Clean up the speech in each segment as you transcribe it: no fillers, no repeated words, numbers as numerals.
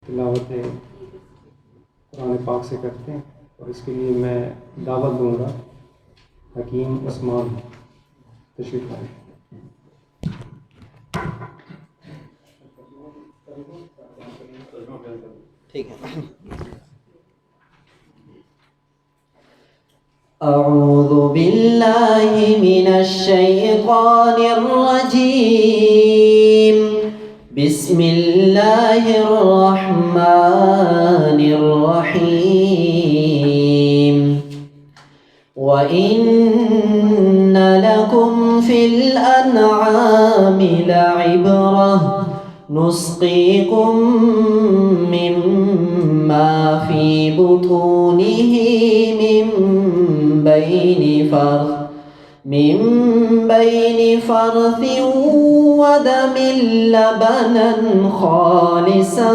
تلاوت قرآن پاک سے کرتے ہیں، اور اس کے لیے میں دعوت دوں گا حکیم عثمان تشریف لائیں۔ ٹھیک ہے۔ اعوذ باللہ من الشیطان الرجیم، بسم اللہ الرحمن الرحیم۔ وَإِنَّ لَكُمْ فِي الْأَنْعَامِ لَعِبْرَةً نُسْقِيكُم مِّمَّا فِي بُطُونِهِ من بين فرث ودم لبنا خالصا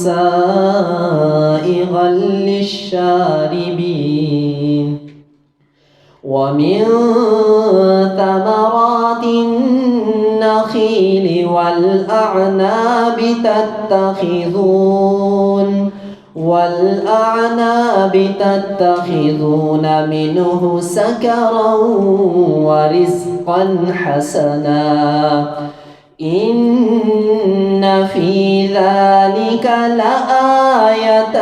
سائغا للشاربين، ومن ثمرات النخيل والأعناب تتخذون منه سكرا ورزقا حسنا، إن في ذلك لآية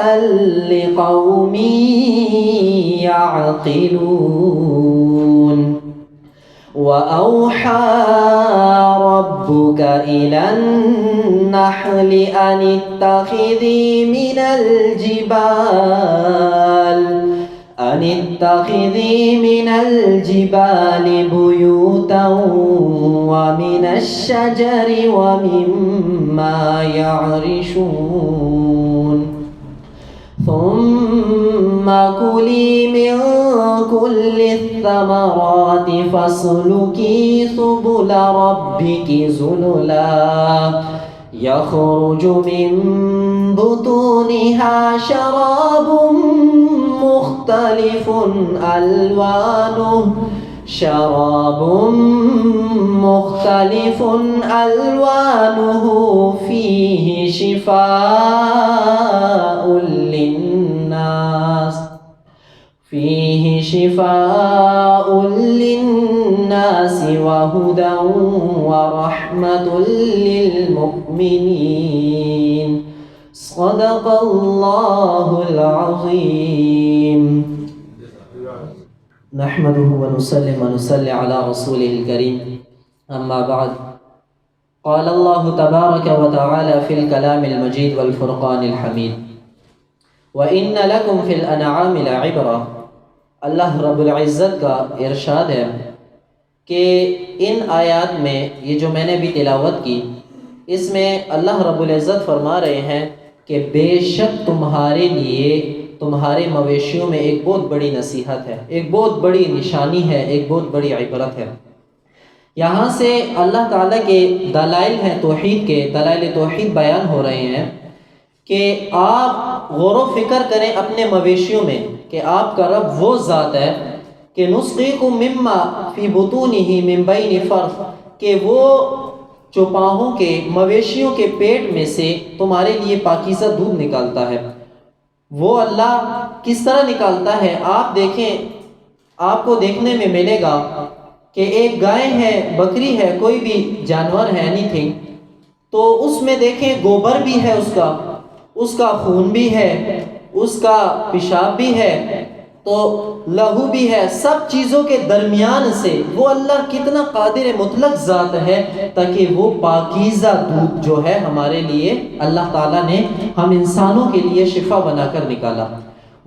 لقوم يعقلون۔ وأوحى ربك إلى النحل أن اتخذي من الجبال بيوتا ومن الشجر ومما يعرشون، ثم كلي من كل الثمرات فاسلكي سبل ربك ذللا يخرج من بطونها شراب مختلف ألوانه فيه شفاء للناس وهدى ورحمة للمؤمنين۔ صدق الله العظيم۔ نحمده ونصلي على رسوله الكريم، أما بعد، قال الله تبارك وتعالى في الكلام المجيد والفرقان الحميد، وَإِنَّ لَكُمْ فِي الْأَنْعَامِ لَعِبْرَةً۔ اللہ رب العزت کا ارشاد ہے کہ ان آیات میں، یہ جو میں نے بھی تلاوت کی، اس میں اللہ رب العزت فرما رہے ہیں کہ بے شک تمہارے لیے تمہارے مویشیوں میں ایک بہت بڑی نصیحت ہے، ایک بہت بڑی نشانی ہے، ایک بہت بڑی عبرت ہے۔ یہاں سے اللہ تعالیٰ کے دلائل ہیں توحید کے، دلائل توحید بیان ہو رہے ہیں کہ آپ غور و فکر کریں اپنے مویشیوں میں کہ آپ کا رب وہ ذات ہے کہ نسقیکم مما فی بطونہ من بین فرث، کہ وہ چوپاہوں کے مویشیوں کے پیٹ میں سے تمہارے لیے پاکیزہ دودھ نکالتا ہے۔ وہ اللہ کس طرح نکالتا ہے؟ آپ دیکھیں، آپ کو دیکھنے میں ملے گا کہ ایک گائے ہے، بکری ہے، کوئی بھی جانور ہے، اینی تھنگ، تو اس میں دیکھیں گوبر بھی ہے، اس کا خون بھی ہے، اس کا پیشاب بھی ہے، تو لہو بھی ہے، سب چیزوں کے درمیان سے وہ اللہ کتنا قادر مطلق ذات ہے تاکہ وہ پاکیزہ دودھ جو ہے ہمارے لیے اللہ تعالیٰ نے ہم انسانوں کے لیے شفا بنا کر نکالا۔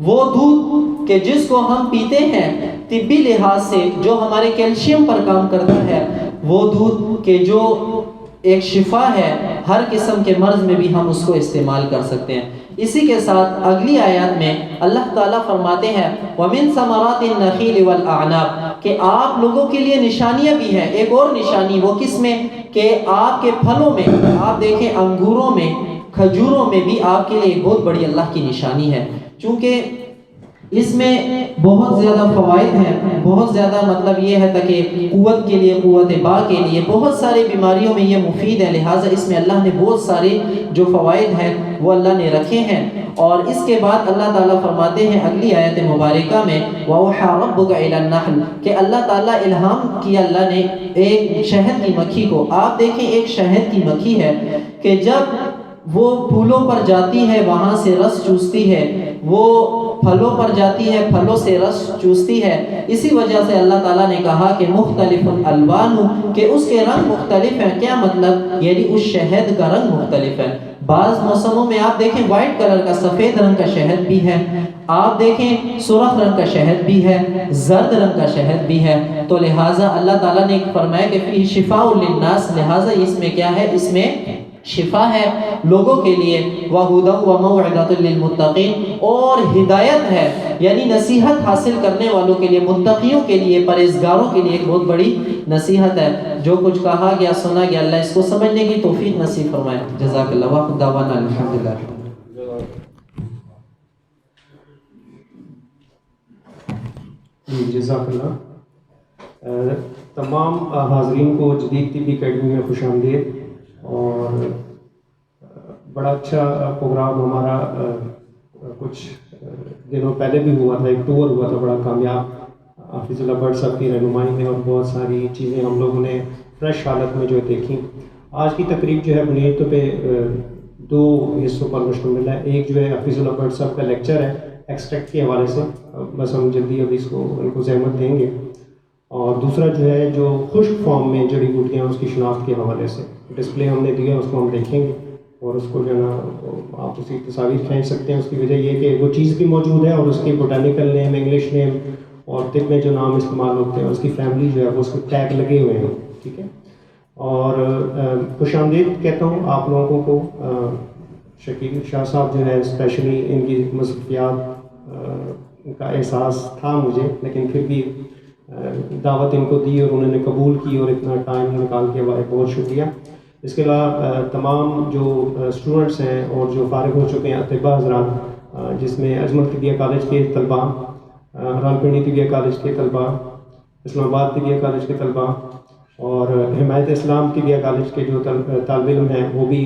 وہ دودھ کہ جس کو ہم پیتے ہیں طبی لحاظ سے، جو ہمارے کیلشیم پر کام کرتا ہے، وہ دودھ کہ جو ایک شفا ہے، ہر قسم کے مرض میں بھی ہم اس کو استعمال کر سکتے ہیں۔ اسی کے ساتھ اگلی آیات میں اللہ تعالیٰ فرماتے ہیں وَمِن ثَمَرَاتِ النَّخِيلِ وَالْأَعْنَابِ، کہ آپ لوگوں کے لیے نشانیاں بھی ہیں۔ ایک اور نشانی وہ کس میں کہ آپ کے پھلوں میں، آپ دیکھیں انگوروں میں، کھجوروں میں بھی آپ کے لیے ایک بہت بڑی اللہ کی نشانی ہے، چونکہ اس میں بہت زیادہ فوائد ہیں، بہت زیادہ مطلب یہ ہے کہ قوت کے لیے، قوت با کے لیے، بہت ساری بیماریوں میں یہ مفید ہے، لہٰذا اس میں اللہ نے بہت سارے جو فوائد ہیں وہ اللہ نے رکھے ہیں۔ اور اس کے بعد اللہ تعالیٰ فرماتے ہیں اگلی آیت مبارکہ میں وَأَوْحَىٰ رَبُّكَ إِلَى النَّحْلِ کہ اللہ تعالیٰ الہام کیا اللہ نے ایک شہد کی مکھی کو۔ آپ دیکھیں ایک شہد کی مکھی ہے کہ جب وہ پھولوں پر جاتی ہے وہاں سے رس چوستی ہے، وہ پھلوں پر جاتی ہے پھلوں سے رس چوستی ہے، اسی وجہ سے اللہ تعالیٰ نے کہا کہ مختلف الوان کہ اس کے رنگ مختلف ہیں۔ کیا مطلب؟ یعنی اس شہد کا رنگ مختلف ہے۔ بعض موسموں میں آپ دیکھیں وائٹ کلر کا، سفید رنگ کا شہد بھی ہے، آپ دیکھیں سرخ رنگ کا شہد بھی ہے، زرد رنگ کا شہد بھی ہے۔ تو لہٰذا اللہ تعالیٰ نے فرمایا کہ فیہ شفاء للناس، لہٰذا اس میں کیا ہے؟ اس میں شفا ہے لوگوں کے لیے، وَهُدًى وَمَوْعِظَةٌ لِّلْمُتَّقِينَ اور ہدایت ہے، یعنی نصیحت حاصل کرنے والوں کے لیے، متقیوں کے لیے، پرہیزگاروں کے لیے ایک بہت بڑی نصیحت ہے۔ جو کچھ کہا گیا سنا گیا اللہ اس کو سمجھنے کی توفیق نصیب فرمائے۔ جزاک اللہ، وآخر دعوانا الحمدللہ۔ جزاک اللہ۔ تمام حاضرین کو جدید طبی اکیڈمی میں خوش آمدید۔ اور بڑا اچھا پروگرام ہمارا کچھ دنوں پہلے بھی ہوا تھا، ایک ٹور ہوا تھا بڑا کامیاب حافظ اللہ بٹ صاحب کی رہنمائی میں، اور بہت ساری چیزیں ہم لوگوں نے فریش حالت میں جو دیکھیں۔ آج کی تقریب جو ہے بنیادی طور پہ دو حصوں پر مشتمل ہے۔ ایک جو ہے حافظ اللہ بٹ صاحب کا لیکچر ہے ایکسٹریکٹ کے حوالے سے، بس ہم جلدی ابھی اس کو ان کو زحمت دیں گے، اور دوسرا جو ہے جو خشک فارم میں جڑی بوٹیاں اس کی شناخت کے حوالے سے ڈسپلے ہم نے دیا، اس کو ہم دیکھیں گے، اور اس کو جو ہے نا آپ اسی تصاویر کھینچ سکتے ہیں۔ اس کی وجہ یہ کہ وہ چیز بھی موجود ہے، اور اس کے بوٹینیکل نیم، انگلش نیم، اور طب میں جو نام استعمال ہوتے ہیں، اس کی فیملی جو ہے وہ اس کو ٹیگ لگے ہوئے ہیں، ٹھیک ہے۔ اور خوش آمدید کہتا ہوں آپ لوگوں کو۔ شکیل شاہ صاحب جو ہے اسپیشلی ان کی مصروفیات کا احساس تھا مجھے، لیکن پھر بھی دعوت ان کو دی اور انہوں نے قبول کی، اور اتنا ٹائم نکال کے بہت شکریہ۔ اس کے علاوہ تمام جو اسٹوڈنٹس ہیں اور جو فارغ ہو چکے ہیں اطباء حضرات، جس میں اجمل طبیہ کالج کے طلباء، رالپنڈی طبیہ کالج کے طلباء، اسلام آباد طبیہ کالج کے طلباء، اور حمایت اسلام طبیہ کالج کے جو طالب علم ہیں وہ بھی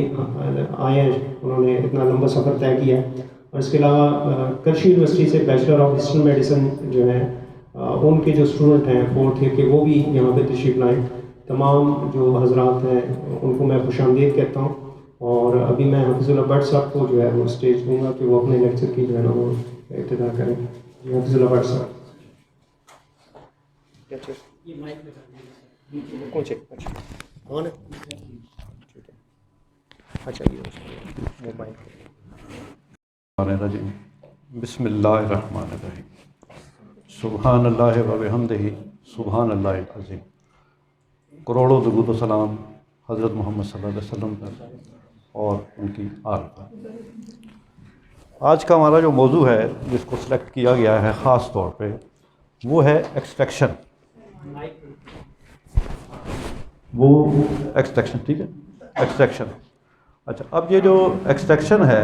آئے ہیں، انہوں نے اتنا لمبا سفر طے کیا ہے۔ اور اس کے علاوہ کرشی یونیورسٹی سے بیچلر آف ہسٹری میڈیسن جو ہے ان کے جو اسٹوڈنٹ ہیں 4th ایئر کے، وہ بھی یہاں پہ تشریف لائیں۔ تمام جو حضرات ہیں ان کو میں خوش آمدید کہتا ہوں، اور ابھی میں حافظ اللہ بٹ صاحب کو جو ہے وہ اسٹیج دوں گا کہ وہ اپنے لیکچر کی جو ہے نا وہ ابتدا کریں۔ حافظ اللہ بٹ صاحب بسم اللہ الرحمن الرحیم۔ سبحان اللہ و بحمدہ سبحان اللہ العظیم۔ کروڑوں درود و سلام حضرت محمد صلی اللہ علیہ وسلم پر اور ان کی آل پر۔ آج کا ہمارا جو موضوع ہے جس کو سلیکٹ کیا گیا ہے خاص طور پہ، وہ ہے ایکسٹریکشن۔ ٹھیک ہے، ایکسٹریکشن۔ اچھا، اب یہ جو ایکسٹریکشن ہے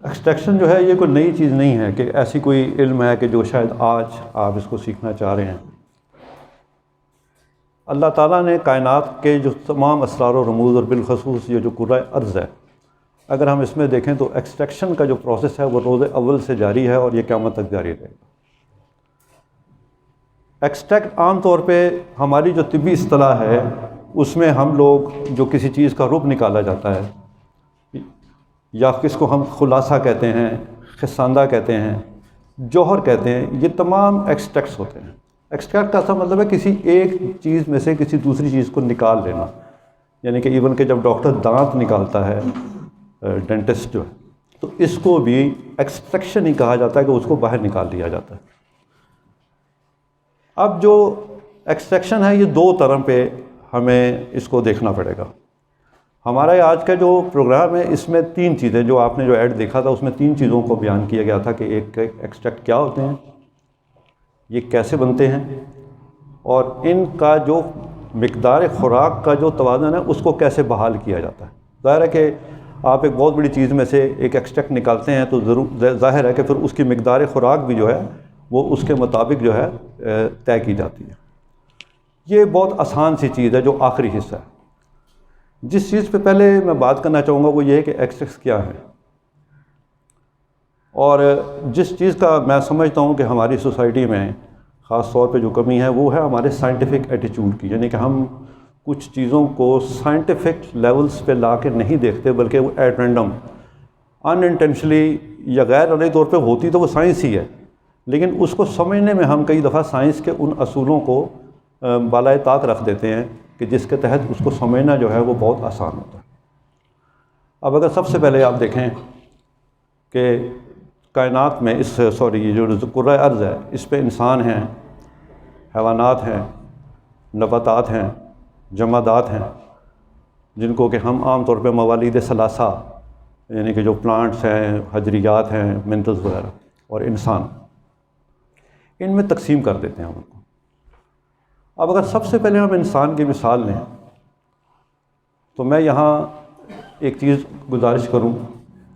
ایکسٹریکشن جو ہے یہ کوئی نئی چیز نہیں ہے کہ ایسی کوئی علم ہے کہ جو شاید آج آپ اس کو سیکھنا چاہ رہے ہیں۔ اللہ تعالیٰ نے کائنات کے جو تمام اسرار و رموز، اور بالخصوص یہ جو کرۂ ارض ہے، اگر ہم اس میں دیکھیں تو ایکسٹریکشن کا جو پروسیس ہے وہ روز اول سے جاری ہے، اور یہ قیامت تک جاری رہے گا۔ ایکسٹریکٹ عام طور پہ ہماری جو طبی اصطلاح ہے اس میں ہم لوگ جو کسی چیز کا رب نکالا جاتا ہے، یا کس کو ہم خلاصہ کہتے ہیں، خساندہ کہتے ہیں، جوہر کہتے ہیں، یہ تمام ایکسٹریکٹس ہوتے ہیں۔ ایکسٹریکٹ کا اصل مطلب ہے کسی ایک چیز میں سے کسی دوسری چیز کو نکال لینا، یعنی کہ ایون کہ جب ڈاکٹر دانت نکالتا ہے، ڈینٹسٹ جو ہے، تو اس کو بھی ایکسٹریکشن ہی کہا جاتا ہے کہ اس کو باہر نکال دیا جاتا ہے۔ اب جو ایکسٹریکشن ہے یہ دو طرح پہ ہمیں اس کو دیکھنا پڑے گا۔ ہمارا آج کا جو پروگرام ہے اس میں تین چیزیں، جو آپ نے جو ایڈ دیکھا تھا اس میں تین چیزوں کو بیان کیا گیا تھا کہ ایک ایکسٹریکٹ کیا ہوتے ہیں، یہ کیسے بنتے ہیں، اور ان کا جو مقدار خوراک کا جو توازن ہے اس کو کیسے بحال کیا جاتا ہے. ظاہر ہے کہ آپ ایک بہت بڑی چیز میں سے ایک ایکسٹریکٹ نکالتے ہیں تو ضرور ظاہر ہے کہ پھر اس کی مقدار خوراک بھی جو ہے وہ اس کے مطابق جو ہے طے کی جاتی ہے. یہ بہت آسان سی چیز ہے جو آخری حصہ ہے. جس چیز پہ پہلے میں بات کرنا چاہوں گا وہ یہ ہے کہ ایکسٹریکٹس کیا ہیں، اور جس چیز کا میں سمجھتا ہوں کہ ہماری سوسائٹی میں خاص طور پہ جو کمی ہے وہ ہے ہمارے سائنٹیفک ایٹیچیوڈ کی. یعنی کہ ہم کچھ چیزوں کو سائنٹیفک لیولز پہ لا کے نہیں دیکھتے، بلکہ وہ ایٹ رینڈم ان انٹینشنلی یا غیر ارادی طور پہ ہوتی تو وہ سائنس ہی ہے، لیکن اس کو سمجھنے میں ہم کئی دفعہ سائنس کے ان اصولوں کو بالائے طاق رکھ دیتے ہیں کہ جس کے تحت اس کو سمجھنا جو ہے وہ بہت آسان ہوتا ہے. اب اگر سب سے پہلے آپ دیکھیں کہ کائنات میں یہ جو کرۂ ارض ہے اس پہ انسان ہیں، حیوانات ہیں، نباتات ہیں، جمادات ہیں، جن کو کہ ہم عام طور پہ موالید ثلاثہ یعنی کہ جو پلانٹس ہیں، حجریات ہیں، منرلز وغیرہ، اور انسان، ان میں تقسیم کر دیتے ہیں ہم ان کو. اب اگر سب سے پہلے ہم انسان کی مثال لیں تو میں یہاں ایک چیز گزارش کروں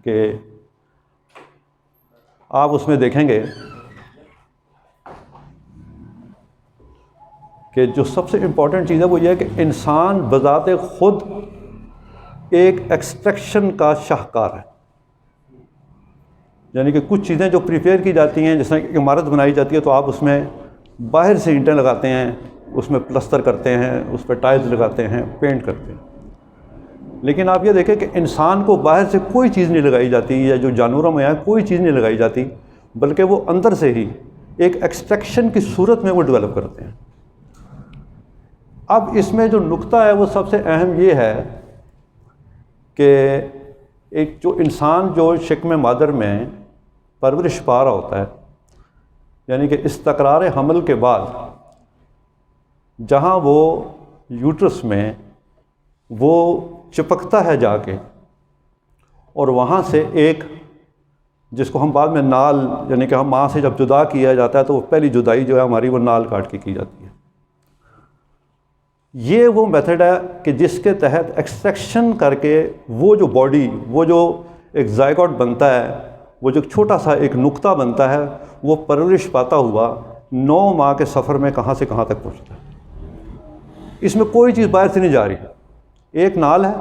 کہ آپ اس میں دیکھیں گے کہ جو سب سے امپورٹنٹ چیز ہے وہ یہ ہے کہ انسان بذات خود ایک ایکسٹریکشن کا شاہکار ہے. یعنی کہ کچھ چیزیں جو پریپیئر کی جاتی ہیں، جس طرح ایک عمارت بنائی جاتی ہے تو آپ اس میں باہر سے اینٹیں لگاتے ہیں، اس میں پلستر کرتے ہیں، اس پہ ٹائلز لگاتے ہیں، پینٹ کرتے ہیں. لیکن آپ یہ دیکھیں کہ انسان کو باہر سے کوئی چیز نہیں لگائی جاتی، یا جو جانوروں میں ہے کوئی چیز نہیں لگائی جاتی، بلکہ وہ اندر سے ہی ایک ایکسٹریکشن کی صورت میں وہ ڈیولپ کرتے ہیں. اب اس میں جو نقطہ ہے وہ سب سے اہم یہ ہے کہ ایک جو انسان جو شکم مادر میں پرورش پا رہا ہوتا ہے، یعنی کہ استقرار حمل کے بعد جہاں وہ یوٹرس میں وہ چپکتا ہے جا کے، اور وہاں سے ایک جس کو ہم بعد میں نال، یعنی کہ ہم ماں سے جب جدا کیا جاتا ہے تو وہ پہلی جدائی جو ہے ہماری وہ نال کاٹ کے کی جاتی ہے. یہ وہ میتھڈ ہے کہ جس کے تحت ایکسٹریکشن کر کے وہ جو باڈی، وہ جو ایک زائگوٹ بنتا ہے، وہ جو چھوٹا سا ایک نقطہ بنتا ہے، وہ پرورش پاتا ہوا 9 ماہ کے سفر میں کہاں سے کہاں تک پہنچتا ہے. اس میں کوئی چیز باہر سے نہیں جا رہی ہے. ایک نال ہے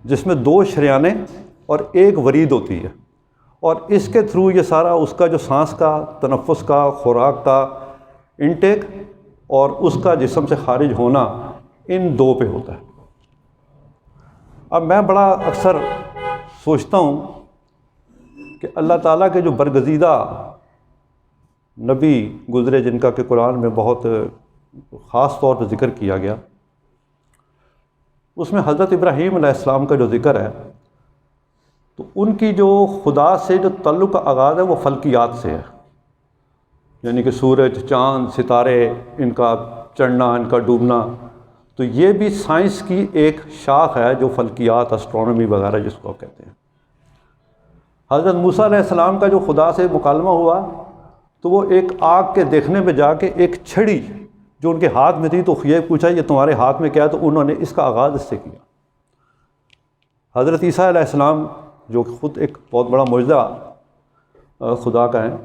جس میں 2 شریانیں اور ایک ورید ہوتی ہے، اور اس کے تھرو یہ سارا اس کا جو سانس کا، تنفس کا، خوراک کا انٹیک اور اس کا جسم سے خارج ہونا ان 2 پہ ہوتا ہے. اب میں بڑا اکثر سوچتا ہوں کہ اللہ تعالیٰ کے جو برگزیدہ نبی گزرے، جن کا کہ قرآن میں بہت خاص طور پر ذکر کیا گیا، اس میں حضرت ابراہیم علیہ السلام کا جو ذکر ہے تو ان کی جو خدا سے جو تعلق کا آغاز ہے وہ فلکیات سے ہے. یعنی کہ سورج، چاند، ستارے، ان کا چڑھنا، ان کا ڈوبنا، تو یہ بھی سائنس کی ایک شاخ ہے جو فلکیات، اسٹرونومی وغیرہ جس کو آپ کہتے ہیں. حضرت موسیٰ علیہ السلام کا جو خدا سے مکالمہ ہوا تو وہ ایک آگ کے دیکھنے پہ جا کے ایک چھڑی جو ان کے ہاتھ میں تھی تو یہ پوچھا یہ تمہارے ہاتھ میں کیا ہے، تو انہوں نے اس کا آغاز اس سے کیا. حضرت عیسیٰ علیہ السلام جو خود ایک بہت بڑا معجزہ خدا کا ہے،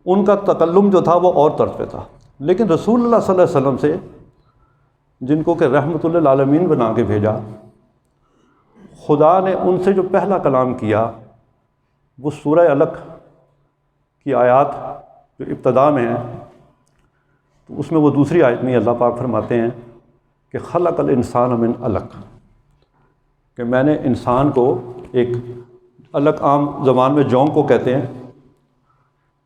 ان کا تکلم جو تھا وہ اور طرز پہ تھا. لیکن رسول اللہ صلی اللہ علیہ وسلم سے، جن کو کہ رحمت للعالمین بنا کے بھیجا، خدا نے ان سے جو پہلا کلام کیا وہ سورہ علق کی آیات جو ابتدا میں ہیں، تو اس میں وہ دوسری آیت میں اللہ پاک فرماتے ہیں کہ خلق الانسان من علق، کہ میں نے انسان کو ایک علق عام زبان میں جونگ کو کہتے ہیں،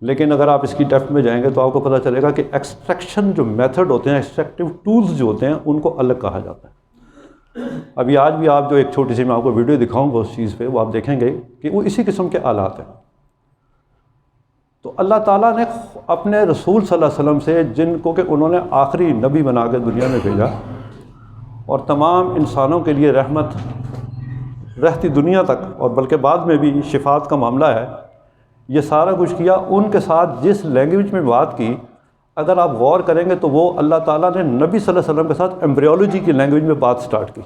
لیکن اگر آپ اس کی ڈیپتھ میں جائیں گے تو آپ کو پتہ چلے گا کہ ایکسٹریکشن جو میتھڈ ہوتے ہیں، ایکسٹریکٹیو ٹولز جو ہوتے ہیں، ان کو الگ کہا جاتا ہے. ابھی آج بھی آپ جو ایک چھوٹی سی میں آپ کو ویڈیو دکھاؤں گا اس چیز پہ، وہ آپ دیکھیں گے کہ وہ اسی قسم کے آلات ہیں. تو اللہ تعالیٰ نے اپنے رسول صلی اللہ علیہ وسلم سے، جن کو کہ انہوں نے آخری نبی بنا کے دنیا میں بھیجا اور تمام انسانوں کے لیے رحمت رہتی دنیا تک، اور بلکہ بعد میں بھی شفاعت کا معاملہ ہے، یہ سارا کچھ کیا. ان کے ساتھ جس لینگویج میں بات کی، اگر آپ غور کریں گے تو وہ اللہ تعالیٰ نے نبی صلی اللہ علیہ وسلم کے ساتھ ایمبریولوجی کی لینگویج میں بات سٹارٹ کی.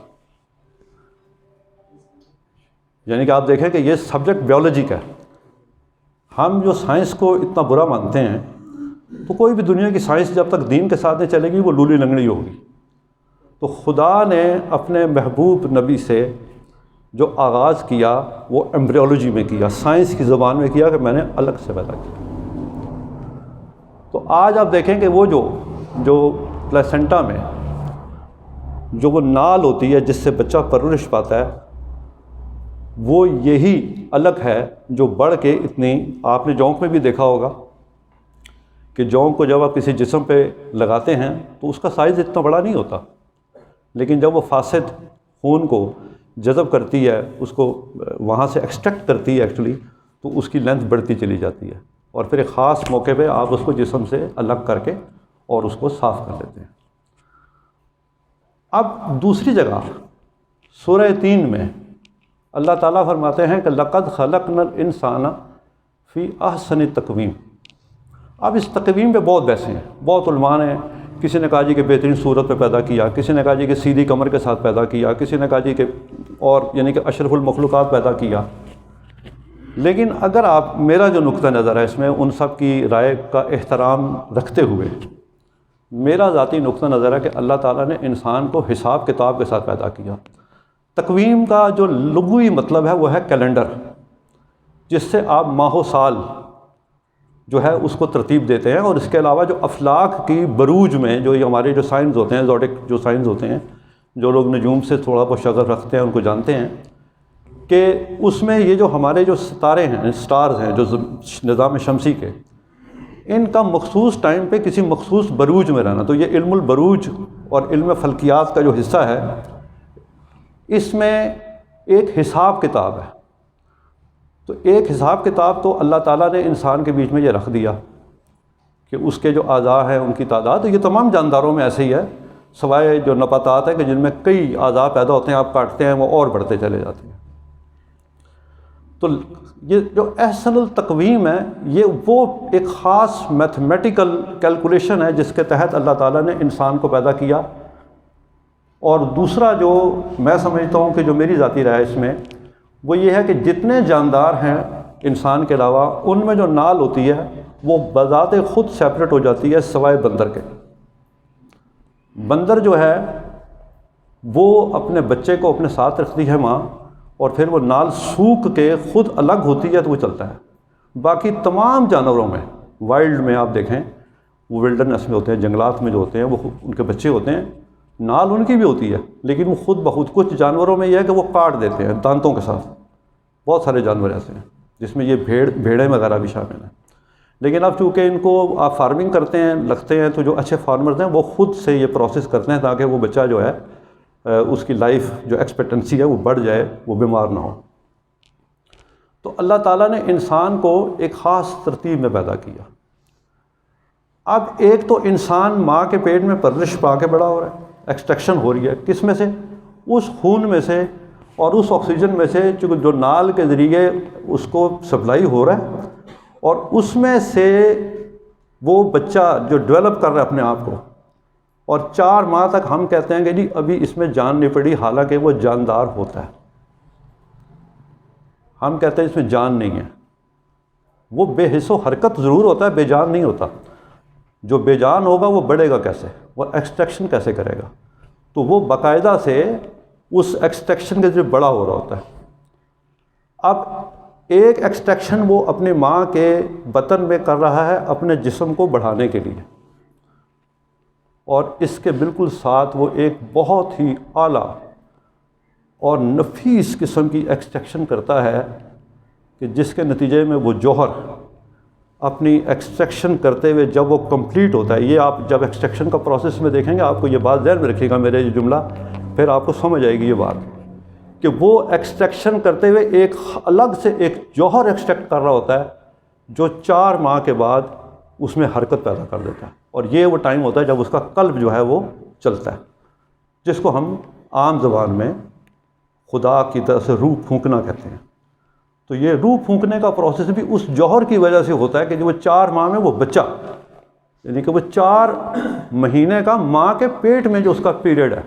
یعنی کہ آپ دیکھیں کہ یہ سبجیکٹ بیولوجی کا ہے. ہم جو سائنس کو اتنا برا مانتے ہیں تو کوئی بھی دنیا کی سائنس جب تک دین کے ساتھ نہیں چلے گی وہ لولی لنگڑی ہوگی. تو خدا نے اپنے محبوب نبی سے جو آغاز کیا وہ ایمبریولوجی میں کیا، سائنس کی زبان میں کیا کہ میں نے الگ سے پیدا کیا. تو آج آپ دیکھیں کہ وہ جو پلیسنٹا میں جو وہ نال ہوتی ہے جس سے بچہ پرورش پاتا ہے، وہ یہی الگ ہے جو بڑھ کے اتنی، آپ نے جونک میں بھی دیکھا ہوگا کہ جونک کو جب آپ کسی جسم پہ لگاتے ہیں تو اس کا سائز اتنا بڑا نہیں ہوتا، لیکن جب وہ فاسد خون کو جذب کرتی ہے، اس کو وہاں سے ایکسٹریکٹ کرتی ہے ایکچولی، تو اس کی لینتھ بڑھتی چلی جاتی ہے، اور پھر ایک خاص موقع پہ آپ اس کو جسم سے الگ کر کے اور اس کو صاف کر دیتے ہیں. اب دوسری جگہ سورہ 3 میں اللہ تعالیٰ فرماتے ہیں کہ لَقَدْ خَلَقْنَا الْإِنسَانَ فِي أَحْسَنِ تَقْوِيمٍ. اب اس تقویم پہ بہت بحثیں ہیں، بہت علماء نے، کسی نے کہا جی کہ بہترین صورت پہ پیدا کیا، کسی نے کہا جی کہ سیدھی کمر کے ساتھ پیدا کیا، کسی نے کہا جی کہ اور یعنی کہ اشرف المخلوقات پیدا کیا. لیکن اگر آپ، میرا جو نقطہ نظر ہے اس میں ان سب کی رائے کا احترام رکھتے ہوئے، میرا ذاتی نقطہ نظر ہے کہ اللہ تعالیٰ نے انسان کو حساب کتاب کے ساتھ پیدا کیا. تقویم کا جو لغوی مطلب ہے وہ ہے کیلنڈر، جس سے آپ ماہ و سال جو ہے اس کو ترتیب دیتے ہیں. اور اس کے علاوہ جو افلاک کی بروج میں جو ہمارے جو سائنس ہوتے ہیں، زوڈک جو سائنس ہوتے ہیں، جو لوگ نجوم سے تھوڑا بہت شغف رکھتے ہیں ان کو جانتے ہیں کہ اس میں یہ جو ہمارے جو ستارے ہیں، سٹارز ہیں جو نظام شمسی کے، ان کا مخصوص ٹائم پہ کسی مخصوص بروج میں رہنا. تو یہ علم البروج اور علم فلکیات کا جو حصہ ہے، اس میں ایک حساب کتاب ہے. تو ایک حساب کتاب تو اللہ تعالیٰ نے انسان کے بیچ میں یہ رکھ دیا کہ اس کے جو اعضاء ہیں ان کی تعداد، یہ تمام جانداروں میں ایسے ہی ہے، سوائے جو نباتات ہیں کہ جن میں کئی اعضاء پیدا ہوتے ہیں، آپ کاٹتے ہیں وہ اور بڑھتے چلے جاتے ہیں. تو یہ جو احسن التقویم ہے، یہ وہ ایک خاص میتھمیٹیکل کیلکولیشن ہے جس کے تحت اللہ تعالیٰ نے انسان کو پیدا کیا. اور دوسرا جو میں سمجھتا ہوں کہ جو میری ذاتی رائے اس میں وہ یہ ہے کہ جتنے جاندار ہیں انسان کے علاوہ، ان میں جو نال ہوتی ہے وہ بذات خود سیپریٹ ہو جاتی ہے سوائے بندر کے. بندر جو ہے وہ اپنے بچے کو اپنے ساتھ رکھتی ہے ماں، اور پھر وہ نال سوکھ کے خود الگ ہوتی ہے تو وہ چلتا ہے. باقی تمام جانوروں میں، وائلڈ میں آپ دیکھیں، وہ ولڈرنس میں ہوتے ہیں، جنگلات میں جو ہوتے ہیں، وہ ان کے بچے ہوتے ہیں، نال ان کی بھی ہوتی ہے لیکن وہ خود بخود. کچھ جانوروں میں یہ ہے کہ وہ کاٹ دیتے ہیں دانتوں کے ساتھ. بہت سارے جانور ایسے ہیں جس میں یہ بھیڑیں وغیرہ بھی شامل ہیں. لیکن اب چونکہ ان کو آپ فارمنگ کرتے ہیں، لگتے ہیں، تو جو اچھے فارمرز ہیں وہ خود سے یہ پروسیس کرتے ہیں تاکہ وہ بچہ جو ہے اس کی لائف جو ایکسپیکٹنسی ہے وہ بڑھ جائے، وہ بیمار نہ ہو. تو اللہ تعالیٰ نے انسان کو ایک خاص ترتیب میں پیدا کیا. اب ایک تو انسان ماں کے پیٹ میں پرورش پا کے بڑا ہو رہا ہے، ایکسٹریکشن ہو رہی ہے، کس میں سے؟ اس خون میں سے اور اس آکسیجن میں سے جو نال کے ذریعے اس کو سپلائی ہو رہا ہے، اور اس میں سے وہ بچہ جو ڈیولپ کر رہا ہے اپنے آپ کو، اور 4 ماہ تک ہم کہتے ہیں کہ جی ابھی اس میں جان نہیں پڑی، حالانکہ وہ جاندار ہوتا ہے. ہم کہتے ہیں اس میں جان نہیں ہے. وہ بے حس و حرکت ضرور ہوتا ہے، بے جان نہیں ہوتا. جو بے جان ہوگا وہ بڑھے گا کیسے، وہ ایکسٹریکشن کیسے کرے گا؟ تو وہ باقاعدہ سے اس ایکسٹریکشن کے ذریعے بڑا ہو رہا ہوتا ہے. اب ایک ایکسٹریکشن وہ اپنی ماں کے بطن میں کر رہا ہے اپنے جسم کو بڑھانے کے لیے، اور اس کے بالکل ساتھ وہ ایک بہت ہی اعلیٰ اور نفیس قسم کی ایکسٹریکشن کرتا ہے کہ جس کے نتیجے میں وہ جوہر اپنی ایکسٹریکشن کرتے ہوئے جب وہ کمپلیٹ ہوتا ہے، یہ آپ جب ایکسٹریکشن کا پروسیس میں دیکھیں گے آپ کو یہ بات ذہن میں رکھیے گا، میرے یہ جملہ پھر آپ کو سمجھ آئے گی یہ بات، کہ وہ ایکسٹریکشن کرتے ہوئے ایک الگ سے ایک جوہر ایکسٹریکٹ کر رہا ہوتا ہے جو 4 ماہ کے بعد اس میں حرکت پیدا کر دیتا ہے. اور یہ وہ ٹائم ہوتا ہے جب اس کا قلب جو ہے وہ چلتا ہے، جس کو ہم عام زبان میں خدا کی طرف سے روح پھونکنا کہتے ہیں. تو یہ روح پھونکنے کا پروسیس بھی اس جوہر کی وجہ سے ہوتا ہے کہ جو 4 ماہ میں وہ بچہ یعنی کہ وہ 4 مہینے کا ماں کے پیٹ میں جو اس کا پیریڈ ہے.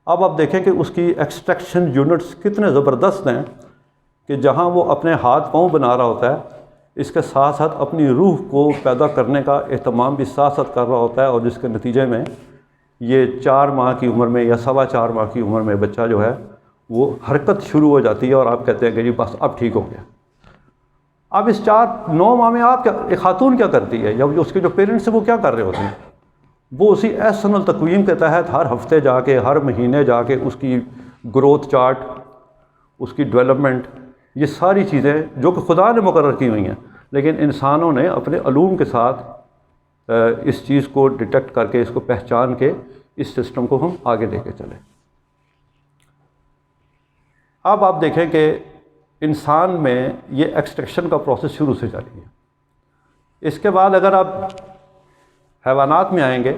اب آپ دیکھیں کہ اس کی ایکسٹریکشن یونٹس کتنے زبردست ہیں کہ جہاں وہ اپنے ہاتھ پاؤں بنا رہا ہوتا ہے، اس کے ساتھ ساتھ اپنی روح کو پیدا کرنے کا اہتمام بھی ساتھ ساتھ کر رہا ہوتا ہے، اور جس کے نتیجے میں یہ 4 ماہ کی عمر میں یا 4.25 ماہ کی عمر میں بچہ جو ہے وہ حرکت شروع ہو جاتی ہے، اور آپ کہتے ہیں کہ جی بس اب ٹھیک ہو گیا. اب اس 9 ماہ میں آپ کیا، ایک خاتون کیا کرتی ہے، یا اس کے جو پیرنٹس ہیں وہ کیا کر رہے ہوتے ہیں؟ وہ اسی احسن التقویم کے تحت ہر ہفتے جا کے، ہر مہینے جا کے اس کی گروتھ چارٹ، اس کی ڈیولپمنٹ، یہ ساری چیزیں جو کہ خدا نے مقرر کی ہوئی ہیں، لیکن انسانوں نے اپنے علوم کے ساتھ اس چیز کو ڈیٹیکٹ کر کے، اس کو پہچان کے، اس سسٹم کو ہم آگے لے کے چلیں. اب آپ دیکھیں کہ انسان میں یہ ایکسٹریکشن کا پروسیس شروع سے جاری ہے. اس کے بعد اگر آپ حیوانات میں آئیں گے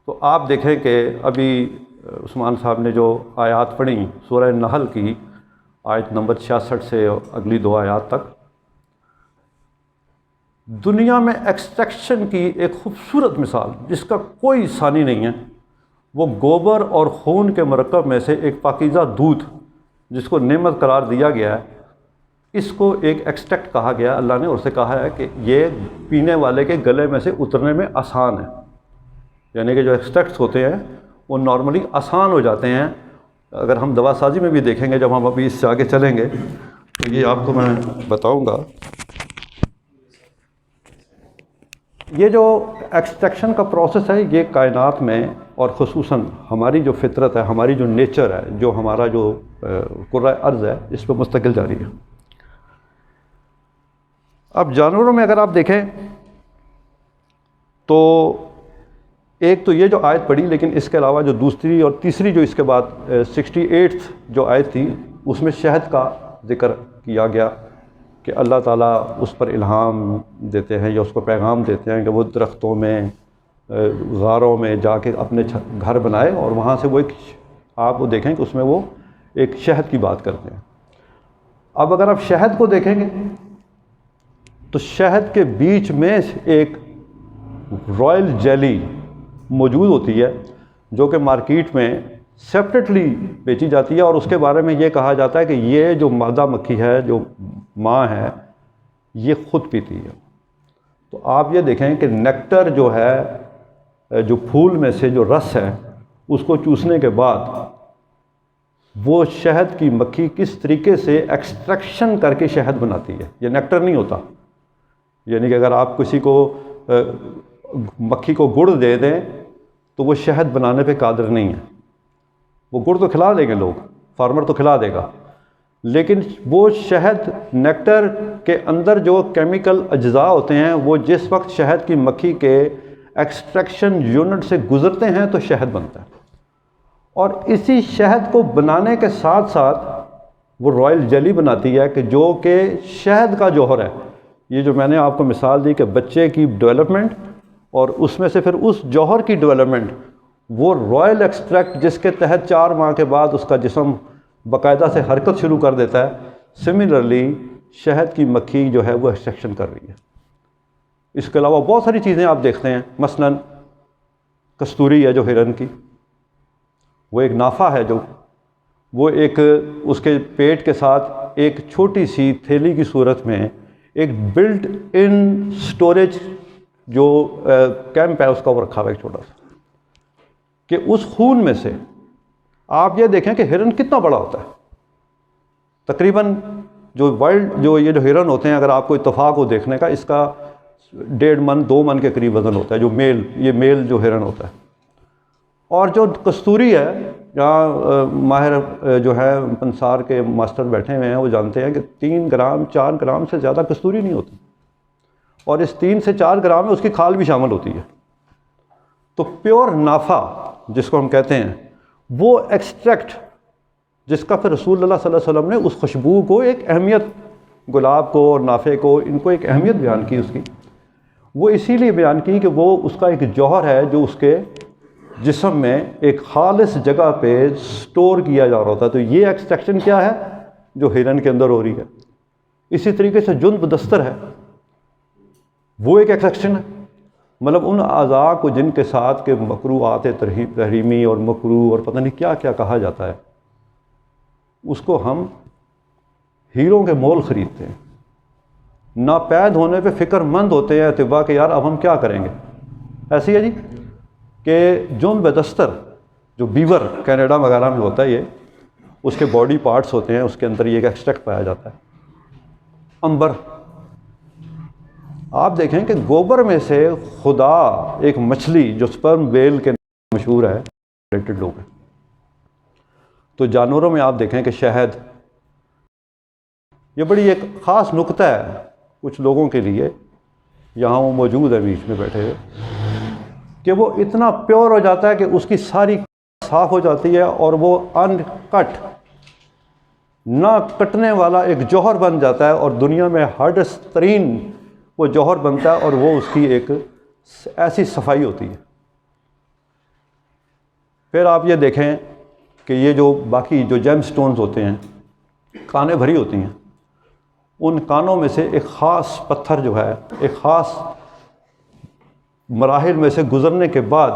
تو آپ دیکھیں کہ ابھی عثمان صاحب نے جو آیات پڑھی سورہ نحل کی آیت نمبر 66 سے اگلی 2 آیات تک، دنیا میں ایکسٹریکشن کی ایک خوبصورت مثال جس کا کوئی ثانی نہیں ہے، وہ گوبر اور خون کے مرکب میں سے ایک پاکیزہ دودھ جس کو نعمت قرار دیا گیا ہے، اس کو ایک ایکسٹریکٹ کہا گیا. اللہ نے اسے کہا ہے کہ یہ پینے والے کے گلے میں سے اترنے میں آسان ہے. یعنی کہ جو ایکسٹریکٹس ہوتے ہیں وہ نارملی آسان ہو جاتے ہیں. اگر ہم دوا سازی میں بھی دیکھیں گے، جب ہم ابھی اس سے آگے چلیں گے تو یہ آپ کو میں بتاؤں گا. یہ جو ایکسٹریکشن کا پروسیس ہے یہ کائنات میں، اور خصوصاً ہماری جو فطرت ہے، ہماری جو نیچر ہے، جو ہمارا جو کرۂ ارض ہے، اس پہ مستقل جاری ہے. اب جانوروں میں اگر آپ دیکھیں تو ایک تو یہ جو آیت پڑھی، لیکن اس کے علاوہ جو دوسری اور تیسری جو اس کے بعد 68 جو آیت تھی، اس میں شہد کا ذکر کیا گیا کہ اللہ تعالیٰ اس پر الہام دیتے ہیں یا اس کو پیغام دیتے ہیں کہ وہ درختوں میں، غاروں میں جا کے اپنے گھر بنائے، اور وہاں سے وہ ایک، آپ وہ دیکھیں کہ اس میں وہ ایک شہد کی بات کرتے ہیں. اب اگر آپ شہد کو دیکھیں گے تو شہد کے بیچ میں ایک رائل جیلی موجود ہوتی ہے جو کہ مارکیٹ میں سیپریٹلی بیچی جاتی ہے، اور اس کے بارے میں یہ کہا جاتا ہے کہ یہ جو مادہ مکھی ہے، جو ماں ہے، یہ خود پیتی ہے. تو آپ یہ دیکھیں کہ نیکٹر جو ہے، جو پھول میں سے جو رس ہے، اس کو چوسنے کے بعد وہ شہد کی مکھی کس طریقے سے ایکسٹریکشن کر کے شہد بناتی ہے. یہ نیکٹر نہیں ہوتا. یعنی کہ اگر آپ کسی کو مکھی کو گڑ دے دیں تو وہ شہد بنانے پہ قادر نہیں ہے. وہ گڑ تو کھلا دیں گے لوگ، فارمر تو کھلا دے گا، لیکن وہ شہد، نیکٹر کے اندر جو کیمیکل اجزاء ہوتے ہیں، وہ جس وقت شہد کی مکھی کے ایکسٹریکشن یونٹ سے گزرتے ہیں تو شہد بنتا ہے. اور اسی شہد کو بنانے کے ساتھ ساتھ وہ رائل جیلی بناتی ہے کہ جو کہ شہد کا جوہر ہے. یہ جو میں نے آپ کو مثال دی کہ بچے کی ڈیولپمنٹ اور اس میں سے پھر اس جوہر کی ڈیولپمنٹ، وہ رائل ایکسٹریکٹ جس کے تحت 4 ماہ کے بعد اس کا جسم باقاعدہ سے حرکت شروع کر دیتا ہے، سملرلی شہد کی مکھی جو ہے وہ ایکسٹریکشن کر رہی ہے. اس کے علاوہ بہت ساری چیزیں آپ دیکھتے ہیں، مثلاً کستوری ہے جو ہرن کی، وہ ایک نافہ ہے، جو وہ ایک اس کے پیٹ کے ساتھ ایک چھوٹی سی تھیلی کی صورت میں ایک بلٹ ان سٹوریج جو کیمپ ہے اس کا وہ رکھا ہوا ہے ایک چھوٹا سا، کہ اس خون میں سے آپ یہ دیکھیں کہ ہرن کتنا بڑا ہوتا ہے. تقریباً جو وائلڈ جو یہ جو ہرن ہوتے ہیں، اگر آپ کو اتفاق ہو دیکھنے کا، اس کا 1.5 من 2 من کے قریب وزن ہوتا ہے، جو میل، یہ میل جو ہرن ہوتا ہے. اور جو کستوری ہے، یہاں ماہر جو ہے پنسار کے ماسٹر بیٹھے ہوئے ہیں، وہ جانتے ہیں کہ 3 گرام 4 گرام سے زیادہ کستوری نہیں ہوتی، اور اس 3 سے 4 گرام میں اس کی کھال بھی شامل ہوتی ہے. تو پیور نافع جس کو ہم کہتے ہیں، وہ ایکسٹریکٹ جس کا پھر رسول اللہ صلی اللہ علیہ وسلم نے اس خوشبو کو ایک اہمیت، گلاب کو اور نافے کو، ان کو ایک اہمیت بیان کی اس کی. وہ اسی لیے بیان کی کہ وہ اس کا ایک جوہر ہے جو اس کے جسم میں ایک خالص جگہ پہ سٹور کیا جا رہا ہوتا ہے. تو یہ ایکسٹریکشن کیا ہے جو ہرن کے اندر ہو رہی ہے. اسی طریقے سے جند دستر ہے، وہ ایک ایکسٹریکشن ہے. مطلب ان اعضاء کو جن کے ساتھ کہ مکروہات تحریمی اور مکروہ اور پتہ نہیں کیا کیا کہا جاتا ہے، اس کو ہم ہیروں کے مول خریدتے ہیں، ناپید ہونے پہ فکر مند ہوتے ہیں اطباء کہ یار اب ہم کیا کریں گے۔ ایسی ہے جی کہ جون بیدستر جو بیور کینیڈا وغیرہ میں ہوتا ہے، یہ اس کے باڈی پارٹس ہوتے ہیں، اس کے اندر یہ ایک ایکسٹریکٹ پایا جاتا ہے، امبر۔ آپ دیکھیں کہ گوبر میں سے خدا ایک مچھلی جو سپرم ویل کے مشہور ہے، ریلیٹڈ لوگ ہیں، تو جانوروں میں آپ دیکھیں کہ شہد، یہ بڑی ایک خاص نکتہ ہے کچھ لوگوں کے لیے، یہاں وہ موجود ہے بیچ میں بیٹھے ہوئے، کہ وہ اتنا پیور ہو جاتا ہے کہ اس کی ساری صاف ہو جاتی ہے اور وہ ان کٹ، نہ کٹنے والا ایک جوہر بن جاتا ہے، اور دنیا میں ہارڈسٹ ترین وہ جوہر بنتا ہے، اور وہ اس کی ایک ایسی صفائی ہوتی ہے۔ پھر آپ یہ دیکھیں کہ یہ جو باقی جو جیم سٹونز ہوتے ہیں، کانیں بھری ہوتی ہیں، ان کانوں میں سے ایک خاص پتھر جو ہے ایک خاص مراحل میں سے گزرنے کے بعد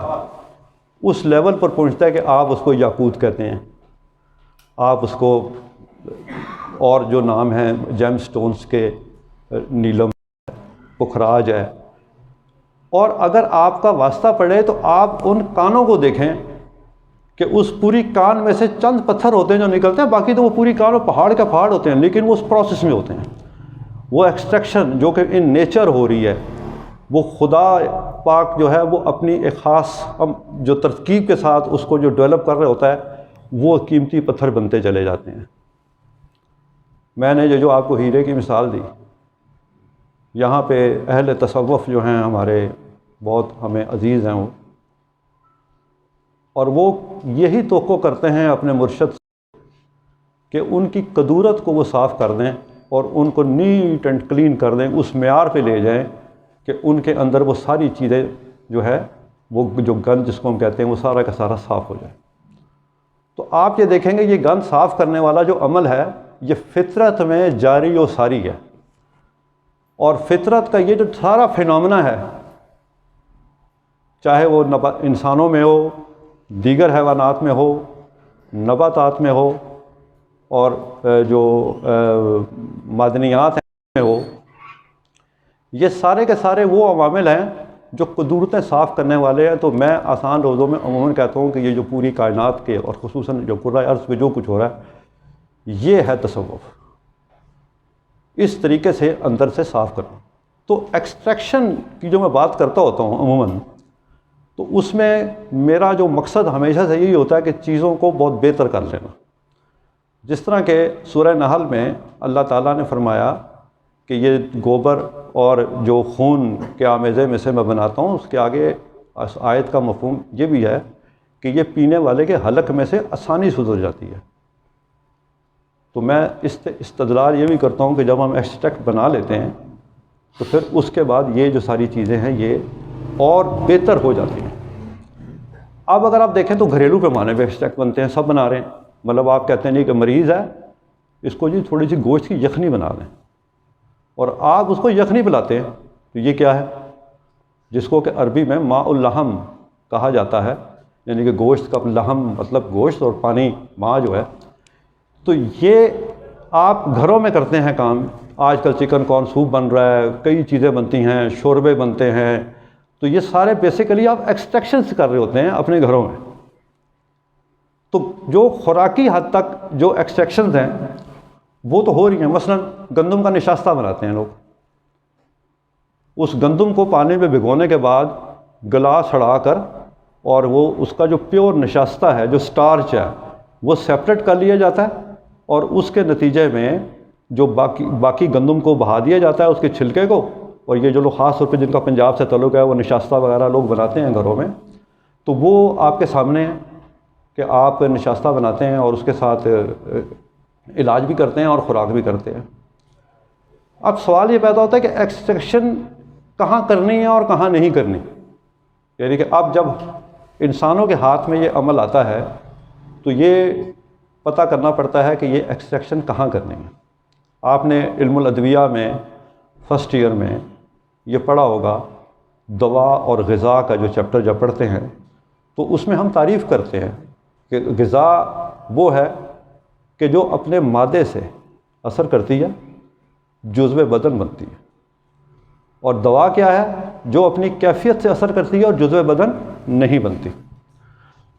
اس لیول پر پہنچتا ہے کہ آپ اس کو یاقوت کہتے ہیں، آپ اس کو اور جو نام ہیں جیم سٹونز کے، نیلم، پکھراج ہے۔ اور اگر آپ کا واسطہ پڑے تو آپ ان کانوں کو دیکھیں کہ اس پوری کان میں سے چند پتھر ہوتے ہیں جو نکلتے ہیں، باقی تو وہ پوری کان پہاڑ کا پہاڑ ہوتے ہیں، لیکن وہ اس پروسیس میں ہوتے ہیں۔ وہ ایکسٹریکشن جو کہ ان نیچر ہو رہی ہے، وہ خدا پاک جو ہے وہ اپنی ایک خاص جو ترکیب کے ساتھ اس کو جو ڈیولپ کر رہا ہوتا ہے، وہ قیمتی پتھر بنتے چلے جاتے ہیں۔ میں نے جو آپ کو ہیرے کی مثال دی، یہاں پہ اہل تصوف جو ہیں ہمارے بہت ہمیں عزیز ہیں وہ، اور وہ یہی توقع کرتے ہیں اپنے مرشد سے کہ ان کی قدورت کو وہ صاف کر دیں اور ان کو نیٹ اینڈ کلین کر دیں، اس معیار پہ لے جائیں کہ ان کے اندر وہ ساری چیزیں جو ہے وہ جو گند جس کو ہم کہتے ہیں وہ سارا کا سارا صاف ہو جائے۔ تو آپ یہ دیکھیں گے یہ گند صاف کرنے والا جو عمل ہے یہ فطرت میں جاری و ساری ہے، اور فطرت کا یہ جو سارا فینومنا ہے، چاہے وہ انسانوں میں ہو، دیگر حیوانات میں ہو، نباتات میں ہو، اور جو معدنیات میں ہو، یہ سارے کے سارے وہ عوامل ہیں جو قدورتیں صاف کرنے والے ہیں۔ تو میں آسان لفظوں میں عموماً کہتا ہوں کہ یہ جو پوری کائنات کے اور خصوصاً جو کرۂ ارض پہ جو کچھ ہو رہا ہے یہ ہے تصوف، اس طریقے سے اندر سے صاف کرنا۔ تو ایکسٹریکشن کی جو میں بات کرتا ہوتا ہوں عموماً، تو اس میں میرا جو مقصد ہمیشہ سے یہی ہوتا ہے کہ چیزوں کو بہت بہتر کر لینا۔ جس طرح کہ سورہ نحل میں اللہ تعالیٰ نے فرمایا کہ یہ گوبر اور جو خون کے آمیزے میں سے میں بناتا ہوں، اس کے آگے اس آیت کا مفہوم یہ بھی ہے کہ یہ پینے والے کے حلق میں سے آسانی سے گزر جاتی ہے۔ تو میں استدلال یہ بھی کرتا ہوں کہ جب ہم ایکسٹریکٹ بنا لیتے ہیں تو پھر اس کے بعد یہ جو ساری چیزیں ہیں یہ اور بہتر ہو جاتی ہیں۔ اب اگر آپ دیکھیں تو گھریلو پیمانے پہ ایکسٹریکٹ بنتے ہیں، سب بنا رہے ہیں، مطلب آپ کہتے ہیں نہیں کہ مریض ہے اس کو جی تھوڑی سی گوشت کی یخنی بنا دیں، اور آپ اس کو یخنی پلاتے ہیں، تو یہ کیا ہے؟ جس کو کہ عربی میں ماء اللحم کہا جاتا ہے، یعنی کہ گوشت کا لحم مطلب گوشت اور پانی ماء جو ہے۔ تو یہ آپ گھروں میں کرتے ہیں کام، آج کل چکن کارن سوپ بن رہا ہے، کئی چیزیں بنتی ہیں، شوربے بنتے ہیں، تو یہ سارے بیسیکلی آپ ایکسٹریکشنز کر رہے ہوتے ہیں اپنے گھروں میں۔ تو جو خوراکی حد تک جو ایکسٹریکشنز ہیں وہ تو ہو رہی ہیں، مثلا گندم کا نشاستہ بناتے ہیں لوگ، اس گندم کو پانی میں بھگونے کے بعد گلا سڑا کر اور وہ اس کا جو پیور نشاستہ ہے جو سٹارچ ہے وہ سیپریٹ کر لیا جاتا ہے، اور اس کے نتیجے میں جو باقی گندم کو بہا دیا جاتا ہے اس کے چھلکے کو، اور یہ جو لوگ خاص طور پہ جن کا پنجاب سے تعلق ہے وہ نشاستہ وغیرہ لوگ بناتے ہیں گھروں میں، تو وہ آپ کے سامنے ہے کہ آپ نشاستہ بناتے ہیں اور اس کے ساتھ علاج بھی کرتے ہیں اور خوراک بھی کرتے ہیں۔ اب سوال یہ پیدا ہوتا ہے کہ ایکسٹریکشن کہاں کرنی ہے اور کہاں نہیں کرنی، یعنی کہ اب جب انسانوں کے ہاتھ میں یہ عمل آتا ہے تو یہ پتہ کرنا پڑتا ہے کہ یہ ایکسٹریکشن کہاں کرنی ہے۔ آپ نے علم الادویہ میں فرسٹ ایئر میں یہ پڑھا ہوگا دوا اور غذا کا جو چیپٹر جب پڑھتے ہیں تو اس میں ہم تعریف کرتے ہیں کہ غذا وہ ہے کہ جو اپنے مادے سے اثر کرتی ہے، جزو بدن بنتی ہے، اور دوا کیا ہے؟ جو اپنی کیفیت سے اثر کرتی ہے اور جزو بدن نہیں بنتی۔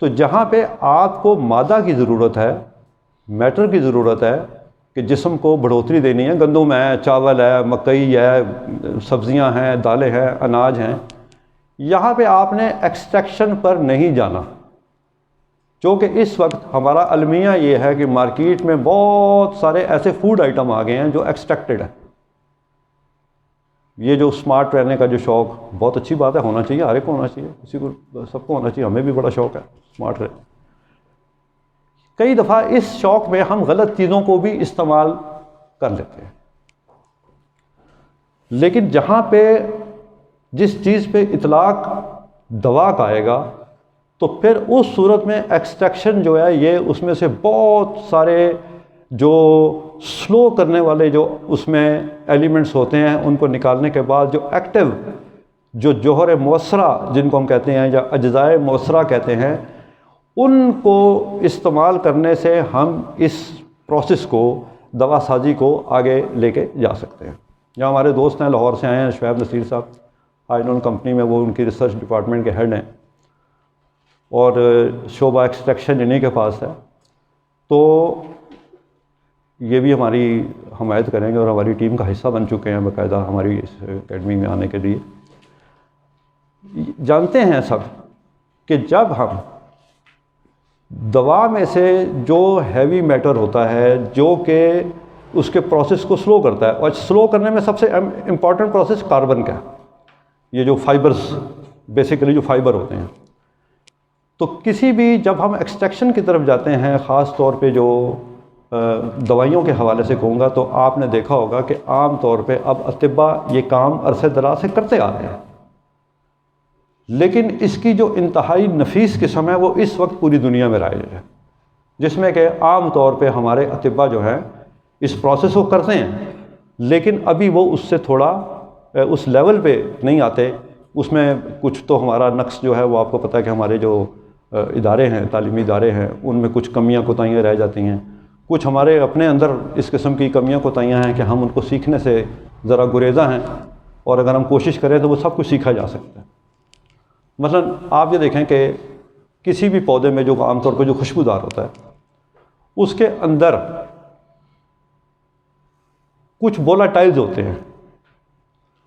تو جہاں پہ آپ کو مادہ کی ضرورت ہے، میٹر کی ضرورت ہے کہ جسم کو بڑھوتری دینی ہے، گندم ہے، چاول ہے، مکئی ہے، سبزیاں ہیں، دالیں ہیں، اناج ہیں، یہاں پہ آپ نے ایکسٹریکشن پر نہیں جانا، چونکہ اس وقت ہمارا المیہ یہ ہے کہ مارکیٹ میں بہت سارے ایسے فوڈ آئٹم آ گئے ہیں جو ایکسٹریکٹڈ ہے۔ یہ جو سمارٹ رہنے کا جو شوق، بہت اچھی بات ہے، ہونا چاہیے، ہر ایک کو ہونا چاہیے، کسی کو، سب کو ہونا چاہیے، ہمیں بھی بڑا شوق ہے سمارٹ رہنے۔ کئی دفعہ اس شوق میں ہم غلط چیزوں کو بھی استعمال کر لیتے ہیں، لیکن جہاں پہ جس چیز پہ اطلاق دوا کا آئے گا تو پھر اس صورت میں ایکسٹریکشن جو ہے یہ اس میں سے بہت سارے جو سلو کرنے والے جو اس میں ایلیمنٹس ہوتے ہیں ان کو نکالنے کے بعد جو ایکٹیو جو جوہر مؤثرہ جن کو ہم کہتے ہیں یا اجزائے مؤثرہ کہتے ہیں، ان کو استعمال کرنے سے ہم اس پروسیس کو، دوا سازی کو آگے لے کے جا سکتے ہیں۔ یہاں ہمارے دوست ہیں، لاہور سے آئے ہیں، شعیب نصیر صاحب، آئنون کمپنی میں وہ ان کی ریسرچ ڈپارٹمنٹ کے ہیڈ ہیں اور شعبہ ایکسٹریکشن انہی کے پاس ہے، تو یہ بھی ہماری حمایت کریں گے اور ہماری ٹیم کا حصہ بن چکے ہیں باقاعدہ ہماری اس اکیڈمی میں آنے کے لیے۔ جانتے ہیں سب کہ جب ہم دوا میں سے جو ہیوی میٹر ہوتا ہے جو کہ اس کے پروسیس کو سلو کرتا ہے، اور سلو کرنے میں سب سے امپورٹنٹ پروسیس کاربن کا ہے، یہ جو فائبرز بیسیکلی جو فائبر ہوتے ہیں، تو کسی بھی جب ہم ایکسٹریکشن کی طرف جاتے ہیں، خاص طور پہ جو دوائیوں کے حوالے سے کہوں گا، تو آپ نے دیکھا ہوگا کہ عام طور پہ اب اطباء یہ کام عرصے دراز سے کرتے آ رہے ہیں، لیکن اس کی جو انتہائی نفیس قسم ہے وہ اس وقت پوری دنیا میں رائج ہے، جس میں کہ عام طور پہ ہمارے اطباء جو ہیں اس پروسیس کو کرتے ہیں، لیکن ابھی وہ اس سے تھوڑا اس لیول پہ نہیں آتے۔ اس میں کچھ تو ہمارا نقص جو ہے وہ آپ کو پتہ ہے کہ ہمارے جو ادارے ہیں، تعلیمی ادارے ہیں، ان میں کچھ کمیاں کوتاہیاں رہ جاتی ہیں، کچھ ہمارے اپنے اندر اس قسم کی کمیاں کوتاہیاں ہیں کہ ہم ان کو سیکھنے سے ذرا گریزاں ہیں، اور اگر ہم کوشش کریں تو وہ سب کچھ سیکھا جا سکتا ہے۔ مثلا آپ یہ دیکھیں کہ کسی بھی پودے میں جو عام طور پہ جو خوشبودار ہوتا ہے، اس کے اندر کچھ وولاتائلز ہوتے ہیں۔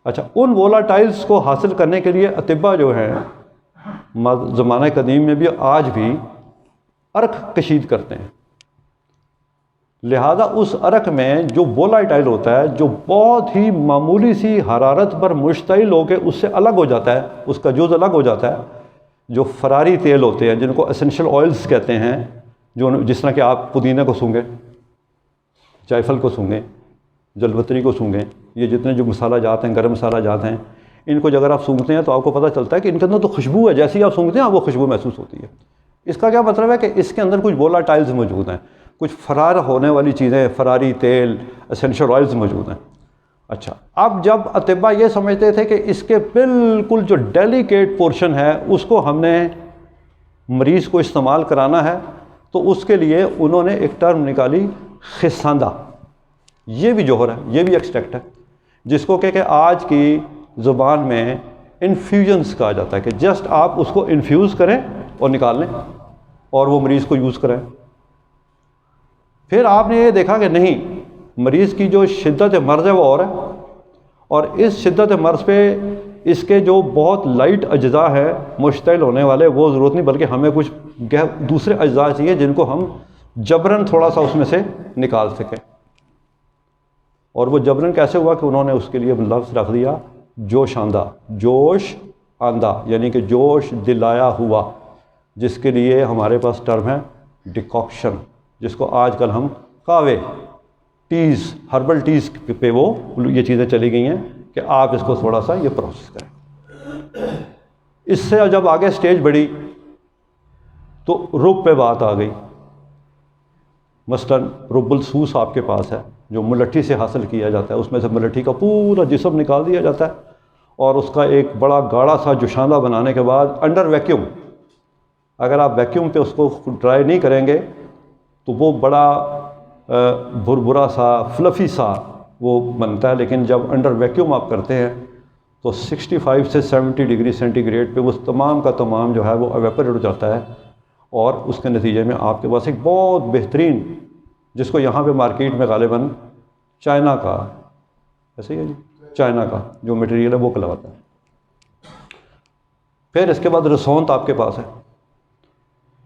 اچھا، ان وولاتائلز کو حاصل کرنے کے لیے اطباء جو ہیں زمانہ قدیم میں بھی آج بھی عرق کشید کرتے ہیں، لہذا اس عرق میں جو وولاتائل ہوتا ہے، جو بہت ہی معمولی سی حرارت پر مشتعل ہو کے اس سے الگ ہو جاتا ہے، اس کا جز الگ ہو جاتا ہے، جو فراری تیل ہوتے ہیں جن کو اسینشل آئلز کہتے ہیں، جو جس طرح کہ آپ پودینے کو سونگیں، جائفل کو سونگیں، جلوتری کو سونگیں، یہ جتنے جو مسالہ جات ہیں، گرم مسالہ جات ہیں، ان کو اگر آپ سونگتے ہیں تو آپ کو پتہ چلتا ہے کہ ان کے اندر تو خوشبو ہے، جیسے ہی آپ سونگتے ہیں آپ وہ خوشبو محسوس ہوتی ہے۔ اس کا کیا مطلب ہے کہ اس کے اندر کچھ وولاتائلز موجود ہیں، کچھ فرار ہونے والی چیزیں، فراری تیل، اسینشل آئلز موجود ہیں۔ اچھا، اب جب اطباء یہ سمجھتے تھے کہ اس کے بالکل جو ڈیلیکیٹ پورشن ہے اس کو ہم نے مریض کو استعمال کرانا ہے، تو اس کے لیے انہوں نے ایک ٹرم نکالی، خساندہ۔ یہ بھی جوہر ہے، یہ بھی ایکسٹریکٹ ہے، جس کو کہ آج کی زبان میں انفیوژنس کہا جاتا ہے، کہ جسٹ آپ اس کو انفیوز کریں اور نکال لیں اور وہ مریض کو یوز کریں۔ پھر آپ نے یہ دیکھا کہ نہیں، مریض کی جو شدت مرض ہے وہ اور ہے، اور اس شدت مرض پہ اس کے جو بہت لائٹ اجزاء ہیں مشتعل ہونے والے، وہ ضرورت نہیں، بلکہ ہمیں کچھ دوسرے اجزاء چاہیے جن کو ہم جبراً تھوڑا سا اس میں سے نکال سکیں۔ اور وہ جبراً کیسے ہوا کہ انہوں نے اس کے لیے لفظ رکھ دیا جوش آندہ، جوش آندہ، یعنی کہ جوش دلایا ہوا، جس کے لیے ہمارے پاس ٹرم ہے ڈیکاکشن، جس کو آج کل ہم قہوے، ٹیز، ہربل ٹیز پہ وہ یہ چیزیں چلی گئی ہیں کہ آپ اس کو تھوڑا سا یہ پروسیس کریں۔ اس سے جب آگے سٹیج بڑھی تو رب پہ بات آ گئی۔ مثلاً رب السوس آپ کے پاس ہے، جو ملٹھی سے حاصل کیا جاتا ہے، اس میں سے ملٹھی کا پورا جسم نکال دیا جاتا ہے، اور اس کا ایک بڑا گاڑھا سا جوشاندہ بنانے کے بعد انڈر ویکیوم، اگر آپ ویکیوم پہ اس کو ڈرائی نہیں کریں گے تو وہ بڑا بھربھرا سا فلفی سا وہ بنتا ہے، لیکن جب انڈر ویکیوم آپ کرتے ہیں تو 65 سے 70 ڈگری سینٹی گریڈ پہ وہ تمام کا تمام جو ہے وہ ایویپوریٹ ہو جاتا ہے، اور اس کے نتیجے میں آپ کے پاس ایک بہت بہترین، جس کو یہاں پہ مارکیٹ میں غالباً چائنا کا، ایسے ہی ہے جی، چائنا کا جو مٹیریل ہے وہ کلواتا ہے۔ پھر اس کے بعد رسونت آپ کے پاس ہے۔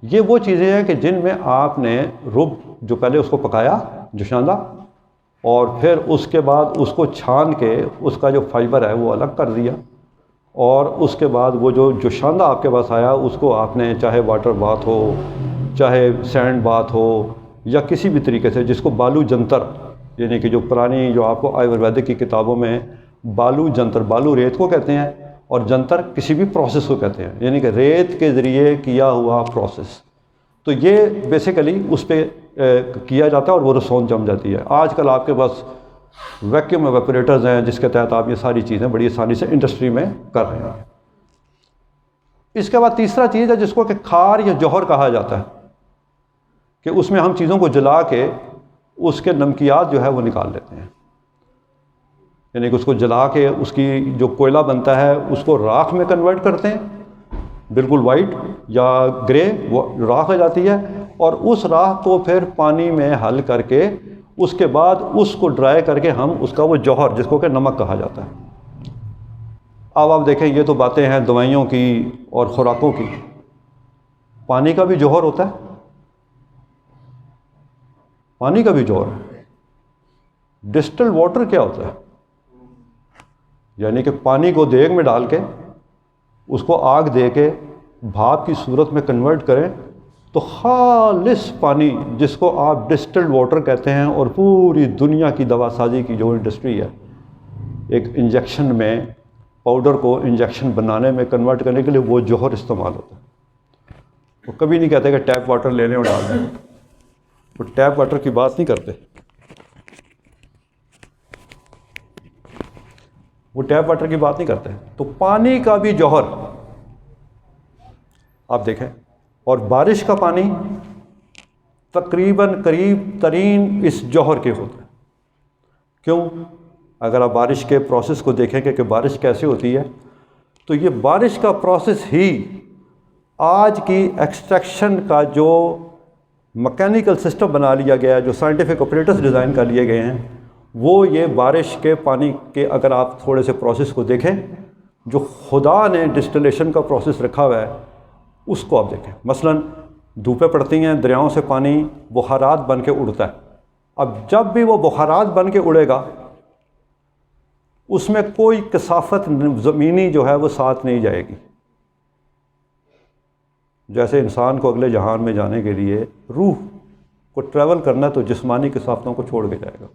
یہ وہ چیزیں ہیں کہ جن میں آپ نے رب جو پہلے اس کو پکایا جوشاندہ، اور پھر اس کے بعد اس کو چھان کے اس کا جو فائبر ہے وہ الگ کر دیا، اور اس کے بعد وہ جو جوشاندہ آپ کے پاس آیا اس کو آپ نے چاہے واٹر باتھ ہو، چاہے سینڈ باتھ ہو، یا کسی بھی طریقے سے، جس کو بالو جنتر، یعنی کہ جو پرانی جو آپ کو آیورویدک کی کتابوں میں بالو جنتر، بالو ریت کو کہتے ہیں اور جنتر کسی بھی پروسیس کو کہتے ہیں، یعنی کہ ریت کے ذریعے کیا ہوا پروسیس، تو یہ بیسیکلی اس پہ کیا جاتا ہے اور وہ رسوم جم جاتی ہے۔ آج کل آپ کے پاس ویکیوم ایویپوریٹرز ہیں جس کے تحت آپ یہ ساری چیزیں بڑی آسانی سے انڈسٹری میں کر رہے ہیں۔ اس کے بعد تیسرا چیز ہے جس کو کہ کھار یا جوہر کہا جاتا ہے، کہ اس میں ہم چیزوں کو جلا کے اس کے نمکیات جو ہے وہ نکال لیتے ہیں، یعنی کہ اس کو جلا کے اس کی جو کوئلہ بنتا ہے اس کو راکھ میں کنورٹ کرتے ہیں، بالکل وائٹ یا گرے وہ راکھ ہو جاتی ہے، اور اس راکھ کو پھر پانی میں حل کر کے اس کے بعد اس کو ڈرائی کر کے ہم اس کا وہ جوہر، جس کو کہ نمک کہا جاتا ہے۔ اب آپ دیکھیں یہ تو باتیں ہیں دوائیوں کی اور خوراکوں کی، پانی کا بھی جوہر ہوتا ہے، پانی کا بھی جوہر ہے۔ ڈسٹل واٹر کیا ہوتا ہے؟ یعنی کہ پانی کو دیگ میں ڈال کے اس کو آگ دے کے بھاپ کی صورت میں کنورٹ کریں تو خالص پانی، جس کو آپ ڈسٹلڈ واٹر کہتے ہیں، اور پوری دنیا کی دوا سازی کی جو انڈسٹری ہے، ایک انجیکشن میں پاؤڈر کو انجیکشن بنانے میں کنورٹ کرنے کے لیے وہ جوہر استعمال ہوتا ہے۔ وہ کبھی نہیں کہتے کہ ٹیپ واٹر لے لیں اور ڈال دیں، وہ ٹیپ واٹر کی بات نہیں کرتے، وہ ٹیپ واٹر کی بات نہیں کرتے۔ تو پانی کا بھی جوہر آپ دیکھیں، اور بارش کا پانی تقریباً قریب ترین اس جوہر کے ہوتا ہے۔ کیوں؟ اگر آپ بارش کے پروسیس کو دیکھیں کہ بارش کیسے ہوتی ہے، تو یہ بارش کا پروسیس ہی آج کی ایکسٹریکشن کا جو مکینیکل سسٹم بنا لیا گیا ہے، جو سائنٹیفک آپریٹرز ڈیزائن کر لیے گئے ہیں، وہ یہ بارش کے پانی کے اگر آپ تھوڑے سے پروسیس کو دیکھیں، جو خدا نے ڈسٹلیشن کا پروسیس رکھا ہوا ہے اس کو آپ دیکھیں۔ مثلاً دھوپیں پڑتی ہیں، دریاؤں سے پانی بخارات بن کے اڑتا ہے۔ اب جب بھی وہ بخارات بن کے اڑے گا اس میں کوئی کثافت زمینی جو ہے وہ ساتھ نہیں جائے گی۔ جیسے انسان کو اگلے جہان میں جانے کے لیے روح کو ٹریول کرنا ہے تو جسمانی کثافتوں کو چھوڑ کے جائے گا،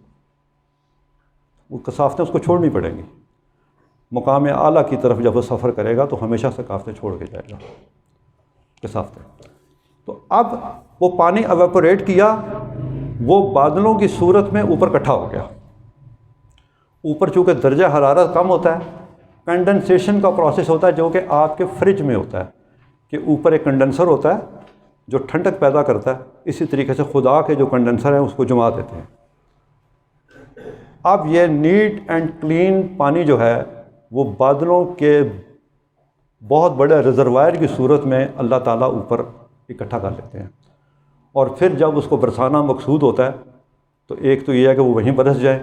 وہ کثافتیں اس کو چھوڑنی پڑیں گی۔ مقام اعلیٰ کی طرف جب وہ سفر کرے گا تو ہمیشہ ثقافتیں چھوڑ کے جائے گا، کثافتیں۔ تو اب وہ پانی ایویپوریٹ کیا، وہ بادلوں کی صورت میں اوپر اکٹھا ہو گیا۔ اوپر چونکہ درجہ حرارت کم ہوتا ہے، کنڈنسیشن کا پروسیس ہوتا ہے جو کہ آپ کے فریج میں ہوتا ہے، کہ اوپر ایک کنڈنسر ہوتا ہے جو ٹھنڈک پیدا کرتا ہے، اسی طریقے سے خدا کے جو کنڈنسر ہیں اس کو جما دیتے ہیں۔ اب یہ نیٹ اینڈ کلین پانی جو ہے وہ بادلوں کے بہت بڑے ریزروائر کی صورت میں اللہ تعالیٰ اوپر اکٹھا کر لیتے ہیں، اور پھر جب اس کو برسانا مقصود ہوتا ہے تو ایک تو یہ ہے کہ وہ وہیں برس جائے،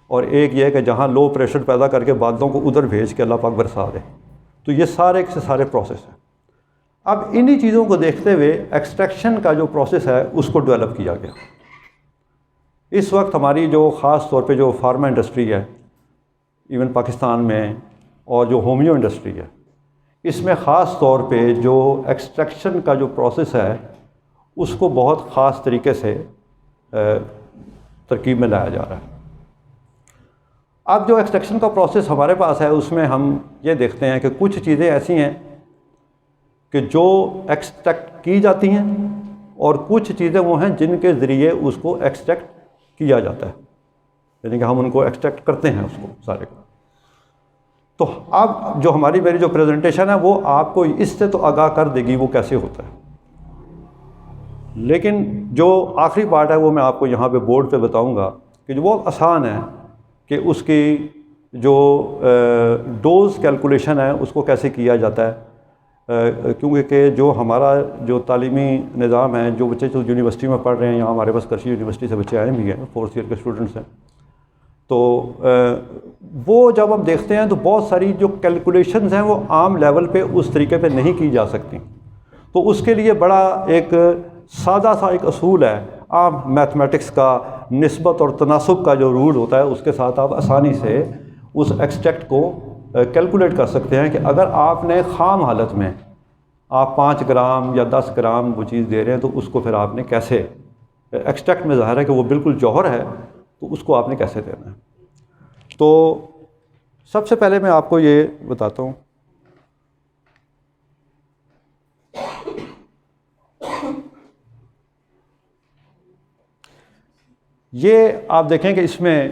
اور ایک یہ ہے کہ جہاں لو پریشر پیدا کر کے بادلوں کو ادھر بھیج کے اللہ پاک برسا دے۔ تو یہ سارے کے سارے پروسیس ہیں۔ اب انہی چیزوں کو دیکھتے ہوئے ایکسٹریکشن کا جو پروسیس ہے اس کو ڈیولپ کیا گیا۔ اس وقت ہماری جو خاص طور پہ جو فارما انڈسٹری ہے ایون پاکستان میں، اور جو ہومیو انڈسٹری ہے، اس میں خاص طور پہ جو ایکسٹریکشن کا جو پروسیس ہے اس کو بہت خاص طریقے سے ترکیب میں لایا جا رہا ہے۔ اب جو ایکسٹریکشن کا پروسیس ہمارے پاس ہے اس میں ہم یہ دیکھتے ہیں کہ کچھ چیزیں ایسی ہیں کہ جو ایکسٹریکٹ کی جاتی ہیں، اور کچھ چیزیں وہ ہیں جن کے ذریعے اس کو ایکسٹریکٹ کیا جاتا ہے، یعنی کہ ہم ان کو ایکسٹریکٹ کرتے ہیں اس کو سارے کو۔ تو اب جو میری جو پریزنٹیشن ہے وہ آپ کو اس سے تو آگاہ کر دے گی وہ کیسے ہوتا ہے، لیکن جو آخری پارٹ ہے وہ میں آپ کو یہاں پہ بورڈ پہ بتاؤں گا کہ جو بہت آسان ہے کہ اس کی جو ڈوز کیلکولیشن ہے اس کو کیسے کیا جاتا ہے، کیونکہ کہ جو ہمارا جو تعلیمی نظام ہے، جو بچے جو یونیورسٹی میں پڑھ رہے ہیں، یہاں ہمارے پاس کرشی یونیورسٹی سے بچے آئے بھی ہیں، 4th ایئر کے اسٹوڈنٹس ہیں، تو وہ جب ہم دیکھتے ہیں تو بہت ساری جو کیلکولیشنز ہیں وہ عام لیول پہ اس طریقے پہ نہیں کی جا سکتی، تو اس کے لیے بڑا ایک سادہ سا ایک اصول ہے عام میتھمیٹکس کا، نسبت اور تناسب کا جو رول ہوتا ہے، اس کے ساتھ آپ آسانی سے اس ایکسٹریکٹ کو کیلکولیٹ کر سکتے ہیں کہ اگر آپ نے خام حالت میں آپ 5 گرام یا 10 گرام وہ چیز دے رہے ہیں تو اس کو پھر آپ نے کیسے ایکسٹریکٹ میں ظاہر ہے کہ وہ بالکل جوہر ہے، تو اس کو آپ نے کیسے دینا ہے۔ تو سب سے پہلے میں آپ کو یہ بتاتا ہوں، یہ آپ دیکھیں کہ اس میں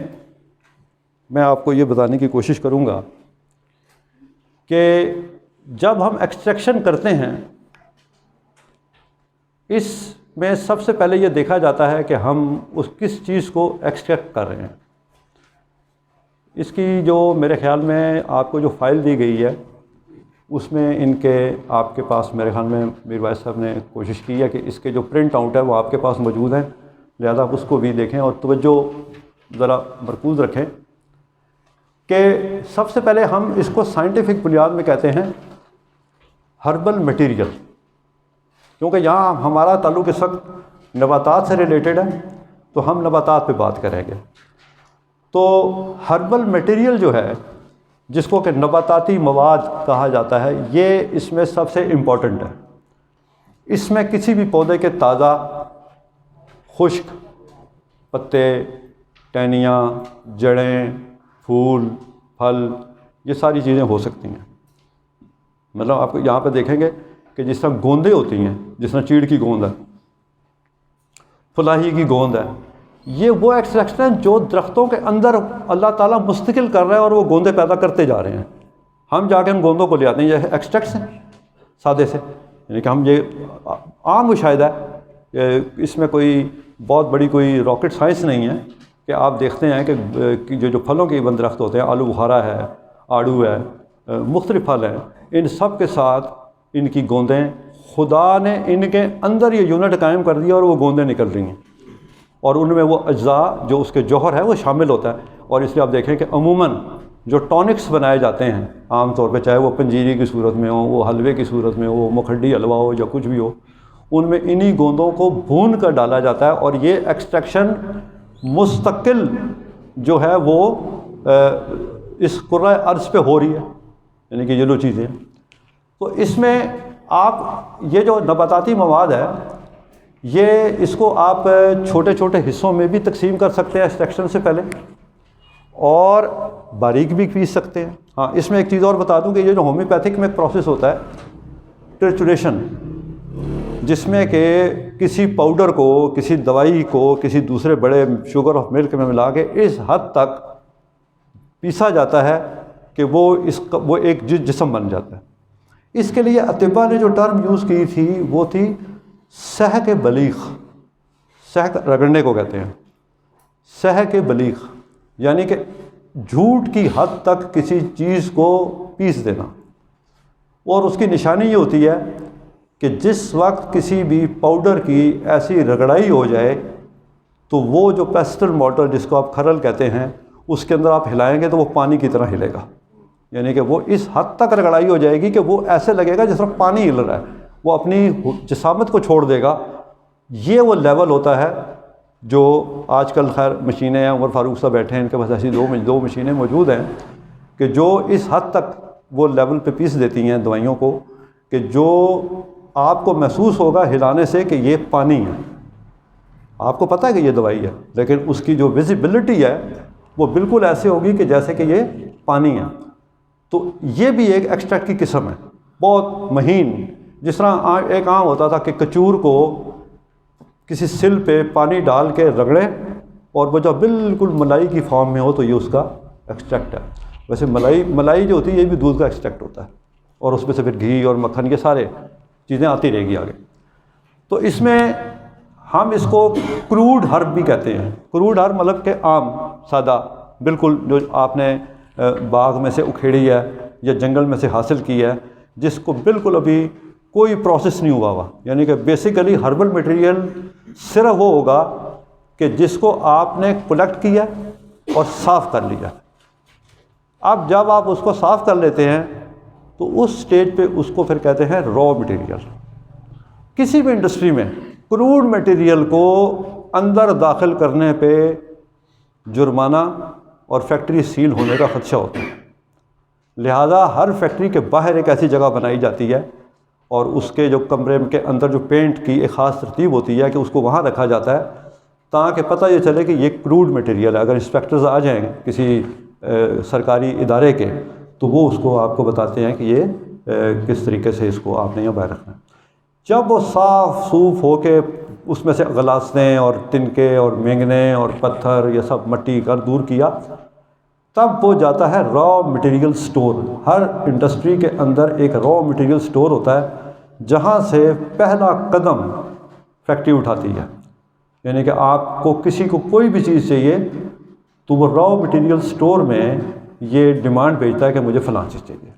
آپ کو یہ بتانے کی کوشش کروں گا کہ جب ہم ایکسٹریکشن کرتے ہیں اس میں سب سے پہلے یہ دیکھا جاتا ہے کہ ہم اس کس چیز کو ایکسٹریکٹ کر رہے ہیں۔ اس کی جو میرے خیال میں آپ کو جو فائل دی گئی ہے اس میں ان کے آپ کے پاس میرے خیال میں میر وائس صاحب نے کوشش کی ہے کہ اس کے جو پرنٹ آؤٹ ہے وہ آپ کے پاس موجود ہیں، لہذا آپ اس کو بھی دیکھیں اور توجہ ذرا مرکوز رکھیں کہ سب سے پہلے ہم اس کو سائنٹیفک بنیاد میں کہتے ہیں ہربل مٹیریل، کیونکہ یہاں ہمارا تعلق اس وقت نباتات سے ریلیٹڈ ہے تو ہم نباتات پہ بات کریں گے۔ تو ہربل مٹیریل جو ہے جس کو کہ نباتاتی مواد کہا جاتا ہے، یہ اس میں سب سے امپورٹنٹ ہے۔ اس میں کسی بھی پودے کے تازہ، خشک پتے، ٹہنیاں، جڑیں، پھول، پھل، یہ ساری چیزیں ہو سکتی ہیں۔ مطلب آپ کو یہاں پہ دیکھیں گے کہ جس طرح گوندیں ہوتی ہیں، جس طرح چیڑ کی گوند ہے، فلاحی کی گوند ہے، یہ وہ ایکسٹریکشن ہیں جو درختوں کے اندر اللہ تعالیٰ مستقل کر رہا ہے اور وہ گوندیں پیدا کرتے جا رہے ہیں۔ ہم جا کے ان گوندوں کو لے آتے ہیں، یہ ایکسٹریکٹس ہیں سادے سے، یعنی کہ ہم یہ عام مشاہدہ ہے، اس میں کوئی بہت بڑی کوئی راکٹ سائنس نہیں ہے کہ آپ دیکھتے ہیں کہ جو پھلوں کے ایون درخت ہوتے ہیں، آلو بخارا ہے، آڑو ہے، مختلف پھل ہیں، ان سب کے ساتھ ان کی گوندیں، خدا نے ان کے اندر یہ یونٹ قائم کر دیا اور وہ گوندیں نکل رہی ہیں، اور ان میں وہ اجزاء جو اس کے جوہر ہے وہ شامل ہوتا ہے۔ اور اس لیے آپ دیکھیں کہ عموماً جو ٹونکس بنائے جاتے ہیں عام طور پہ، چاہے وہ پنجیری کی صورت میں ہو، وہ حلوے کی صورت میں ہو، مکھڈی حلوہ ہو یا کچھ بھی ہو، ان میں انہی گوندوں کو بھون کر ڈالا جاتا ہے، اور یہ ایکسٹریکشن مستقل جو ہے وہ اس کرۂ ارض پہ ہو رہی ہے، یعنی کہ یہ دو چیزیں۔ تو اس میں آپ یہ جو نباتاتی مواد ہے، یہ اس کو آپ چھوٹے چھوٹے حصوں میں بھی تقسیم کر سکتے ہیں ایکسٹریکشن سے پہلے، اور باریک بھی پیس سکتے ہیں۔ ہاں، اس میں ایک چیز اور بتا دوں کہ یہ جو ہومیوپیتھک میں ایک پروسیس ہوتا ہے ٹرچوریشن، جس میں کہ کسی پاؤڈر کو، کسی دوائی کو کسی دوسرے بڑے شوگر آف ملک میں ملا کے اس حد تک پیسا جاتا ہے کہ وہ ایک جسم بن جاتا ہے۔ اس کے لیے اطباء نے جو ٹرم یوز کی تھی وہ تھی سحق بلیغ، سحق رگڑنے کو کہتے ہیں، سحق بلیغ یعنی کہ جھوٹ کی حد تک کسی چیز کو پیس دینا۔ اور اس کی نشانی یہ ہوتی ہے کہ جس وقت کسی بھی پاؤڈر کی ایسی رگڑائی ہو جائے تو وہ جو پیسٹل مورٹر جس کو آپ کھرل کہتے ہیں، اس کے اندر آپ ہلائیں گے تو وہ پانی کی طرح ہلے گا، یعنی کہ وہ اس حد تک رگڑائی ہو جائے گی کہ وہ ایسے لگے گا جس طرح پانی ہل رہا ہے، وہ اپنی جسامت کو چھوڑ دے گا۔ یہ وہ لیول ہوتا ہے جو آج کل خیر مشینیں ہیں، عمر فاروق صاحب بیٹھے ہیں، ان کے پاس ایسی دو مشینیں موجود ہیں کہ جو اس حد تک وہ لیول پہ پیس دیتی ہیں دوائیوں کو کہ جو آپ کو محسوس ہوگا ہلانے سے کہ یہ پانی ہے۔ آپ کو پتہ ہے کہ یہ دوائی ہے، لیکن اس کی جو ویزیبلٹی ہے وہ بالکل ایسے ہوگی کہ جیسے کہ یہ پانی ہے۔ تو یہ بھی ایک ایکسٹریکٹ کی قسم ہے، بہت مہین، جس طرح ایک عام ہوتا تھا کہ کچور کو کسی سل پہ پانی ڈال کے رگڑیں اور وہ جب بالکل ملائی کی فارم میں ہو تو یہ اس کا ایکسٹریکٹ ہے۔ ویسے ملائی جو ہوتی ہے یہ بھی دودھ کا ایکسٹریکٹ ہوتا ہے، اور اس میں سے پھر گھی اور مکھن، یہ سارے چیزیں آتی رہے گی آگے۔ تو اس میں ہم اس کو کروڈ ہرب بھی کہتے ہیں۔ کروڈ ہرب مطلب کہ عام سادہ، بالکل جو آپ نے باغ میں سے اکھیڑی ہے یا جنگل میں سے حاصل کی ہے، جس کو بالکل ابھی کوئی پروسیس نہیں ہوا یعنی کہ بیسیکلی ہربل مٹیریل صرف وہ ہوگا کہ جس کو آپ نے کلیکٹ کیا اور صاف کر لیا۔ اب جب آپ اس کو صاف کر لیتے ہیں تو اس سٹیج پہ اس کو پھر کہتے ہیں را مٹیریل۔ کسی بھی انڈسٹری میں کروڈ مٹیریل کو اندر داخل کرنے پہ جرمانہ اور فیکٹری سیل ہونے کا خدشہ ہوتا ہے، لہذا ہر فیکٹری کے باہر ایک ایسی جگہ بنائی جاتی ہے اور اس کے جو کمرے کے اندر جو پینٹ کی ایک خاص ترتیب ہوتی ہے کہ اس کو وہاں رکھا جاتا ہے تاکہ پتہ یہ چلے کہ یہ کروڈ مٹیریل ہے۔ اگر انسپیکٹرز آ جائیں کسی سرکاری ادارے کے تو وہ اس کو آپ کو بتاتے ہیں کہ یہ کس طریقے سے اس کو آپ نے یہاں باہر رکھنا ہے۔ جب وہ صاف صوف ہو کے اس میں سے غلاستیں اور تنکے اور مینگنے اور پتھر یہ سب مٹی کر دور کیا، تب وہ جاتا ہے را مٹیریل سٹور۔ ہر انڈسٹری کے اندر ایک را مٹیریل سٹور ہوتا ہے جہاں سے پہلا قدم فیکٹری اٹھاتی ہے، یعنی کہ آپ کو کسی کو کوئی بھی چیز چاہیے تو وہ را مٹیریل سٹور میں یہ ڈیمانڈ بھیجتا ہے کہ مجھے فلاں چیز چاہیے۔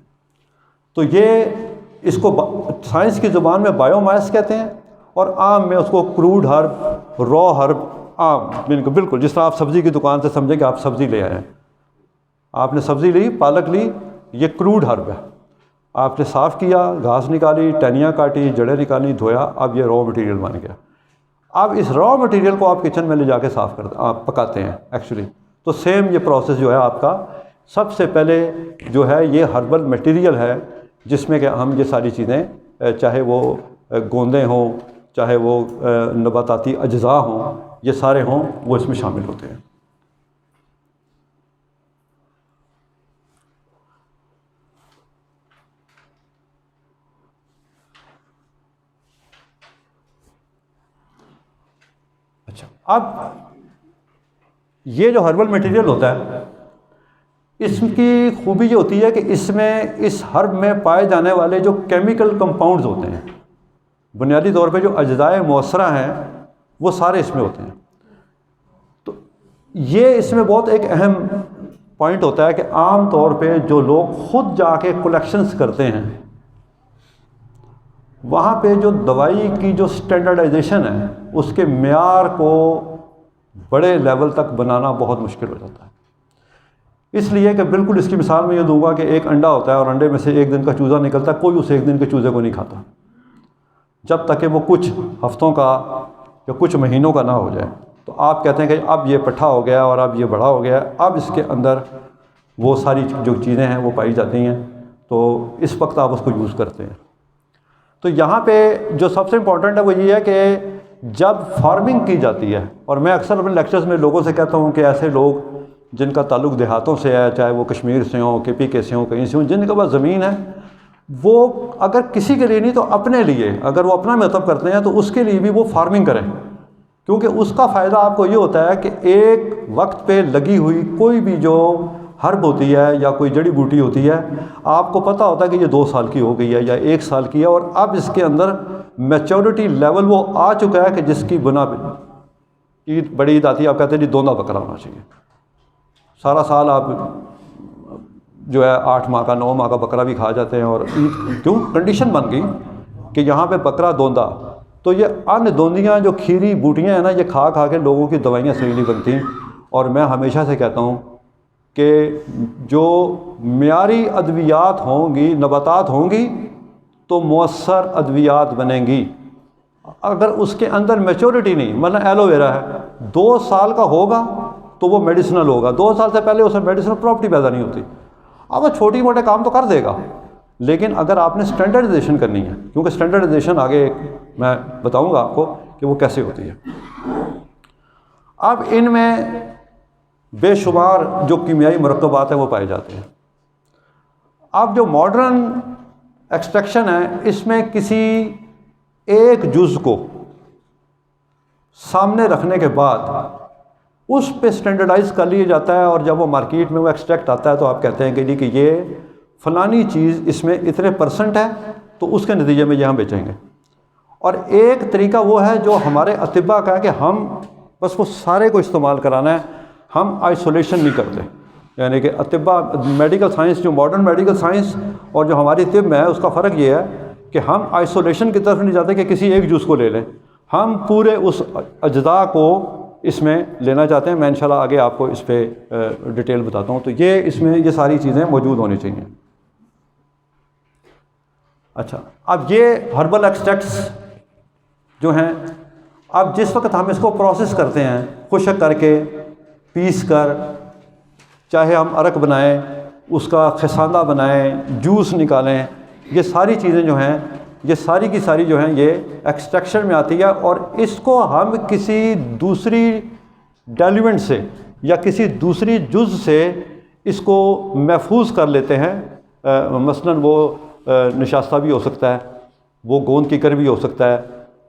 تو یہ اس کو سائنس کی زبان میں بایو ماس کہتے ہیں اور عام میں اس کو کروڈ ہرب، را ہرب، عام بالکل جس طرح آپ سبزی کی دکان سے سمجھیں کہ آپ سبزی لے آئے ہیں، آپ نے سبزی لی، پالک لی، یہ کروڈ ہرب ہے، آپ نے صاف کیا، گھاس نکالی، ٹہنیاں کاٹی، جڑیں نکالی، دھویا، اب یہ را مٹیریل بن گیا۔ اب اس را مٹیریل کو آپ کچن میں لے جا کے صاف کرتے آپ پکاتے ہیں ایکچولی۔ تو سیم یہ پروسیس جو ہے آپ کا، سب سے پہلے جو ہے یہ ہربل مٹیریل ہے جس میں کہ ہم یہ ساری چیزیں چاہے وہ گوندیں ہوں، چاہے وہ نباتاتی اجزاء ہوں، یہ سارے ہوں، وہ اس میں شامل ہوتے ہیں۔ اچھا، اب یہ جو ہربل مٹیریل ہوتا ہے اس کی خوبی یہ ہوتی ہے کہ اس میں اس ہرب میں پائے جانے والے جو کیمیکل کمپاؤنڈز ہوتے ہیں، بنیادی طور پہ جو اجزائے مؤثرہ ہیں وہ سارے اس میں ہوتے ہیں۔ تو یہ اس میں بہت ایک اہم پوائنٹ ہوتا ہے کہ عام طور پہ جو لوگ خود جا کے کلیکشنز کرتے ہیں وہاں پہ جو دوائی کی جو سٹینڈرڈائزیشن ہے اس کے معیار کو بڑے لیول تک بنانا بہت مشکل ہو جاتا ہے۔ اس لیے کہ بالکل اس کی مثال میں یہ دوں گا کہ ایک انڈا ہوتا ہے اور انڈے میں سے ایک دن کا چوزا نکلتا ہے، کوئی اس ایک دن کے چوزے کو نہیں کھاتا جب تک کہ وہ کچھ ہفتوں کا یا کچھ مہینوں کا نہ ہو جائے۔ تو آپ کہتے ہیں کہ اب یہ پٹھا ہو گیا اور اب یہ بڑا ہو گیا، اب اس کے اندر وہ ساری جو چیزیں ہیں وہ پائی جاتی ہیں، تو اس وقت آپ اس کو یوز کرتے ہیں۔ تو یہاں پہ جو سب سے امپورٹنٹ ہے وہ یہ ہے کہ جب فارمنگ کی جاتی ہے، اور میں اکثر اپنے لیکچرز میں لوگوں سے کہتا ہوں کہ ایسے لوگ جن کا تعلق دیہاتوں سے ہے، چاہے وہ کشمیر سے ہوں، کے پی کے سے ہوں، کہیں سے ہوں، جن کے پاس زمین ہے، وہ اگر کسی کے لیے نہیں تو اپنے لیے اگر وہ اپنا مرتب کرتے ہیں تو اس کے لیے بھی وہ فارمنگ کریں، کیونکہ اس کا فائدہ آپ کو یہ ہوتا ہے کہ ایک وقت پہ لگی ہوئی کوئی بھی جو ہرب ہوتی ہے یا کوئی جڑی بوٹی ہوتی ہے، آپ کو پتہ ہوتا ہے کہ یہ 2 سال کی ہو گئی ہے یا 1 سال کی ہے، اور اب اس کے اندر میچورٹی لیول وہ آ چکا ہے کہ جس کی بنا پہ عید، بڑی عید آتی ہے، آپ کہتے ہیں جی دوندا بکرا ہونا چاہیے۔ سارا سال آپ جو ہے 8 ماہ کا 9 ماہ کا بکرا بھی کھا جاتے ہیں، اور عید کیوں کنڈیشن بن گئی کہ یہاں پہ بکرا دوندا۔ تو یہ ان دوندیاں جو کھیری بوٹیاں ہیں نا، یہ کھا کھا کے لوگوں کی دوائیاں صحیح نہیں بنتی، اور میں ہمیشہ سے کہتا ہوں کہ جو معیاری ادویات ہوں گی، نباتات ہوں گی تو مؤثر ادویات بنیں گی۔ اگر اس کے اندر میچورٹی نہیں، مطلب ایلو ویرا ہے 2 سال کا ہوگا تو وہ میڈیسنل ہوگا، 2 سال سے پہلے اس میں میڈیسنل پراپرٹی پیدا نہیں ہوتی۔ اب وہ چھوٹی موٹے کام تو کر دے گا، لیکن اگر آپ نے سٹینڈرڈائزیشن کرنی ہے، کیونکہ سٹینڈرڈائزیشن آگے میں بتاؤں گا آپ کو کہ وہ کیسے ہوتی ہے۔ اب ان میں بے شمار جو کیمیائی مرکبات ہیں وہ پائے جاتے ہیں۔ اب جو ماڈرن ایکسٹریکشن ہے، اس میں کسی ایک جز کو سامنے رکھنے کے بعد اس پہ اسٹینڈرڈائز کر لیا جاتا ہے، اور جب وہ مارکیٹ میں وہ ایکسٹریکٹ آتا ہے تو آپ کہتے ہیں کہ جی کہ یہ فلانی چیز اس میں اتنے % ہے، تو اس کے نتیجے میں یہ ہم بیچیں گے۔ اور ایک طریقہ وہ ہے جو ہمارے اطباء کا ہے کہ ہم بس وہ سارے کو استعمال کرانا ہے، ہم آئسولیشن نہیں کرتے، یعنی کہ اطباء میڈیکل سائنس، جو ماڈرن میڈیکل سائنس اور جو ہماری طب میں ہے، اس کا فرق یہ ہے کہ ہم آئسولیشن کی طرف نہیں جاتے کہ کسی ایک جوس کو لے لیں، ہم پورے اس اجزاء کو اس میں لینا چاہتے ہیں۔ میں انشاءاللہ آگے آپ کو اس پہ ڈیٹیل بتاتا ہوں۔ تو یہ اس میں یہ ساری چیزیں موجود ہونی چاہیے۔ اچھا، اب یہ ہربل ایکسٹریکٹس جو ہیں، اب جس وقت ہم اس کو پروسیس کرتے ہیں، خشک کر کے، پیس کر، چاہے ہم عرق بنائیں، اس کا خساندہ بنائیں، جوس نکالیں، یہ ساری چیزیں جو ہیں، یہ ساری کی ساری جو ہیں یہ ایکسٹریکشن میں آتی ہے، اور اس کو ہم کسی دوسری ڈیلیونٹ سے یا کسی دوسری جز سے اس کو محفوظ کر لیتے ہیں۔ مثلاً وہ نشاستہ بھی ہو سکتا ہے، وہ گوند کیکر بھی ہو سکتا ہے،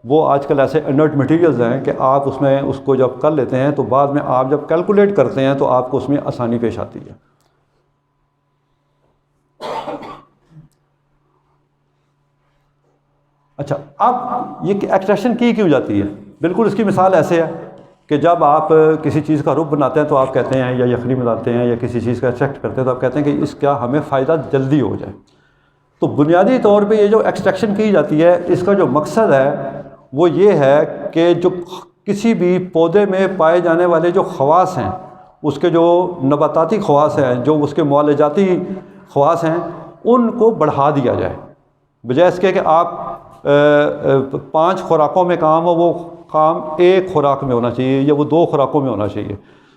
وہ آج کل ایسے انرٹ مٹیریلز ہیں کہ آپ اس میں اس کو جب کر لیتے ہیں تو بعد میں آپ جب کیلکولیٹ کرتے ہیں تو آپ کو اس میں آسانی پیش آتی ہے۔ اچھا، اب یہ ایکسٹریکشن کی کیوں جاتی ہے؟ بالکل اس کی مثال ایسے ہے کہ جب آپ کسی چیز کا رب بناتے ہیں تو آپ کہتے ہیں، یا یخنی بناتے ہیں، یا کسی چیز کا ایکسٹریکٹ کرتے ہیں تو آپ کہتے ہیں کہ اس کا ہمیں فائدہ جلدی ہو جائے۔ تو بنیادی طور پہ یہ جو ایکسٹریکشن کی جاتی ہے، اس کا جو مقصد ہے وہ یہ ہے کہ جو کسی بھی پودے میں پائے جانے والے جو خواص ہیں، اس کے جو نباتاتی خواص ہیں، جو اس کے معالجاتی خواص ہیں، ان کو بڑھا دیا جائے، بجائے اس کے کہ آپ 5 خوراکوں میں کام ہو، وہ کام 1 خوراک میں ہونا چاہیے یا وہ 2 خوراکوں میں ہونا چاہیے۔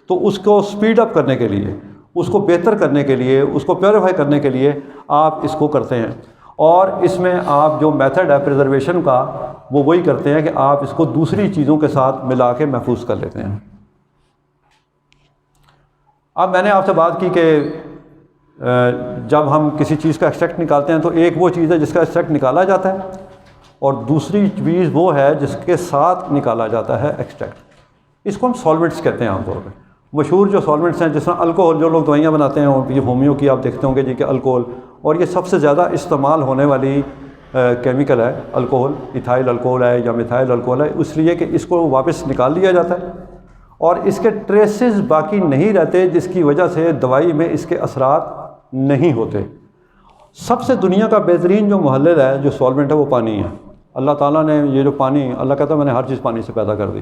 تو اس کو سپیڈ اپ کرنے کے لیے، اس کو بہتر کرنے کے لیے، اس کو پیوریفائی کرنے کے لیے آپ اس کو کرتے ہیں، اور اس میں آپ جو میتھڈ ہے پریزرویشن کا وہ وہی کرتے ہیں کہ آپ اس کو دوسری چیزوں کے ساتھ ملا کے محفوظ کر لیتے ہیں۔ اب میں نے آپ سے بات کی کہ جب ہم کسی چیز کا ایکسٹریکٹ نکالتے ہیں تو ایک وہ چیز ہے جس کا ایکسٹریکٹ نکالا جاتا ہے، اور دوسری چیز وہ ہے جس کے ساتھ نکالا جاتا ہے ایکسٹریکٹ۔ اس کو ہم سالونٹس کہتے ہیں عام طور پہ۔ مشہور جو سالونٹس ہیں، جس طرح الکوہول، جو لوگ دوائیاں بناتے ہیں، یہ ہومیو کی آپ دیکھتے ہوں گے جی کہ الکوہول، اور یہ سب سے زیادہ استعمال ہونے والی کیمیکل ہے الکوہول، ایتھائل الکوہول ہے یا میتھائل الکوہول ہے، اس لیے کہ اس کو واپس نکال لیا جاتا ہے اور اس کے ٹریسز باقی نہیں رہتے، جس کی وجہ سے دوائی میں اس کے اثرات نہیں ہوتے۔ سب سے دنیا کا بہترین جو محلل ہے، جو سالونٹ ہے، وہ پانی ہے۔ اللہ تعالیٰ نے یہ جو پانی، اللہ کہتا ہے میں نے ہر چیز پانی سے پیدا کر دی،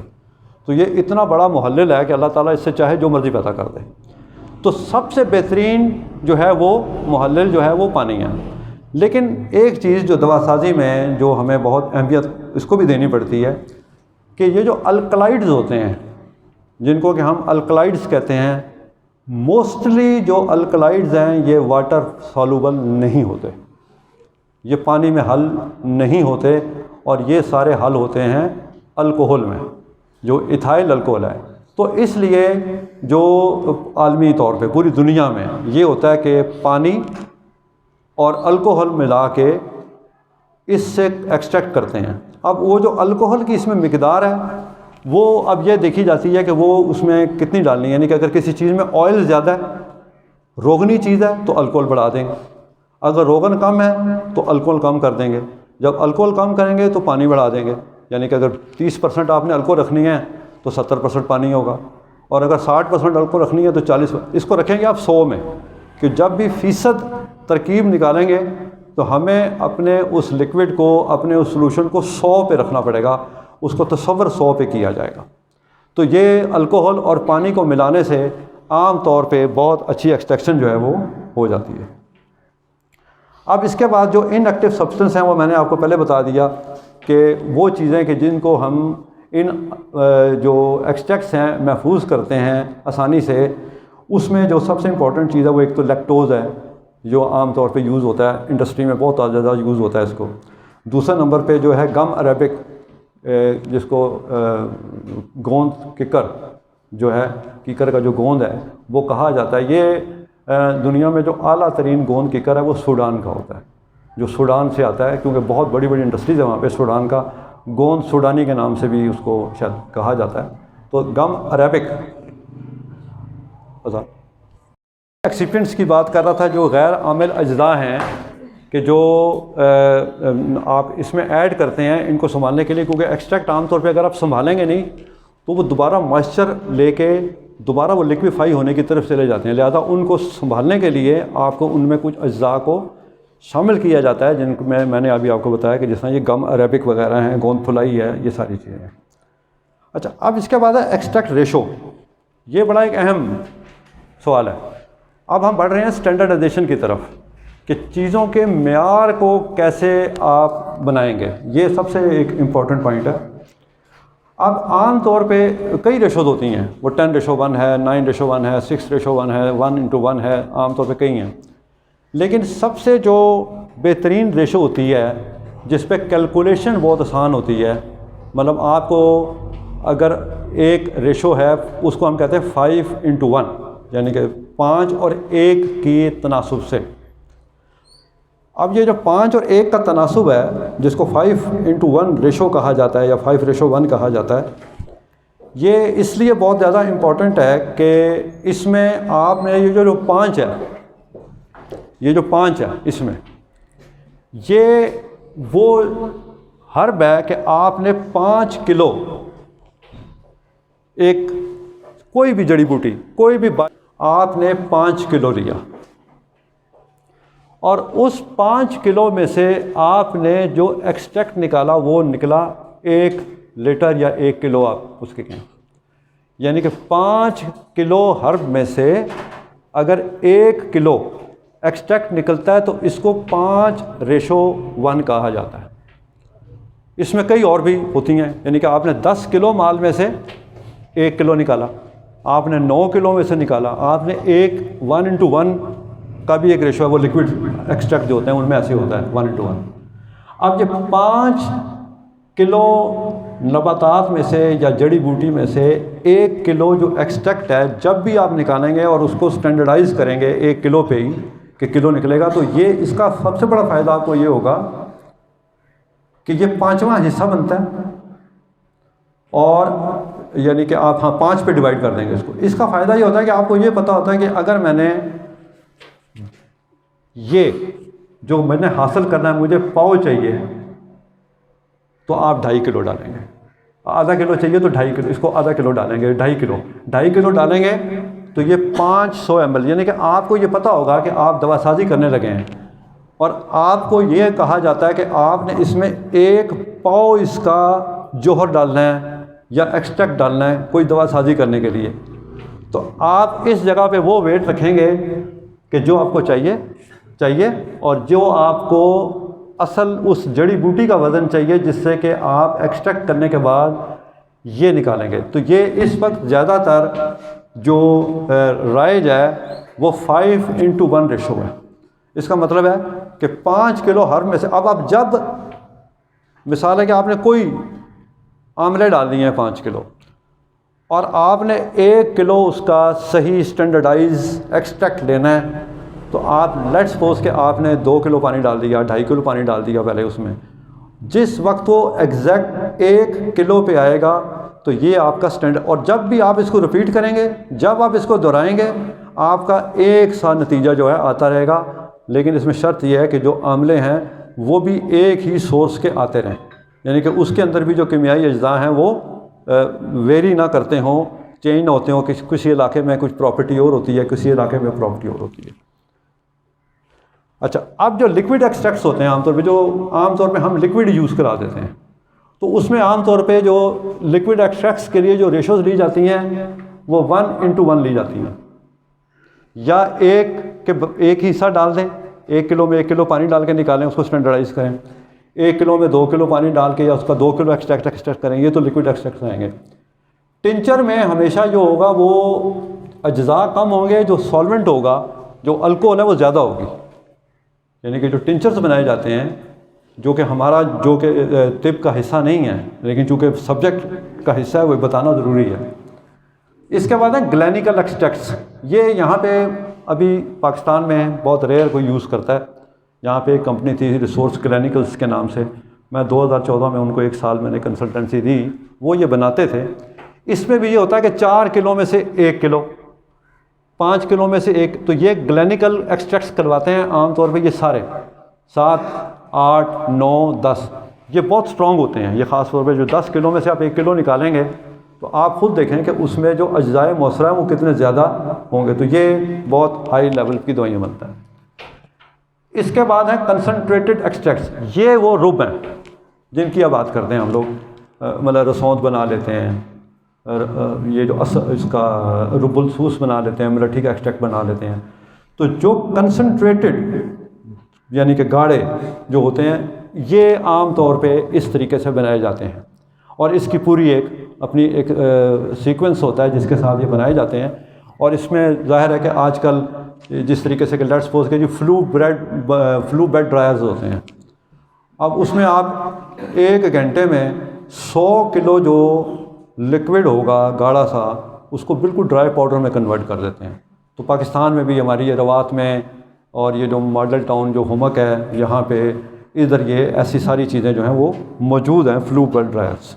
تو یہ اتنا بڑا محلل ہے کہ اللہ تعالیٰ اس سے چاہے جو مرضی پیدا کر دے۔ تو سب سے بہترین جو ہے وہ محلل جو ہے وہ پانی ہے۔ لیکن ایک چیز جو دوا سازی میں جو ہمیں بہت اہمیت اس کو بھی دینی پڑتی ہے کہ یہ جو الکلائڈز ہوتے ہیں، جن کو کہ ہم الکلائڈز کہتے ہیں، موسٹلی جو الکلائڈز ہیں یہ واٹر سالوبل نہیں ہوتے، یہ پانی میں حل نہیں ہوتے، اور یہ سارے حل ہوتے ہیں الکوہل میں، جو ایتھائل الکوہل ہے۔ تو اس لیے جو عالمی طور پہ پوری دنیا میں یہ ہوتا ہے کہ پانی اور الکوہل ملا کے اس سے ایکسٹریکٹ کرتے ہیں۔ اب وہ جو الکوہل کی اس میں مقدار ہے وہ اب یہ دیکھی جاتی ہے کہ وہ اس میں کتنی ڈالنی ہے، یعنی کہ اگر کسی چیز میں آئل زیادہ ہے، روغنی چیز ہے، تو الکوہل بڑھا دیں گے، اگر روغن کم ہے تو الکوہل کم کر دیں گے، جب الکوہل کم کریں گے تو پانی بڑھا دیں گے، یعنی کہ اگر 30% آپ نے الکوہل رکھنی ہے تو 70% پانی ہوگا، اور اگر 60% الکوہل رکھنی ہے تو 40، اس کو رکھیں گے آپ 100 میں، کہ جب بھی فیصد ترکیب نکالیں گے تو ہمیں اپنے اس لکوڈ کو، اپنے اس سولوشن کو 100 پہ رکھنا پڑے گا، اس کو تصور 100 پہ کیا جائے گا۔ تو یہ الکوہل اور پانی کو ملانے سے عام طور پہ بہت اچھی ایکسٹریکشن جو ہے وہ ہو جاتی ہے۔ اب اس کے بعد جو ان ایکٹیو سبسٹنس ہیں وہ میں نے آپ کو پہلے بتا دیا کہ وہ چیزیں کہ جن کو ہم ان جو ایکسٹریکٹس ہیں محفوظ کرتے ہیں آسانی سے، اس میں جو سب سے امپورٹنٹ چیز ہے وہ ایک تو لیکٹوز ہے، جو عام طور پہ یوز ہوتا ہے انڈسٹری میں، بہت زیادہ یوز ہوتا ہے اس کو۔ دوسرے نمبر پہ جو ہے گم عربک، جس کو گوند ککر جو ہے، کیکر کا جو گوند ہے وہ کہا جاتا ہے، یہ دنیا میں جو اعلیٰ ترین گوند کیکر ہے وہ سوڈان کا ہوتا ہے، جو سوڈان سے آتا ہے، کیونکہ بہت بڑی بڑی انڈسٹریز ہیں وہاں پہ، سوڈان کا گوند سوڈانی کے نام سے بھی اس کو شاید کہا جاتا ہے۔ تو گم عربک ایکسیپینٹس کی بات کر رہا تھا جو غیر عامل اجزاء ہیں کہ جو آپ اس میں ایڈ کرتے ہیں ان کو سنبھالنے کے لیے، کیونکہ ایکسٹریکٹ عام طور پہ اگر آپ سنبھالیں گے نہیں تو وہ دوبارہ موئسچر لے کے دوبارہ وہ لیکویفائی ہونے کی طرف چلے جاتے ہیں، لہذا ان کو سنبھالنے کے لیے آپ کو ان میں کچھ اجزاء کو شامل کیا جاتا ہے، جن کو میں نے ابھی آپ کو بتایا کہ جس طرح یہ گم عربک وغیرہ ہیں، گوند پھلائی ہے، یہ ساری چیزیں ہیں۔ اچھا، اب اس کے بعد ہے ایکسٹریکٹ ریشو۔ یہ بڑا ایک اہم سوال ہے۔ اب ہم بڑھ رہے ہیں اسٹینڈرڈائزیشن کی طرف کہ چیزوں کے معیار کو کیسے آپ بنائیں گے، یہ سب سے ایک امپورٹنٹ پوائنٹ ہے۔ اب عام طور پہ کئی ریشوز ہوتی ہیں، وہ 10:1 ہے، 9:1 ہے، 6:1 ہے، 1:1 ہے، عام طور پہ کئی ہیں، لیکن سب سے جو بہترین ریشو ہوتی ہے جس پہ کیلکولیشن بہت آسان ہوتی ہے، مطلب آپ کو اگر ایک ریشو ہے اس کو ہم کہتے ہیں 5:1، یعنی کہ 5 اور 1 کی تناسب سے۔ اب یہ جو 5 اور 1 کا تناسب ہے جس کو 5:1 ریشو کہا جاتا ہے یا 5:1 کہا جاتا ہے، یہ اس لیے بہت زیادہ امپورٹنٹ ہے کہ اس میں آپ نے یہ جو 5 ہے، یہ جو 5 ہے اس میں یہ وہ حرب ہے کہ آپ نے 5 کلو ایک کوئی بھی جڑی بوٹی، کوئی بھی آپ نے 5 کلو لیا اور اس 5 کلو میں سے آپ نے جو ایکسٹریکٹ نکالا وہ نکلا 1 لیٹر یا 1 کلو، آپ اس کے کہیں، یعنی کہ 5 کلو حرب میں سے اگر 1 کلو ایکسٹریکٹ نکلتا ہے تو اس کو 5:1 کہا جاتا ہے۔ اس میں کئی اور بھی ہوتی ہیں، یعنی کہ آپ نے 10 کلو مال میں سے 1 کلو نکالا، آپ نے 9 کلو میں سے نکالا، آپ نے 1:1 کا بھی ایک ریشو ہے، وہ لیکوڈ ایکسٹریکٹ جو ہوتے ہیں ان میں ایسے ہوتا ہے 1:1۔ اب یہ 5 کلو نباتات میں سے یا جڑی بوٹی میں سے 1 کلو جو ایکسٹریکٹ ہے، جب بھی آپ نکالیں گے اور اس کو اسٹینڈرڈائز کریں گے 1 کلو پہ ہی کہ کلو نکلے گا، تو یہ اس کا سب سے بڑا فائدہ آپ کو یہ ہوگا کہ یہ 5واں حصہ بنتا ہے، اور یعنی کہ آپ 5 پہ ڈیوائڈ کر دیں گے اس کو۔ اس کا فائدہ یہ ہوتا ہے کہ آپ کو یہ پتہ ہوتا ہے کہ اگر میں نے یہ جو میں نے حاصل کرنا ہے، مجھے پاؤ چاہیے تو آپ 2.5 کلو ڈالیں گے، آدھا کلو چاہیے تو 2.5 کلو، اس کو آدھا کلو ڈالیں گے، 2.5 کلو ڈالیں گے تو یہ 500 ml، یعنی کہ آپ کو یہ پتہ ہوگا کہ آپ دوا سازی کرنے لگے ہیں، اور آپ کو یہ کہا جاتا ہے کہ آپ نے اس میں 1 پاؤ اس کا جوہر ڈالنا ہے یا ایکسٹریکٹ ڈالنا ہے کوئی دوا سازی کرنے کے لیے، تو آپ اس جگہ پہ وہ ویٹ رکھیں گے کہ جو آپ کو چاہیے اور جو آپ کو اصل اس جڑی بوٹی کا وزن چاہیے جس سے کہ آپ ایکسٹریکٹ کرنے کے بعد یہ نکالیں گے۔ تو یہ اس وقت زیادہ تر جو رائج ہے وہ 5:1 ریشو ہے۔ اس کا مطلب ہے کہ 5 کلو ہر میں سے، اب آپ جب مثال ہے کہ آپ نے کوئی آملے ڈال دیے ہیں 5 کلو اور آپ نے 1 کلو اس کا صحیح اسٹینڈرڈائز ایکسٹریکٹ لینا ہے، تو آپ لیٹ سپوز کہ آپ نے 2 کلو پانی ڈال دیا، 2.5 کلو پانی ڈال دیا پہلے اس میں، جس وقت وہ ایگزیکٹ 1 کلو پہ آئے گا تو یہ آپ کا اسٹینڈرڈ، اور جب بھی آپ اس کو رپیٹ کریں گے، جب آپ اس کو دہرائیں گے، آپ کا ایک سا نتیجہ جو ہے آتا رہے گا، لیکن اس میں شرط یہ ہے کہ جو عاملے ہیں وہ بھی ایک ہی سورس کے آتے رہیں، یعنی کہ اس کے اندر بھی جو کیمیائی اجزاء ہیں وہ ویری نہ کرتے ہوں، چینج نہ ہوتے ہوں، کہ کسی علاقے میں کچھ پراپرٹی اور ہوتی ہے، کسی علاقے میں پراپرٹی اور ہوتی ہے۔ اچھا، اب جو لکوڈ ایکسٹریکٹس ہوتے ہیں عام طور پہ، جو عام طور پہ ہم لکوڈ یوز کرا دیتے ہیں، تو اس میں عام طور پہ جو لکوڈ ایکسٹریکٹس کے لیے جو ریشوز لی جاتی ہیں وہ 1:1 لی جاتی ہیں، یا ایک ہی حصہ ڈال دیں، 1 کلو میں 1 کلو پانی ڈال کے نکالیں، اس کو اسٹینڈرڈائز کریں، 1 کلو میں 2 کلو پانی ڈال کے یا اس کا 2 کلو ایکسٹریکٹ کریں، یہ تو لکوڈ ایکسٹریکٹس آئیں گے۔ ٹنچر میں ہمیشہ جو ہوگا وہ اجزاء کم ہوں گے، جو سالونٹ ہوگا، جو الکوہول ہے وہ زیادہ ہوگی، یعنی کہ جو ٹنچرز بنائے جاتے ہیں، جو کہ ہمارا جو کہ طب کا حصہ نہیں ہے لیکن چونکہ سبجیکٹ کا حصہ ہے، وہ بتانا ضروری ہے۔ اس کے بعد ہے گلینیکل ایکسٹریکٹس، یہ یہاں پہ ابھی پاکستان میں بہت ریئر کوئی یوز کرتا ہے۔ یہاں پہ ایک کمپنی تھی ریسورس کلینیکلس کے نام سے، میں 2014 میں ان کو 1 سال میں نے کنسلٹنسی دی، وہ یہ بناتے تھے۔ اس میں بھی یہ ہوتا ہے کہ 4 کلو میں سے 1 کلو، 5 کلو میں سے ایک تو یہ گلینیکل ایکسٹریکٹس کرواتے ہیں عام طور پہ یہ سارے 7 8 9 10 یہ بہت سٹرونگ ہوتے ہیں. یہ خاص طور پہ جو 10 کلو میں سے آپ 1 کلو نکالیں گے تو آپ خود دیکھیں کہ اس میں جو اجزائے مؤثرہ ہیں وہ کتنے زیادہ ہوں گے. تو یہ بہت ہائی لیول کی دوائیاں بنتا ہے. اس کے بعد ہیں کنسنٹریٹڈ ایکسٹریکٹس. یہ وہ رب ہیں جن کی اب بات کرتے ہیں ہم لوگ. مطلب رسوند بنا لیتے ہیں, یہ جو اس کا رب السوس بنا لیتے ہیں, ملٹھی کا ایکسٹریکٹ بنا لیتے ہیں. تو جو کنسنٹریٹڈ یعنی کہ گاڑھے جو ہوتے ہیں یہ عام طور پہ اس طریقے سے بنائے جاتے ہیں, اور اس کی پوری ایک اپنی ایک سیکوینس ہوتا ہے جس کے ساتھ یہ بنائے جاتے ہیں. اور اس میں ظاہر ہے کہ آج کل جس طریقے سے کہ لیٹس سپوز کہ فلو بیڈ ڈرائرز ہوتے ہیں, اب اس میں آپ 1 گھنٹے میں 100 کلو جو لکوڈ ہوگا گاڑھا سا اس کو بالکل ڈرائی پاؤڈر میں کنورٹ کر دیتے ہیں. تو پاکستان میں بھی ہماری یہ روات میں اور یہ جو ماڈل ٹاؤن جو ہومک ہے یہاں پہ ادھر یہ ایسی ساری چیزیں جو ہیں وہ موجود ہیں, فلو بیڈ ڈرائرز.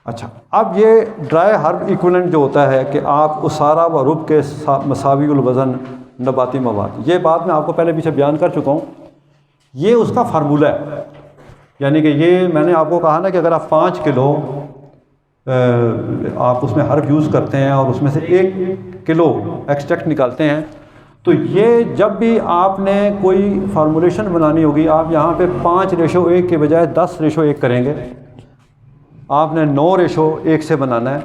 اچھا, اب یہ ڈرائی ہرب ایکولنٹ جو ہوتا ہے کہ آپ اسارہ و رب کے مساوی الوزن نباتی مواد, یہ بات میں آپ کو پہلے پیچھے بیان کر چکا ہوں. یہ اس کا فارمولہ ہے, یعنی کہ یہ میں نے آپ کو کہا نا کہ اگر آپ 5 کلو آپ اس میں ہرب یوز کرتے ہیں اور اس میں سے 1 کلو ایکسٹریکٹ نکالتے ہیں تو یہ جب بھی آپ نے کوئی فارمولیشن بنانی ہوگی آپ یہاں پہ 5:1 کے بجائے 10:1 کریں گے. آپ نے 9:1 سے بنانا ہے.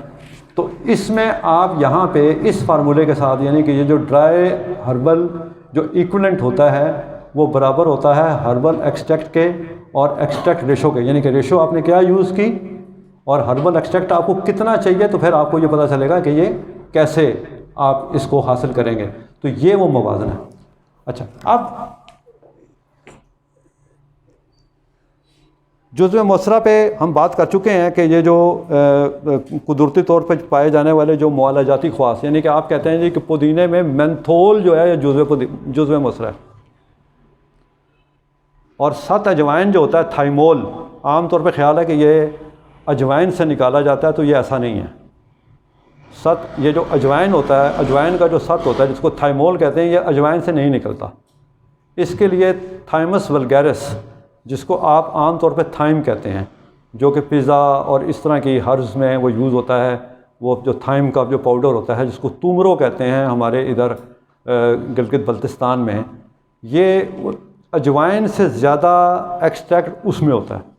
تو اس میں آپ یہاں پہ اس فارمولے کے ساتھ یعنی کہ یہ جو ڈرائی ہربل جو ایکولنٹ ہوتا ہے وہ برابر ہوتا ہے ہربل ایکسٹریکٹ کے اور ایکسٹریکٹ ریشو کے, یعنی کہ ریشو آپ نے کیا یوز کی اور ہربل ایکسٹریکٹ آپ کو کتنا چاہیے, تو پھر آپ کو یہ پتہ چلے گا کہ یہ کیسے آپ اس کو حاصل کریں گے. تو یہ وہ موازنہ ہے. اچھا, اب جزو مؤثرہ پہ ہم بات کر چکے ہیں کہ یہ جو قدرتی طور پہ پائے جانے والے جو معالجاتی خواص, یعنی کہ آپ کہتے ہیں جی کہ پودینے میں مینتھول جو ہے یہ جزو مؤثرہ ہے. اور 7 اجوائن جو ہوتا ہے تھائیمول, عام طور پہ خیال ہے کہ یہ اجوائن سے نکالا جاتا ہے, تو یہ ایسا نہیں ہے. 7 یہ جو اجوائن ہوتا ہے, اجوائن کا جو 7 ہوتا ہے جس کو تھائیمول کہتے ہیں, یہ اجوائن سے نہیں نکلتا. اس کے لیے تھائمس ولگیرس جس کو آپ عام طور پہ تھائم کہتے ہیں, جو کہ پیزا اور اس طرح کی ہرز میں وہ یوز ہوتا ہے, وہ جو تھائم کا جو پاؤڈر ہوتا ہے جس کو تومرو کہتے ہیں ہمارے ادھر گلگت بلتستان میں, یہ اجوائن سے زیادہ ایکسٹریکٹ اس میں ہوتا ہے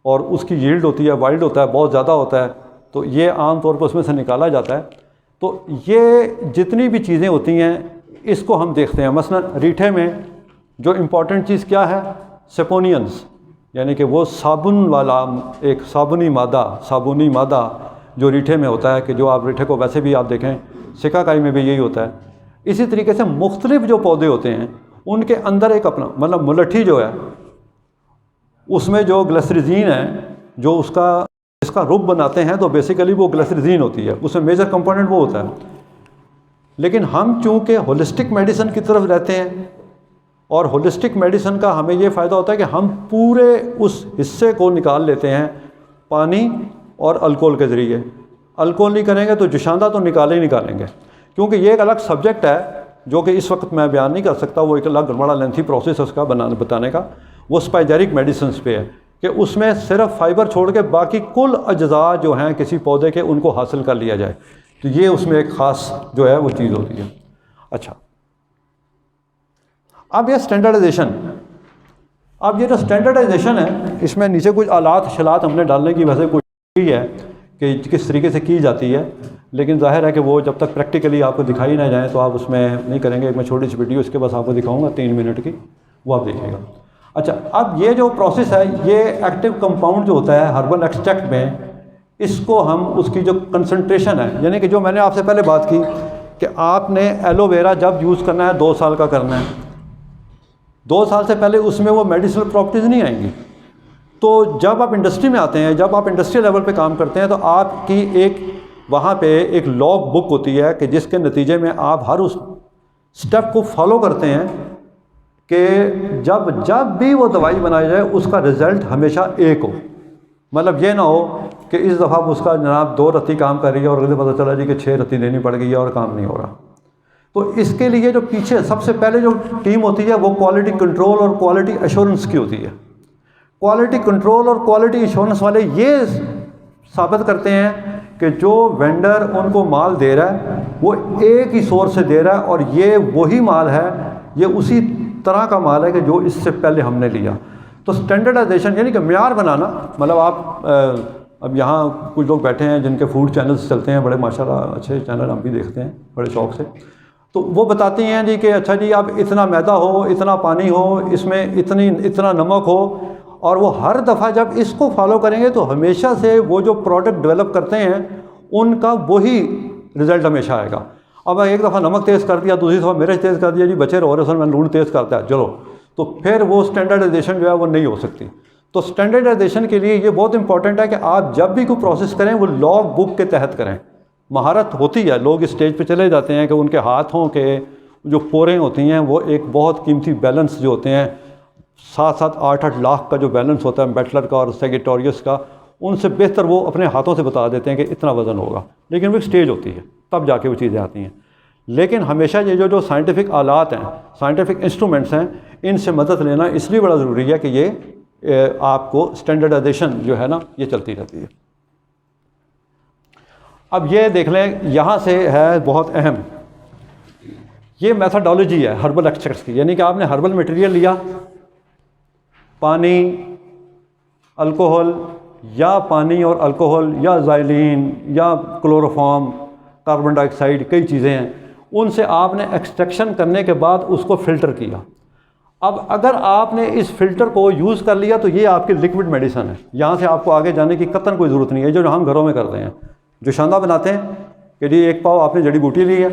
اور اس کی ییلڈ ہوتی ہے, وائلڈ ہوتا ہے, بہت زیادہ ہوتا ہے. تو یہ عام طور پر اس میں سے نکالا جاتا ہے. تو یہ جتنی بھی چیزیں ہوتی ہیں اس کو ہم دیکھتے ہیں. مثلا ریٹھے میں جو امپورٹنٹ چیز کیا ہے, سیپونینز, یعنی کہ وہ صابن والا ایک صابنی مادہ جو ریٹھے میں ہوتا ہے, کہ جو آپ ریٹھے کو ویسے بھی آپ دیکھیں سکاکائی میں بھی یہی ہوتا ہے. اسی طریقے سے مختلف جو پودے ہوتے ہیں ان کے اندر ایک اپنا مطلب ملٹھی جو ہے اس میں جو گلیسرزین ہے جو اس کا رب بناتے ہیں, تو بیسیکلی وہ گلیسرزین ہوتی ہے, اس میں میجر کمپوننٹ وہ ہوتا ہے. لیکن ہم چونکہ ہولسٹک میڈیسن کی طرف رہتے ہیں اور ہولسٹک میڈیسن کا ہمیں یہ فائدہ ہوتا ہے کہ ہم پورے اس حصے کو نکال لیتے ہیں پانی اور الکوہل کے ذریعے. الکوہل نہیں کریں گے تو جوشاندہ تو نکالیں گے, کیونکہ یہ ایک الگ سبجیکٹ ہے جو کہ اس وقت میں بیان نہیں کر سکتا, وہ ایک الگ بڑا لینتھی پروسیس ہے اس کا بتانے کا. وہ اسپائجیرک میڈیسنس پہ ہے کہ اس میں صرف فائبر چھوڑ کے باقی کل اجزاء جو ہیں کسی پودے کے ان کو حاصل کر لیا جائے. تو یہ اس میں ایک خاص جو ہے وہ چیز ہوتی ہے. اچھا, اب یہ اسٹینڈرڈائزیشن, اب یہ جو اسٹینڈرڈائزیشن ہے اس میں نیچے کچھ آلات شلات ہم نے ڈالنے کی ویسے کوشش کی ہے کہ کس طریقے سے کی جاتی ہے, لیکن ظاہر ہے کہ وہ جب تک پریکٹیکلی آپ کو دکھائی نہ جائیں تو آپ اس میں نہیں کریں گے. میں چھوٹی سی ویڈیو اس کے بعد آپ کو دکھاؤں گا 3 منٹ کی, وہ آپ دیکھیے گا. اچھا, اب یہ جو پروسیس ہے یہ ایکٹیو کمپاؤنڈ جو ہوتا ہے ہربل ایکسٹریکٹ میں, اس کو ہم اس کی جو کنسنٹریشن ہے, یعنی کہ جو میں نے آپ سے پہلے بات کی کہ آپ نے ایلو ویرا جب یوز کرنا ہے 2 سال کا کرنا ہے, 2 سال سے پہلے اس میں وہ میڈیسنل پراپرٹیز نہیں آئیں گی. تو جب آپ انڈسٹری میں آتے ہیں, جب آپ انڈسٹریل لیول پہ کام کرتے ہیں, تو آپ کی ایک وہاں پہ ایک لاگ بک ہوتی ہے کہ جس کے نتیجے میں آپ ہر اس سٹیپ کو فالو کرتے ہیں کہ جب بھی وہ دوائی بنائی جائے اس کا رزلٹ ہمیشہ ایک ہو. مطلب یہ نہ ہو کہ اس دفعہ اس کا جناب 2 رتی کام کر رہی ہے اور اگلے پتہ چلا جی کہ 6 رتی دینی پڑ گئی ہے اور کام نہیں ہو رہا. تو اس کے لیے جو پیچھے سب سے پہلے جو ٹیم ہوتی ہے وہ کوالٹی کنٹرول اور کوالٹی ایشورنس کی ہوتی ہے. کوالٹی کنٹرول اور کوالٹی ایشورنس والے یہ ثابت کرتے ہیں کہ جو وینڈر ان کو مال دے رہا ہے وہ ایک ہی سورس سے دے رہا ہے اور یہ وہی مال ہے، یہ اسی طرح کا مال ہے کہ جو اس سے پہلے ہم نے لیا. تو اسٹینڈرڈائزیشن یعنی کہ معیار بنانا، مطلب آپ اب یہاں کچھ لوگ بیٹھے ہیں جن کے فوڈ چینلز چلتے ہیں، بڑے ماشاءاللہ اچھے چینل ہم بھی دیکھتے ہیں بڑے شوق سے. تو وہ بتاتے ہیں جی کہ اچھا جی اب اتنا میدا ہو، اتنا پانی ہو، اس میں اتنا نمک ہو، اور وہ ہر دفعہ جب اس کو فالو کریں گے تو ہمیشہ سے وہ جو پروڈکٹ ڈیولپ کرتے ہیں ان کا وہی رزلٹ ہمیشہ آئے گا. اب ایک دفعہ نمک تیز کر دیا، دوسری دفعہ مرچ تیز کر دیا، جی بچے رہو رسل میں لون تیز کرتا ہے چلو، تو پھر وہ اسٹینڈرڈائزیشن جو ہے وہ نہیں ہو سکتی. تو اسٹینڈرڈائزیشن کے لیے یہ بہت امپورٹنٹ ہے کہ آپ جب بھی کوئی پروسیس کریں وہ لاگ بک کے تحت کریں. مہارت ہوتی ہے، لوگ اسٹیج پہ چلے جاتے ہیں کہ ان کے ہاتھوں کے جو پوریں ہوتی ہیں وہ ایک بہت قیمتی بیلنس جو ہوتے ہیں 7-7 8-8 لاکھ کا جو بیلنس ہوتا ہے بیٹلر کا اور سیگیٹوریس کا، ان سے بہتر وہ اپنے ہاتھوں سے بتا دیتے ہیں کہ اتنا وزن ہوگا، لیکن وہ ایک سٹیج ہوتی ہے تب جا کے وہ چیزیں آتی ہیں. لیکن ہمیشہ یہ جو سائنٹیفک آلات ہیں، سائنٹیفک انسٹرومنٹس ہیں، ان سے مدد لینا اس لیے بڑا ضروری ہے کہ یہ آپ کو اسٹینڈرڈائزیشن جو ہے نا یہ چلتی رہتی ہے. اب یہ دیکھ لیں یہاں سے ہے بہت اہم، یہ میتھڈالوجی ہے ہربل ایکسٹریکٹس کی، یعنی کہ آپ نے ہربل مٹیریل لیا، پانی، الکوہل یا پانی اور الکوہل یا زائلین یا کلوروفارم، کاربن ڈائی آکسائڈ، کئی چیزیں ہیں، ان سے آپ نے ایکسٹریکشن کرنے کے بعد اس کو فلٹر کیا. اب اگر آپ نے اس فلٹر کو یوز کر لیا تو یہ آپ کی لکوڈ میڈیسن ہے، یہاں سے آپ کو آگے جانے کی قطعاً کوئی ضرورت نہیں ہے. جو ہم گھروں میں کرتے ہیں، جو شاندہ بناتے ہیں کہ جی ایک پاؤ آپ نے جڑی بوٹی لی ہے،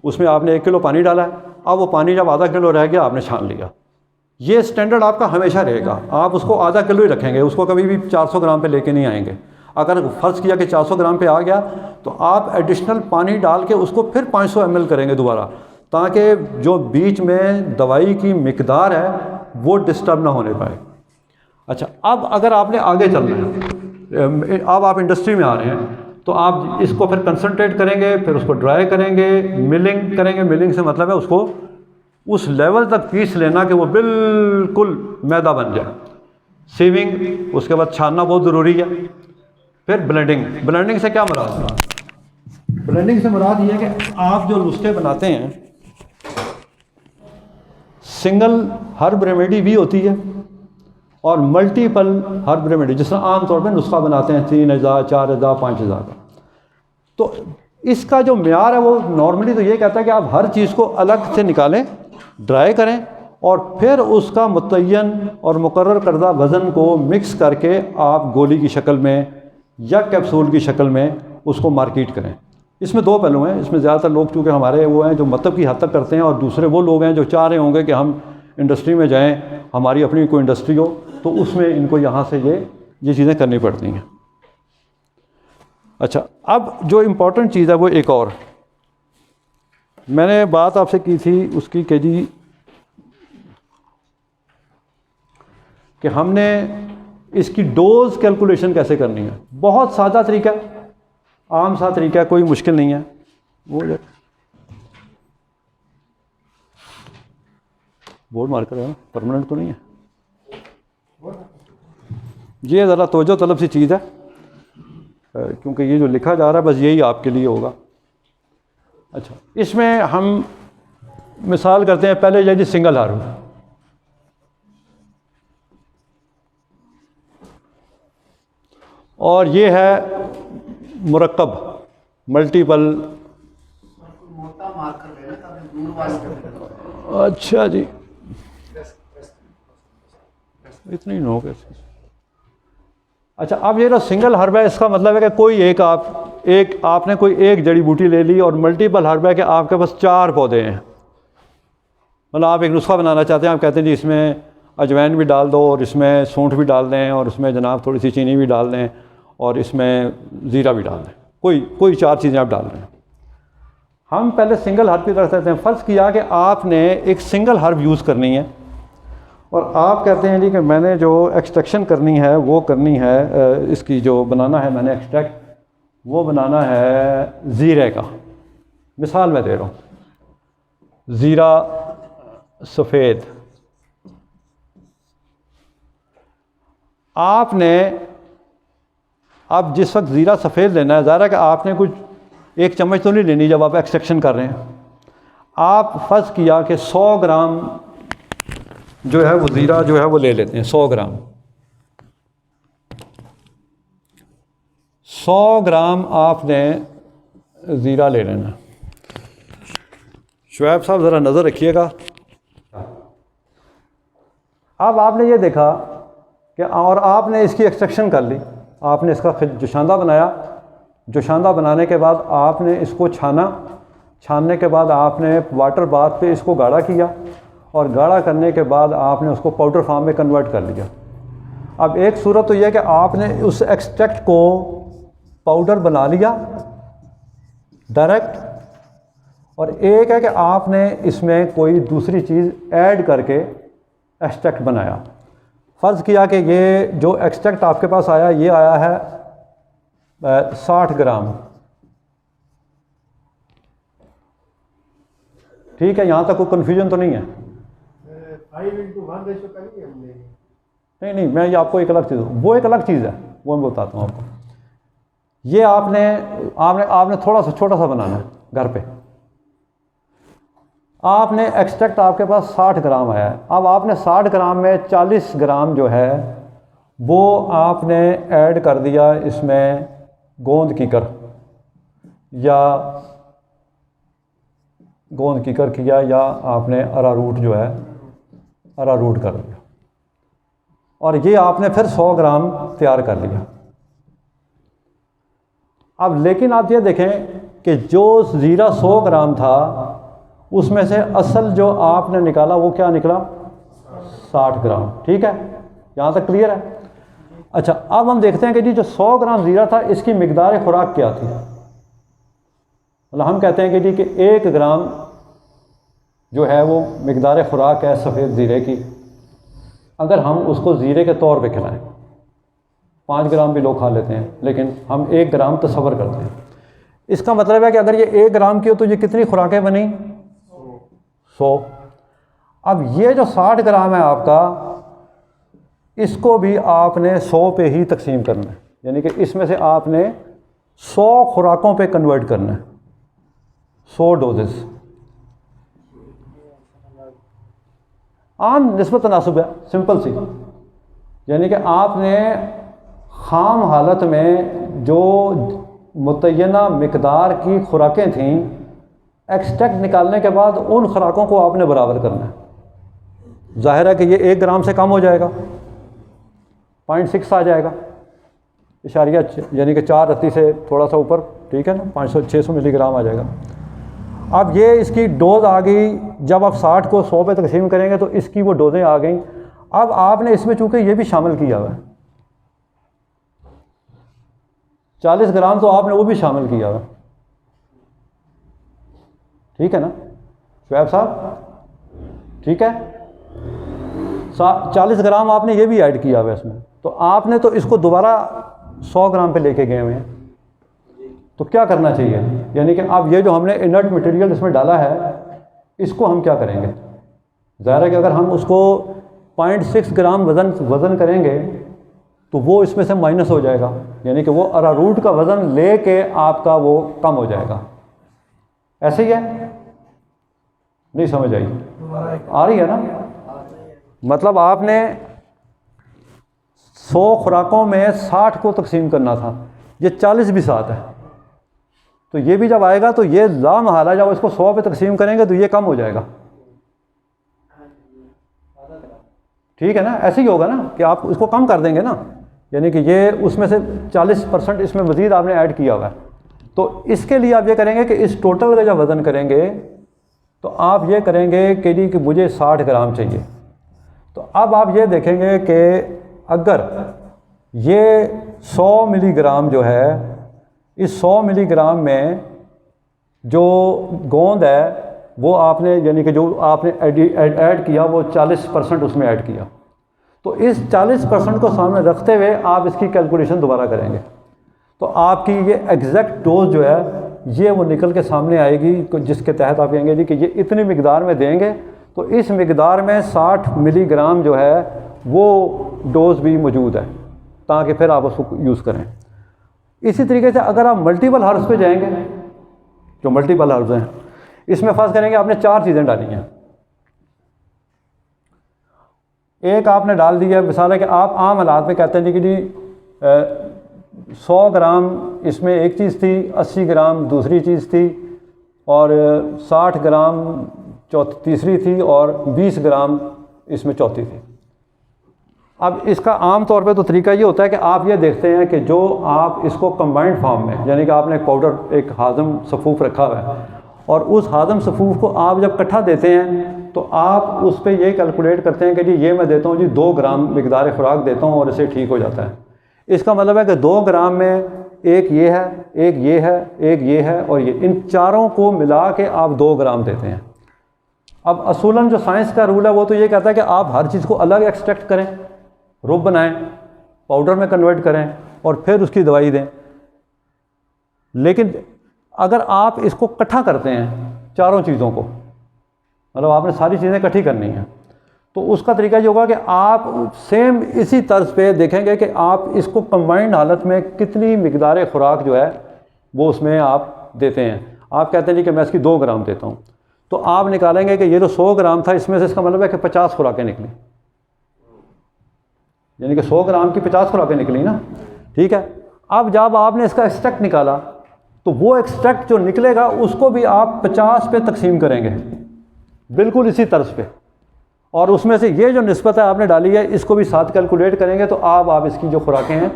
اس میں آپ نے 1 کلو پانی ڈالا ہے، اب وہ پانی جب آدھا کلو رہ گیا آپ نے چھان لیا. یہ اسٹینڈرڈ آپ کا ہمیشہ رہے گا، آپ اس کو آدھا کلو ہی رکھیں گے، اس کو کبھی بھی 400 گرام پہ لے کے نہیں آئیں گے. اگر فرض کیا کہ 400 گرام پہ آ گیا تو آپ ایڈیشنل پانی ڈال کے اس کو پھر 500 ml کریں گے دوبارہ، تاکہ جو بیچ میں دوائی کی مقدار ہے وہ ڈسٹرب نہ ہونے پائے. اچھا، اب اگر آپ نے آگے چلنا ہے، اب آپ انڈسٹری میں آ رہے ہیں تو آپ اس کو پھر کنسنٹریٹ کریں گے، پھر اس کو ڈرائی کریں گے، ملنگ کریں گے. ملنگ سے مطلب ہے اس کو اس لیول تک پیس لینا کہ وہ بالکل میدا بن جائے. سیونگ، اس کے بعد چھاننا بہت ضروری ہے. پھر بلینڈنگ. بلینڈنگ سے کیا مراد ہے؟ بلینڈنگ سے مراد یہ ہے کہ آپ جو نسخے بناتے ہیں، سنگل ہرب ریمیڈی بھی ہوتی ہے اور ملٹیپل ہرب ریمیڈی، جس طرح عام طور پہ نسخہ بناتے ہیں 3 اجزاء 4 اجزاء 5 اجزاء کا. تو اس کا جو معیار ہے وہ نارملی تو یہ کہتا ہے کہ آپ ہر چیز کو الگ سے نکالیں، ڈرائی کریں اور پھر اس کا متعین اور مقرر کردہ وزن کو مکس کر کے آپ گولی کی شکل میں یا کیپسول کی شکل میں اس کو مارکیٹ کریں. اس میں 2 پہلو ہیں. اس میں زیادہ تر لوگ چونکہ ہمارے وہ ہیں جو مطلب کی حد تک کرتے ہیں، اور دوسرے وہ لوگ ہیں جو چاہ رہے ہوں گے کہ ہم انڈسٹری میں جائیں، ہماری اپنی کوئی انڈسٹری ہو، تو اس میں ان کو یہاں سے یہ چیزیں کرنی پڑتی ہیں. اچھا، اب جو امپورٹنٹ چیز ہے وہ ایک اور میں نے بات آپ سے کی تھی اس کی کہ جی کہ ہم نے اس کی ڈوز کیلکولیشن کیسے کرنی ہے. بہت سادہ طریقہ، عام سا طریقہ، کوئی مشکل نہیں ہے. وہ بورڈ مارکر ہے نا، پرماننٹ تو نہیں ہے. یہ ذرا توجہ طلب سی چیز ہے کیونکہ یہ جو لکھا جا رہا ہے بس یہی آپ کے لیے ہوگا. اچھا، اس میں ہم مثال کرتے ہیں پہلے یہ جی سنگل ہرب. اور یہ ہے مرکب ملٹیپل. اچھا جی، اتنی نو کیسے. اچھا، اب یہ جو سنگل ہرب ہے اس کا مطلب ہے کہ کوئی آپ نے کوئی ایک جڑی بوٹی لے لی، اور ملٹیپل ہرب ہے کہ آپ کے پاس 4 پودے ہیں. مطلب آپ ایک نسخہ بنانا چاہتے ہیں، آپ کہتے ہیں جی اس میں اجوائن بھی ڈال دو، اور اس میں سونٹھ بھی ڈال دیں، اور اس میں جناب تھوڑی سی چینی بھی ڈال دیں، اور اس میں زیرہ بھی ڈال دیں. کوئی 4 چیزیں آپ ڈال رہے ہیں. ہم پہلے سنگل ہرب کی طرف چلتے ہیں. فرض کیا کہ آپ نے ایک سنگل ہرب یوز کرنی ہے، اور آپ کہتے ہیں جی کہ میں نے جو ایکسٹریکشن کرنی ہے وہ کرنی ہے، اس کی جو بنانا ہے میں نے ایکسٹریکٹ، وہ بنانا ہے زیرے کا. مثال میں دے رہا ہوں. زیرہ سفید، آپ نے اب جس وقت زیرہ سفید لینا ہے، ظاہر ہے کہ آپ نے کچھ ایک چمچ تو نہیں لینی جب آپ ایکسٹریکشن کر رہے ہیں. آپ فرض کیا کہ 100 گرام جو ہے وہ زیرہ جو ہے وہ لے لیتے ہیں. 100 گرام 100 گرام آپ نے زیرہ لے لینا. شعیب صاحب ذرا نظر رکھیے گا. اب آپ نے یہ دیکھا کہ اور آپ نے اس کی ایکسٹریکشن کر لی، آپ نے اس کا جوشاندہ بنایا. جوشاندہ بنانے کے بعد آپ نے اس کو چھانا. چھاننے کے بعد آپ نے واٹر باتھ پہ اس کو گاڑھا کیا، اور گاڑھا کرنے کے بعد آپ نے اس کو پاؤڈر فارم میں کنورٹ کر لیا. اب ایک صورت تو یہ ہے کہ آپ نے اس ایکسٹریکٹ کو پاؤڈر بنا لیا ڈائریکٹ، اور ایک ہے کہ آپ نے اس میں کوئی دوسری چیز ایڈ کر کے ایکسٹریکٹ بنایا. فرض کیا کہ یہ جو ایکسٹریکٹ آپ کے پاس آیا یہ آیا ہے 60 گرام. ٹھیک ہے، یہاں تک کوئی کنفیوژن تو نہیں ہے؟ 5:1 ریشو کا نہیں ہے ہم نے. نہیں، میں یہ آپ کو ایک الگ چیز، وہ ایک الگ چیز ہے، وہ میں بتاتا ہوں آپ کو. یہ آپ نے تھوڑا سا چھوٹا سا بنانا ہے گھر پہ. آپ نے ایکسٹریکٹ آپ کے پاس 60 گرام آیا ہے. اب آپ نے 60 گرام میں 40 گرام جو ہے وہ آپ نے ایڈ کر دیا اس میں گوند کیکر، یا گوند کیکر کیا، یا آپ نے اراروٹ جو ہے اراروٹ کر دیا، اور یہ آپ نے پھر 100 گرام تیار کر لیا. اب لیکن آپ یہ دیکھیں کہ جو زیرہ 100 گرام تھا اس میں سے اصل جو آپ نے نکالا وہ کیا نکلا؟ 60 گرام. ٹھیک ہے، یہاں تک کلیئر ہے؟ اچھا، اب ہم دیکھتے ہیں کہ جی جو 100 گرام زیرہ تھا اس کی مقدار خوراک کیا تھی. مطلب ہم کہتے ہیں کہ جی کہ 1 گرام جو ہے وہ مقدار خوراک ہے سفید زیرے کی. اگر ہم اس کو زیرے کے طور پہ کھلائیں، 5 گرام بھی لوگ کھا لیتے ہیں، لیکن ہم 1 گرام تصور کرتے ہیں. اس کا مطلب ہے کہ اگر یہ 1 گرام کی ہو تو یہ کتنی خوراکیں بنی؟ 100. اب یہ جو 60 گرام ہے آپ کا، اس کو بھی آپ نے 100 پہ ہی تقسیم کرنا ہے، یعنی کہ اس میں سے آپ نے 100 خوراکوں پہ کنورٹ کرنا ہے، 100 ڈوزز. عام نسبت تناسب ہے، سمپل سی. یعنی کہ آپ نے خام حالت میں جو متعینہ مقدار کی خوراکیں تھیں، ایکسٹریکٹ نکالنے کے بعد ان خوراکوں کو آپ نے برابر کرنا ہے. ظاہر ہے کہ یہ 1 گرام سے کم ہو جائے گا، 0.6 آ جائے گا، اشاریہ یعنی کہ 4 رتی سے تھوڑا سا اوپر. ٹھیک ہے نا، 600 ملی گرام آ جائے گا. اب یہ اس کی ڈوز آ گئی. جب آپ 60 کو 100 پہ تقسیم کریں گے تو اس کی وہ ڈوزیں آ گئیں. اب آپ نے اس میں چونکہ یہ بھی شامل کیا ہوا ہے، 40 گرام تو آپ نے وہ بھی شامل کیا ہوا. ٹھیک ہے نا شعیب صاحب؟ ٹھیک ہے، 40 گرام آپ نے یہ بھی ایڈ کیا ہوا ہے اس میں. تو آپ نے تو اس کو دوبارہ 100 گرام پہ لے کے گئے ہوئے ہیں. تو کیا کرنا چاہیے؟ یعنی کہ اب یہ جو ہم نے انرٹ مٹیریل اس میں ڈالا ہے، اس کو ہم کیا کریں گے؟ ظاہر ہے کہ اگر ہم اس کو 0.6 گرام وزن کریں گے تو وہ اس میں سے مائنس ہو جائے گا، یعنی کہ وہ اراروٹ کا وزن لے کے آپ کا وہ کم ہو جائے گا. ایسے ہی ہے؟ نہیں سمجھ آئی؟ آ رہی ہے نا؟ مطلب آپ نے 100 خوراکوں میں 60 کو تقسیم کرنا تھا، یہ 40 بھی ساتھ ہے. تو یہ بھی جب آئے گا تو یہ لامحالہ جب اس کو 100 پہ تقسیم کریں گے تو یہ کم ہو جائے گا. ٹھیک ہے نا، ایسے ہی ہوگا نا کہ آپ اس کو کم کر دیں گے نا، یعنی کہ یہ اس میں سے 40% اس میں مزید آپ نے ایڈ کیا ہوا ہے. تو اس کے لیے آپ یہ کریں گے کہ اس ٹوٹل کا جب وزن کریں گے تو آپ یہ کریں گے کہ جی کہ مجھے 60 گرام چاہیے. تو اب آپ یہ دیکھیں گے کہ اگر یہ 100 ملی گرام جو ہے، اس 100 ملی گرام میں جو گوند ہے وہ آپ نے یعنی کہ جو آپ نے ایڈ کیا وہ 40% اس میں ایڈ کیا. تو اس 40% کو سامنے رکھتے ہوئے آپ اس کی کیلکولیشن دوبارہ کریں گے تو آپ کی یہ ایگزیکٹ ڈوز جو ہے یہ وہ نکل کے سامنے آئے گی، جس کے تحت آپ کہیں گے جی کہ یہ اتنی مقدار میں دیں گے تو اس مقدار میں 60 ملی گرام جو ہے وہ ڈوز بھی موجود ہے، تاکہ پھر آپ اس کو یوز کریں۔ اسی طریقے سے اگر آپ ملٹیپل ہربس پہ جائیں گے، جو ملٹیپل ہربس ہیں، اس میں فرض کریں گے آپ نے 4 چیزیں ڈالی ہیں۔ ایک آپ نے ڈال دی ہے، مثال ہے کہ آپ عام حالات میں کہتے ہیں کہ جی 100 گرام اس میں ایک چیز تھی، 80 گرام دوسری چیز تھی، اور 60 گرام تیسری تھی، اور 20 گرام اس میں چوتھی تھی۔ اب اس کا عام طور پہ تو طریقہ یہ ہوتا ہے کہ آپ یہ دیکھتے ہیں کہ جو آپ اس کو کمبائنڈ فارم میں، یعنی کہ آپ نے ایک پاؤڈر، ایک ہاضم صفوف رکھا ہوا ہے، اور اس ہاضم صفوف کو آپ جب اکٹھا دیتے ہیں تو آپ اس پہ یہ کیلکولیٹ کرتے ہیں کہ جی یہ میں دیتا ہوں جی 2 گرام مقدار خوراک دیتا ہوں اور اسے ٹھیک ہو جاتا ہے۔ اس کا مطلب ہے کہ 2 گرام میں ایک یہ ہے، ایک یہ ہے، ایک یہ ہے، اور یہ، ان چاروں کو ملا کے آپ 2 گرام دیتے ہیں۔ اب اصولاً جو سائنس کا رول ہے وہ تو یہ کہتا ہے کہ آپ ہر چیز کو الگ ایکسٹریکٹ کریں، رب بنائیں، پاؤڈر میں کنورٹ کریں، اور پھر اس کی دوائی دیں۔ لیکن اگر آپ اس کو اکٹھا کرتے ہیں چاروں چیزوں کو، مطلب آپ نے ساری چیزیں اکٹھی کرنی ہیں، تو اس کا طریقہ یہ ہوگا کہ آپ سیم اسی طرز پہ دیکھیں گے کہ آپ اس کو کمبائنڈ حالت میں کتنی مقدار خوراک جو ہے وہ اس میں آپ دیتے ہیں۔ آپ کہتے ہیں جی کہ میں اس کی 2 گرام دیتا ہوں، تو آپ نکالیں گے کہ یہ جو 100 گرام تھا اس میں سے اس کا مطلب ہے کہ 50 خوراکیں نکلیں، یعنی کہ 100 گرام کی 50 خوراکیں نکلیں نا، ٹھیک ہے۔ اب جب آپ نے اس کا ایکسٹریکٹ نکالا تو وہ ایکسٹریکٹ جو نکلے گا اس کو بھی آپ 50 پہ تقسیم کریں گے، بالکل اسی طرز پہ، اور اس میں سے یہ جو نسبت ہے آپ نے ڈالی ہے اس کو بھی ساتھ کیلکولیٹ کریں گے، تو آپ اس کی جو خوراکیں ہیں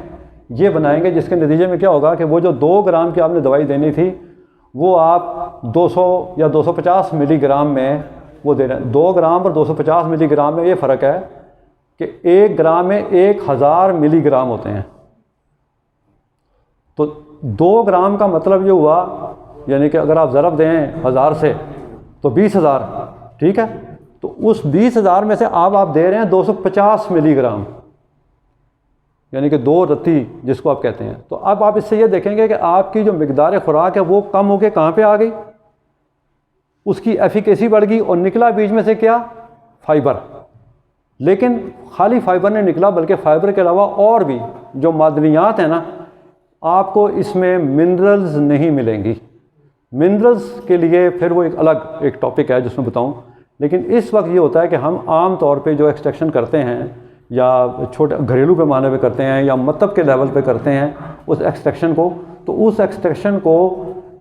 یہ بنائیں گے، جس کے نتیجے میں کیا ہوگا کہ وہ جو 2 گرام کی آپ نے دوائی دینی تھی وہ آپ 200 یا 250 ملی گرام میں وہ دے رہے ہیں۔ 2 گرام اور 250 ملی گرام میں یہ فرق ہے کہ 1 گرام میں 1000 ملی گرام ہوتے ہیں، تو 2 گرام کا مطلب یہ ہوا، یعنی کہ اگر آپ ضرب دیں 1000 سے تو 20,000، ٹھیک ہے، تو اس 20,000 میں سے آپ دے رہے ہیں 250 ملی گرام، یعنی کہ 2 رتی جس کو آپ کہتے ہیں۔ تو اب آپ اس سے یہ دیکھیں گے کہ آپ کی جو مقدار خوراک ہے وہ کم ہو کے کہاں پہ آ گئی، اس کی ایفیکیسی بڑھ گئی، اور نکلا بیچ میں سے کیا، فائبر۔ لیکن خالی فائبر نہیں نکلا، بلکہ فائبر کے علاوہ اور بھی جو معدنیات ہیں نا، آپ کو اس میں منرلز نہیں ملیں گی۔ منرلز کے لیے پھر وہ ایک الگ ایک ٹاپک ہے جس میں بتاؤں، لیکن اس وقت یہ ہوتا ہے کہ ہم عام طور پہ جو ایکسٹریکشن کرتے ہیں یا چھوٹے گھریلو پیمانے پہ کرتے ہیں یا مکتب کے لیول پہ کرتے ہیں اس ایکسٹریکشن کو، تو اس ایکسٹریکشن کو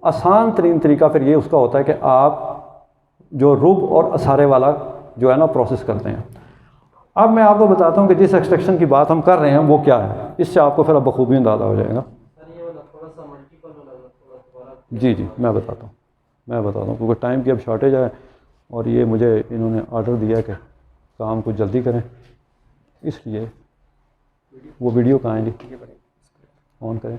آسان ترین طریقہ پھر یہ اس کا ہوتا ہے کہ آپ جو رب اور اثارے والا جو ہے نا پروسیس کرتے ہیں۔ اب میں آپ کو بتاتا ہوں کہ جس ایکسٹریکشن کی بات ہم کر رہے ہیں وہ کیا ہے، اس سے آپ کو پھر اب بخوبی اندازہ ہو جائے گا۔ جی میں بتاتا ہوں کیونکہ ٹائم کی اب شارٹیج ہے، اور یہ مجھے انہوں نے آرڈر دیا کہ کام کو جلدی کریں، اس لیے وہ ویڈیو کہاں ہے جی، آن کریں۔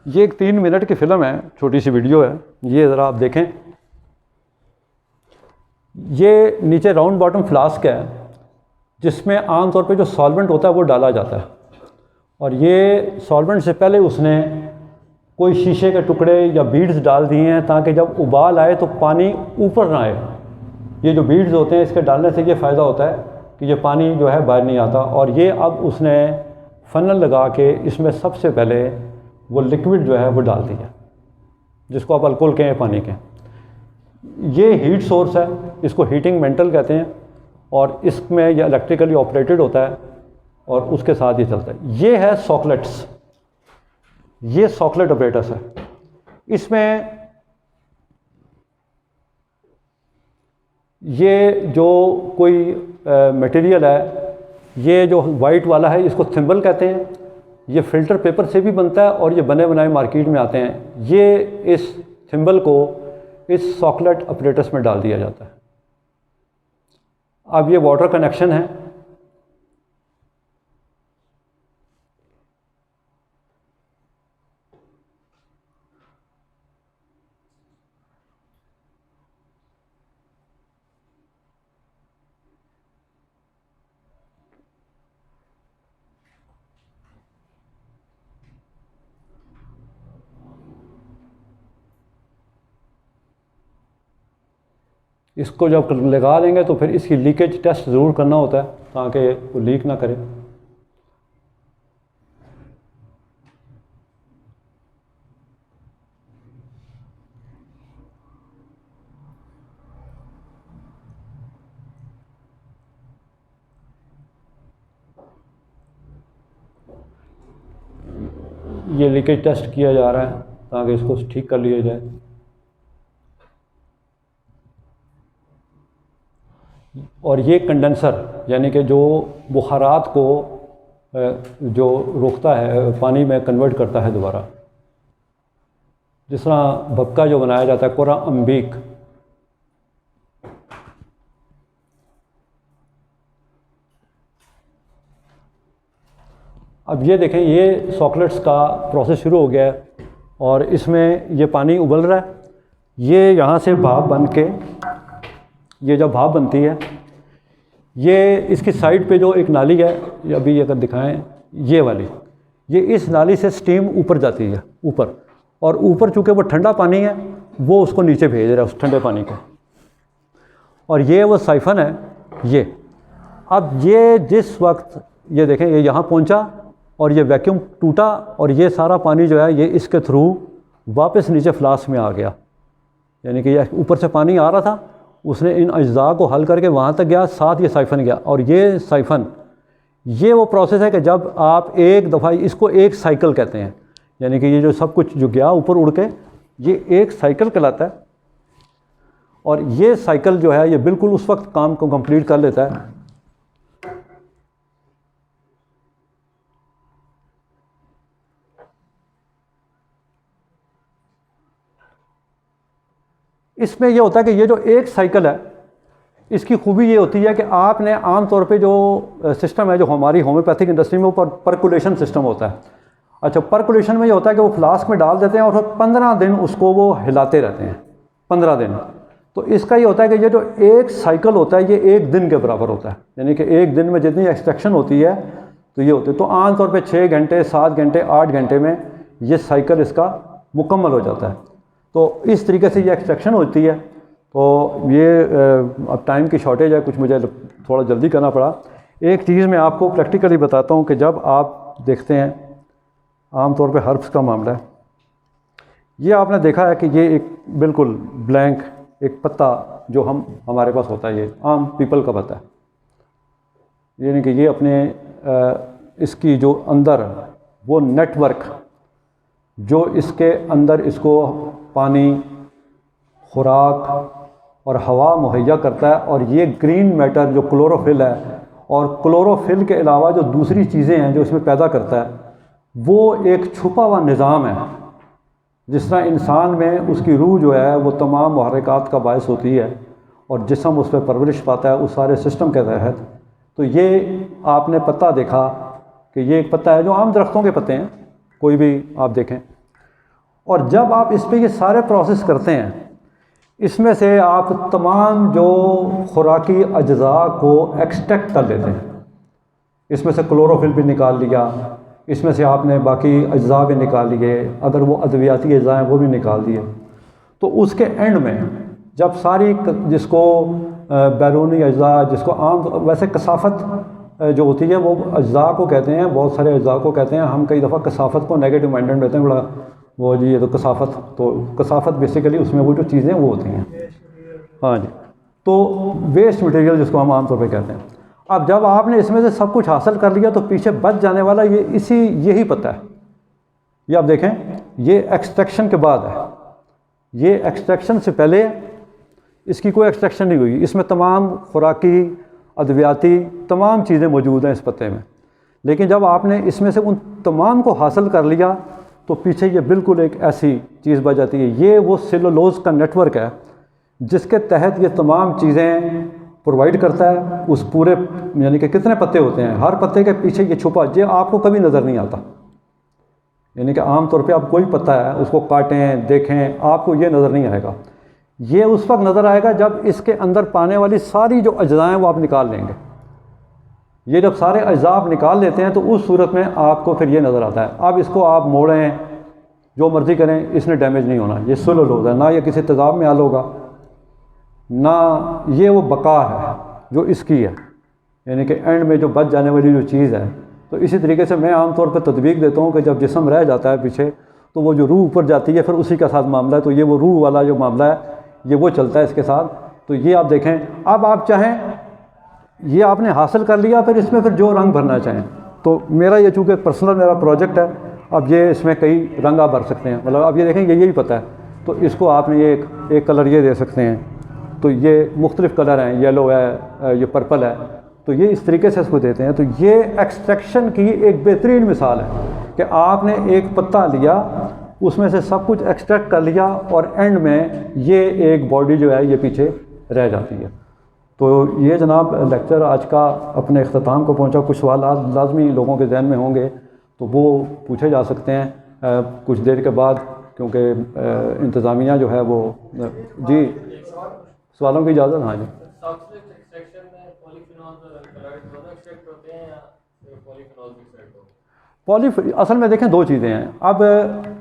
یہ ایک 3 منٹ کی فلم ہے، چھوٹی سی ویڈیو ہے، یہ ذرا آپ دیکھیں۔ یہ نیچے راؤنڈ باٹم فلاسک ہے جس میں عام طور پہ جو سالونٹ ہوتا ہے وہ ڈالا جاتا ہے، اور یہ سالونٹ سے پہلے اس نے کوئی شیشے کے ٹکڑے یا بیڈز ڈال دیے ہیں تاکہ جب ابال آئے تو پانی اوپر نہ آئے۔ یہ جو بیڈز ہوتے ہیں اس کے ڈالنے سے یہ فائدہ ہوتا ہے کہ یہ پانی جو ہے باہر نہیں آتا، اور یہ اب اس نے فنل لگا کے اس میں سب سے پہلے وہ لکوڈ جو ہے وہ ڈال دیا، جس کو آپ الکول کہیں پانی کے۔ یہ ہیٹ سورس ہے، اس کو ہیٹنگ مینٹل کہتے ہیں، اور اس میں یہ الیکٹریکلی آپریٹڈ ہوتا ہے اور اس کے ساتھ یہ چلتا ہے۔ یہ ہے ساکلیٹس، یہ ساکلیٹ اپریٹس ہے۔ اس میں یہ جو کوئی میٹیریل ہے، یہ جو وائٹ والا ہے اس کو تھمبل کہتے ہیں، یہ فلٹر پیپر سے بھی بنتا ہے اور یہ بنے بنائے مارکیٹ میں آتے ہیں۔ یہ اس تھمبل کو اس ساکلیٹ اپریٹس میں ڈال دیا جاتا ہے۔ اب یہ واٹر کنیکشن ہے، اس کو جب لگا لیں گے تو پھر اس کی لیکیج ٹیسٹ ضرور کرنا ہوتا ہے تاکہ وہ لیک نہ کرے. یہ لیکیج ٹیسٹ کیا جا رہا ہے تاکہ اس کو ٹھیک کر لیا جائے. اور یہ کنڈنسر یعنی کہ جو بخارات کو جو روکتا ہے پانی میں کنورٹ کرتا ہے دوبارہ، جس طرح بھپکا جو بنایا جاتا ہے قرآن امبیک، اب یہ دیکھیں یہ ساکلیٹس کا پروسیس شروع ہو گیا ہے اور اس میں یہ پانی ابل رہا ہے. یہ یہاں سے بھاپ بن کے یہ جب بھاپ بنتی ہے یہ اس کی سائڈ پہ جو ایک نالی ہے، یہ ابھی اگر دکھائیں یہ والی، یہ اس نالی سے سٹیم اوپر جاتی ہے اوپر، اور اوپر چونکہ وہ ٹھنڈا پانی ہے وہ اس کو نیچے بھیج رہا ہے اس ٹھنڈے پانی کو. اور یہ وہ سائفن ہے یہ. اب یہ جس وقت یہ دیکھیں یہ یہاں پہنچا اور یہ ویکیوم ٹوٹا اور یہ سارا پانی جو ہے یہ اس کے تھرو واپس نیچے فلاسک میں آ گیا. یعنی کہ یہ اوپر سے پانی آ رہا تھا، اس نے ان اجزاء کو حل کر کے وہاں تک گیا، ساتھ یہ سائفن گیا. اور یہ سائفن یہ وہ پروسیس ہے کہ جب آپ ایک دفعہ اس کو ایک سائیکل کہتے ہیں، یعنی کہ یہ جو سب کچھ جو گیا اوپر اڑ کے یہ ایک سائیکل کہلاتا ہے. اور یہ سائیکل جو ہے یہ بالکل اس وقت کام کو کمپلیٹ کر لیتا ہے. اس میں یہ ہوتا ہے کہ یہ جو ایک سائیکل ہے اس کی خوبی یہ ہوتی ہے کہ آپ نے عام طور پہ جو سسٹم ہے جو ہماری ہومیوپیتھک انڈسٹری میں وہ پرکولیشن سسٹم ہوتا ہے. اچھا پرکولیشن میں یہ ہوتا ہے کہ وہ فلاسک میں ڈال دیتے ہیں اور 15 دن اس کو وہ ہلاتے رہتے ہیں 15 دن. تو اس کا یہ ہوتا ہے کہ یہ جو ایک سائیکل ہوتا ہے یہ ایک دن کے برابر ہوتا ہے. یعنی کہ ایک دن میں جتنی ایکسٹریکشن ہوتی ہے تو یہ ہوتی ہے. تو عام طور پہ 6 گھنٹے 7 گھنٹے 8 گھنٹے میں یہ سائیکل اس کا مکمل ہو جاتا ہے. تو اس طریقے سے یہ ایکسٹریکشن ہوتی ہے. تو یہ اب ٹائم کی شارٹیج ہے، کچھ مجھے تھوڑا جلدی کرنا پڑا. ایک چیز میں آپ کو پریکٹیکلی بتاتا ہوں کہ جب آپ دیکھتے ہیں عام طور پہ ہربس کا معاملہ ہے، یہ آپ نے دیکھا ہے کہ یہ ایک بالکل بلینک ایک پتا جو ہمارے پاس ہوتا ہے یہ عام پیپل کا پتا ہے. یعنی کہ یہ اپنے اس کی جو اندر وہ نیٹ ورک جو اس کے اندر اس کو پانی، خوراک اور ہوا مہیا کرتا ہے. اور یہ گرین میٹر جو کلوروفل ہے اور کلوروفل کے علاوہ جو دوسری چیزیں ہیں جو اس میں پیدا کرتا ہے وہ ایک چھپا ہوا نظام ہے. جس طرح انسان میں اس کی روح جو ہے وہ تمام محرکات کا باعث ہوتی ہے اور جسم اس پہ پرورش پاتا ہے اس سارے سسٹم کے تحت. تو یہ آپ نے پتا دیکھا کہ یہ ایک پتا ہے جو عام درختوں کے پتے ہیں کوئی بھی آپ دیکھیں. اور جب آپ اس پہ یہ سارے پروسیس کرتے ہیں اس میں سے آپ تمام جو خوراکی اجزاء کو ایکسٹریکٹ کر لیتے ہیں. اس میں سے کلوروفل بھی نکال لیا، اس میں سے آپ نے باقی اجزاء بھی نکال لیے، اگر وہ ادویاتی اجزاء ہیں وہ بھی نکال دیے. تو اس کے اینڈ میں جب ساری جس کو بیرونی اجزاء جس کو عام ویسے کثافت جو ہوتی ہے وہ اجزاء کو کہتے ہیں، بہت سارے اجزاء کو کہتے ہیں. ہم کئی دفعہ کثافت کو نیگیٹو مائنڈڈ لیتے ہیں، بڑا وہ جی یہ تو کثافت بیسیکلی اس میں وہ جو چیزیں وہ ہوتی ہیں. ہاں جی، تو ویسٹ مٹیریل جس کو ہم عام طور پہ کہتے ہیں. اب جب آپ نے اس میں سے سب کچھ حاصل کر لیا تو پیچھے بچ جانے والا یہ یہی پتہ ہے. یہ آپ دیکھیں یہ ایکسٹریکشن کے بعد ہے، یہ ایکسٹریکشن سے پہلے اس کی کوئی ایکسٹریکشن نہیں ہوئی. اس میں تمام خوراکی ادویاتی تمام چیزیں موجود ہیں اس پتے میں. لیکن جب آپ نے اس میں سے ان تمام کو حاصل کر لیا تو پیچھے یہ بالکل ایک ایسی چیز بچ جاتی ہے. یہ وہ سیلولوز کا نیٹ ورک ہے جس کے تحت یہ تمام چیزیں پرووائڈ کرتا ہے. اس پورے یعنی کہ کتنے پتے ہوتے ہیں، ہر پتے کے پیچھے یہ چھپا یہ آپ کو کبھی نظر نہیں آتا. یعنی کہ عام طور پہ آپ کوئی پتا ہے اس کو کاٹیں دیکھیں آپ کو یہ نظر نہیں آئے گا. یہ اس وقت نظر آئے گا جب اس کے اندر پانے والی ساری جو اجزاء ہیں وہ آپ نکال لیں گے. یہ جب سارے اجزاء آپ نکال لیتے ہیں تو اس صورت میں آپ کو پھر یہ نظر آتا ہے. اب اس کو آپ موڑیں جو مرضی کریں اس نے ڈیمیج نہیں ہونا. یہ سیلولوز ہے، نہ یہ کسی تیزاب میں حل ہوگا نہ یہ وہ بقا ہے جو اس کی ہے، یعنی کہ اینڈ میں جو بچ جانے والی جو چیز ہے. تو اسی طریقے سے میں عام طور پہ تطبیق دیتا ہوں کہ جب جسم رہ جاتا ہے پیچھے تو وہ جو روح اوپر جاتی ہے پھر اسی کے ساتھ معاملہ ہے. تو یہ وہ روح والا جو معاملہ ہے یہ وہ چلتا ہے اس کے ساتھ. تو یہ آپ دیکھیں، اب آپ چاہیں یہ آپ نے حاصل کر لیا، پھر اس میں پھر جو رنگ بھرنا چاہیں. تو میرا یہ چونکہ پرسنل میرا پروجیکٹ ہے، اب یہ اس میں کئی رنگ آپ بھر سکتے ہیں. مطلب اب یہ دیکھیں یہی پتہ ہے، تو اس کو آپ نے یہ ایک کلر یہ دے سکتے ہیں. تو یہ مختلف کلر ہیں، یلو ہے، یہ پرپل ہے، تو یہ اس طریقے سے اس کو دیتے ہیں. تو یہ ایکسٹریکشن کی ایک بہترین مثال ہے کہ آپ نے ایک پتا لیا، اس میں سے سب کچھ ایکسٹریکٹ کر لیا، اور اینڈ میں یہ ایک باڈی جو ہے یہ پیچھے رہ جاتی ہے. تو یہ جناب لیکچر آج کا اپنے اختتام کو پہنچا. کچھ سوالات لازمی لوگوں کے ذہن میں ہوں گے تو وہ پوچھے جا سکتے ہیں کچھ دیر کے بعد، کیونکہ انتظامیہ جو ہے وہ جی سوالوں کی اجازت. ہاں جی. اصل میں دیکھیں دو چیزیں ہیں. اب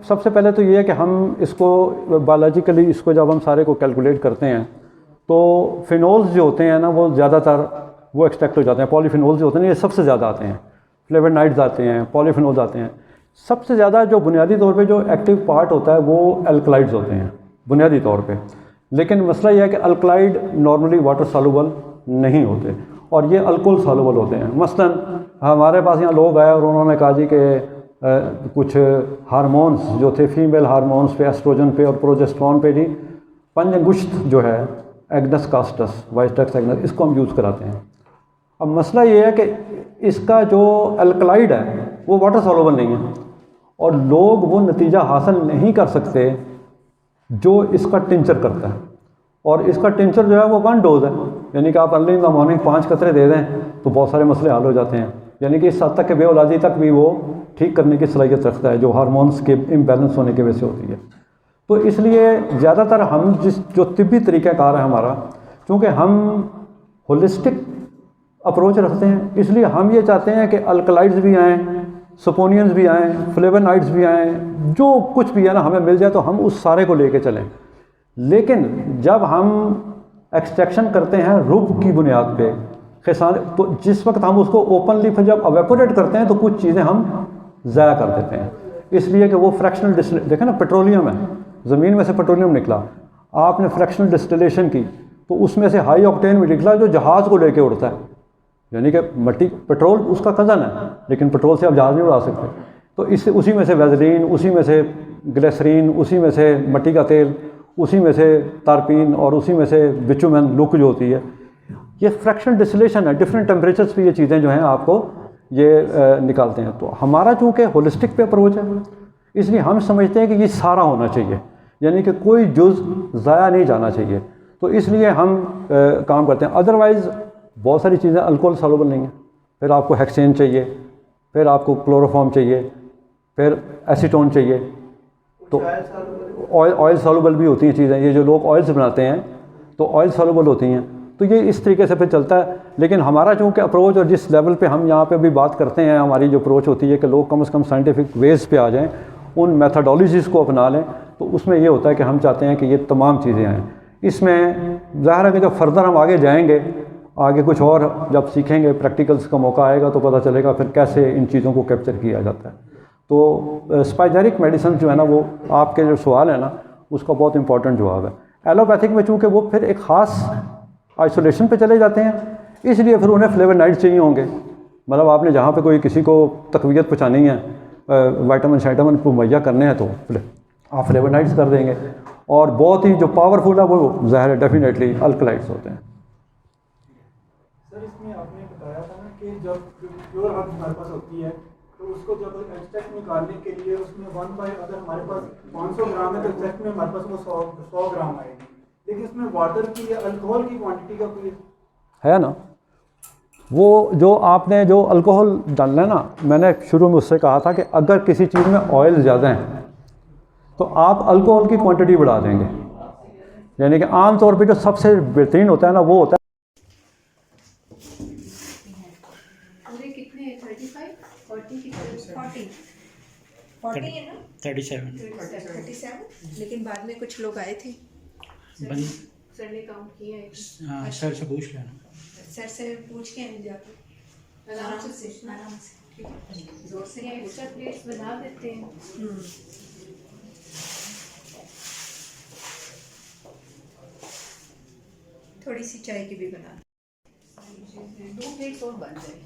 سب سے پہلے تو یہ ہے کہ ہم اس کو بایولوجیکلی اس کو جب ہم سارے کو کیلکولیٹ کرتے ہیں تو فینولز جو ہوتے ہیں نا وہ زیادہ تر وہ ایکسٹریکٹ ہو جاتے ہیں. پولی فینولز جو ہوتے ہیں یہ سب سے زیادہ آتے ہیں، فلیونائڈز آتے ہیں، پولی فینولز آتے ہیں. سب سے زیادہ جو بنیادی طور پہ جو ایکٹیو پارٹ ہوتا ہے وہ الکلائڈز ہوتے ہیں بنیادی طور پہ. لیکن مسئلہ یہ ہے کہ الکلائڈ نارملی واٹر سالوبل نہیں ہوتے اور یہ الکول سالوبل ہوتے ہیں. مثلا ہمارے پاس یہاں لوگ آئے اور انہوں نے کہا جی کہ کچھ ہارمونس جو تھے فیمیل ہارمونس پہ، ایسٹروجن پہ اور پروجسٹرون پہ، جی پنج انگشت جو ہے ایگنس کاسٹس وائسٹیکس ایگنس، اس کو ہم یوز کراتے ہیں. اب مسئلہ یہ ہے کہ اس کا جو الکلائڈ ہے وہ واٹر سالوبل نہیں ہے، اور لوگ وہ نتیجہ حاصل نہیں کر سکتے جو اس کا ٹنچر کرتا ہے. اور اس کا ٹنچر جو ہے وہ 1 ڈوز ہے، یعنی کہ آپ ارلی ان دا مارننگ 5 قطرے دے دیں تو بہت سارے مسئلے حل ہو جاتے ہیں. یعنی کہ اس حد تک کہ بے اولادی تک بھی وہ ٹھیک کرنے کی صلاحیت رکھتا ہے جو ہارمونس کے امبیلنس ہونے کی وجہ سے ہوتی ہے. تو اس لیے زیادہ تر ہم جو طبی طریقہ کار ہے ہمارا، چونکہ ہم ہولسٹک اپروچ رکھتے ہیں، اس لیے ہم یہ چاہتے ہیں کہ الکلائڈز بھی آئیں، سپونینز بھی آئیں، فلیونائڈز بھی آئیں، جو کچھ بھی ہے نا ہمیں مل جائے تو ہم اس سارے کو لے کے چلیں. لیکن جب ہم ایکسٹریکشن کرتے ہیں رب کی بنیاد پہ تو جس وقت ہم اس کو اوپنلی پھر جب ایویپوریٹ کرتے ہیں تو کچھ چیزیں ہم ضائع کر دیتے ہیں. اس لیے کہ وہ فریکشنل دیکھیں نا پیٹرولیم ہے، زمین میں سے پیٹرولیم نکلا، آپ نے فریکشنل ڈسٹلیشن کی تو اس میں سے ہائی آکٹین بھی نکلا جو جہاز کو لے کے اڑتا ہے. یعنی کہ مٹی پٹرول اس کا کزن ہے، لیکن پٹرول سے آپ جہاز نہیں اڑا سکتے. تو اسی میں سے ویزلین، اسی میں سے گلیسرین، اسی میں سے مٹی کا تیل، اسی میں سے تارپین، اور اسی میں سے بچومن لک جو ہوتی ہے. یہ فریکشنل ڈسٹلیشن ہے، ڈفرینٹ ٹیمپریچرز پہ یہ چیزیں جو ہیں آپ کو یہ نکالتے ہیں. تو ہمارا چونکہ ہولسٹک پہ اپروچ ہے اس لیے ہم سمجھتے ہیں کہ یہ سارا ہونا چاہیے، یعنی کہ کوئی جز ضائع نہیں جانا چاہیے. تو اس لیے ہم کام کرتے ہیں. ادروائز بہت ساری چیزیں الکول سالوبل نہیں ہیں، پھر آپ کو ہیکسین چاہیے، پھر آپ کو کلوروفارم چاہیے، پھر ایسیٹون چاہیے. تو آئل سالوبل بھی ہوتی ہیں چیزیں، یہ جو لوگ آئلس بناتے ہیں تو آئل سالوبل ہوتی ہیں. تو یہ اس طریقے سے پھر چلتا ہے. لیکن ہمارا چونکہ اپروچ اور جس لیول پہ ہم یہاں پہ بھی بات کرتے ہیں، ہماری جو اپروچ ہوتی ہے کہ لوگ کم از کم سائنٹیفک ویز پہ آ جائیں، ان میتھڈالوجیز کو اپنا لیں. تو اس میں یہ ہوتا ہے کہ ہم چاہتے ہیں کہ یہ تمام چیزیں آئیں. اس میں ظاہر ہے کہ جب فردر ہم آگے جائیں گے، آگے کچھ اور جب سیکھیں گے، پریکٹیکلز کا موقع آئے گا تو پتہ چلے گا پھر کیسے ان چیزوں کو کیپچر کیا جاتا ہے. تو اسپائجیرک میڈیسن جو ہے نا، وہ آپ کے جو سوال ہے نا اس کا بہت امپورٹنٹ جواب ہے. ایلوپیتھک میں چونکہ وہ پھر ایک خاص آئسولیشن پہ چلے جاتے ہیں، اس لیے پھر انہیں فلیونائڈ چاہیے ہوں گے. مطلب آپ نے جہاں پہ کوئی کسی کو تقویت پہنچانی ہے، وائٹامن شائٹامن کو مہیا کرنے ہیں تو آپ فلیونائڈز کر دیں گے. اور بہت ہی جو پاورفل ہے وہ ظاہر ہے ڈیفینیٹلی الکلائڈز ہوتے ہیں. سر اس میں آپ نے بتایا تھا نا کہ جب پیور ہرب ہمارے پاس ہوتی ہے تو اس کو جب ایکسٹریکٹ نکالنے کے لیے اس میں 1 اگر ہمارے پاس 500 گرام ہے تو ایکسٹریکٹ میں ہمارے پاس وہ 100 گرام آئے گی. لیکن اس میں واٹر کی یا الکوہل کی کوانٹٹی کا کوئی ہے نا. وہ جو آپ نے جو الکوہل ڈالنا ہے نا، میں نے شروع میں اس سے کہا تھا کہ اگر کسی چیز میں آئل زیادہ ہیں تو آپ الکوہل کی کوانٹٹی بڑھا دیں گے. یعنی کہ عام طور پہ جو سب سے بہترین ہوتا ہے نا وہ ہوتا ہے کتنے 37 لیکن بعد میں کچھ لوگ آئے تھے سر نے کاؤنٹ کیا ہے؟ ہاں سر سے پوچھ لینا. سر سے پوچھ کے جا کے آرام سے ٹھیک ہے زور سے ایکسٹرا پلیٹس بنا دیتے ہیں. تھوڑی سی چائے کی بھی بنا 2 پلیٹس اور بن جائے.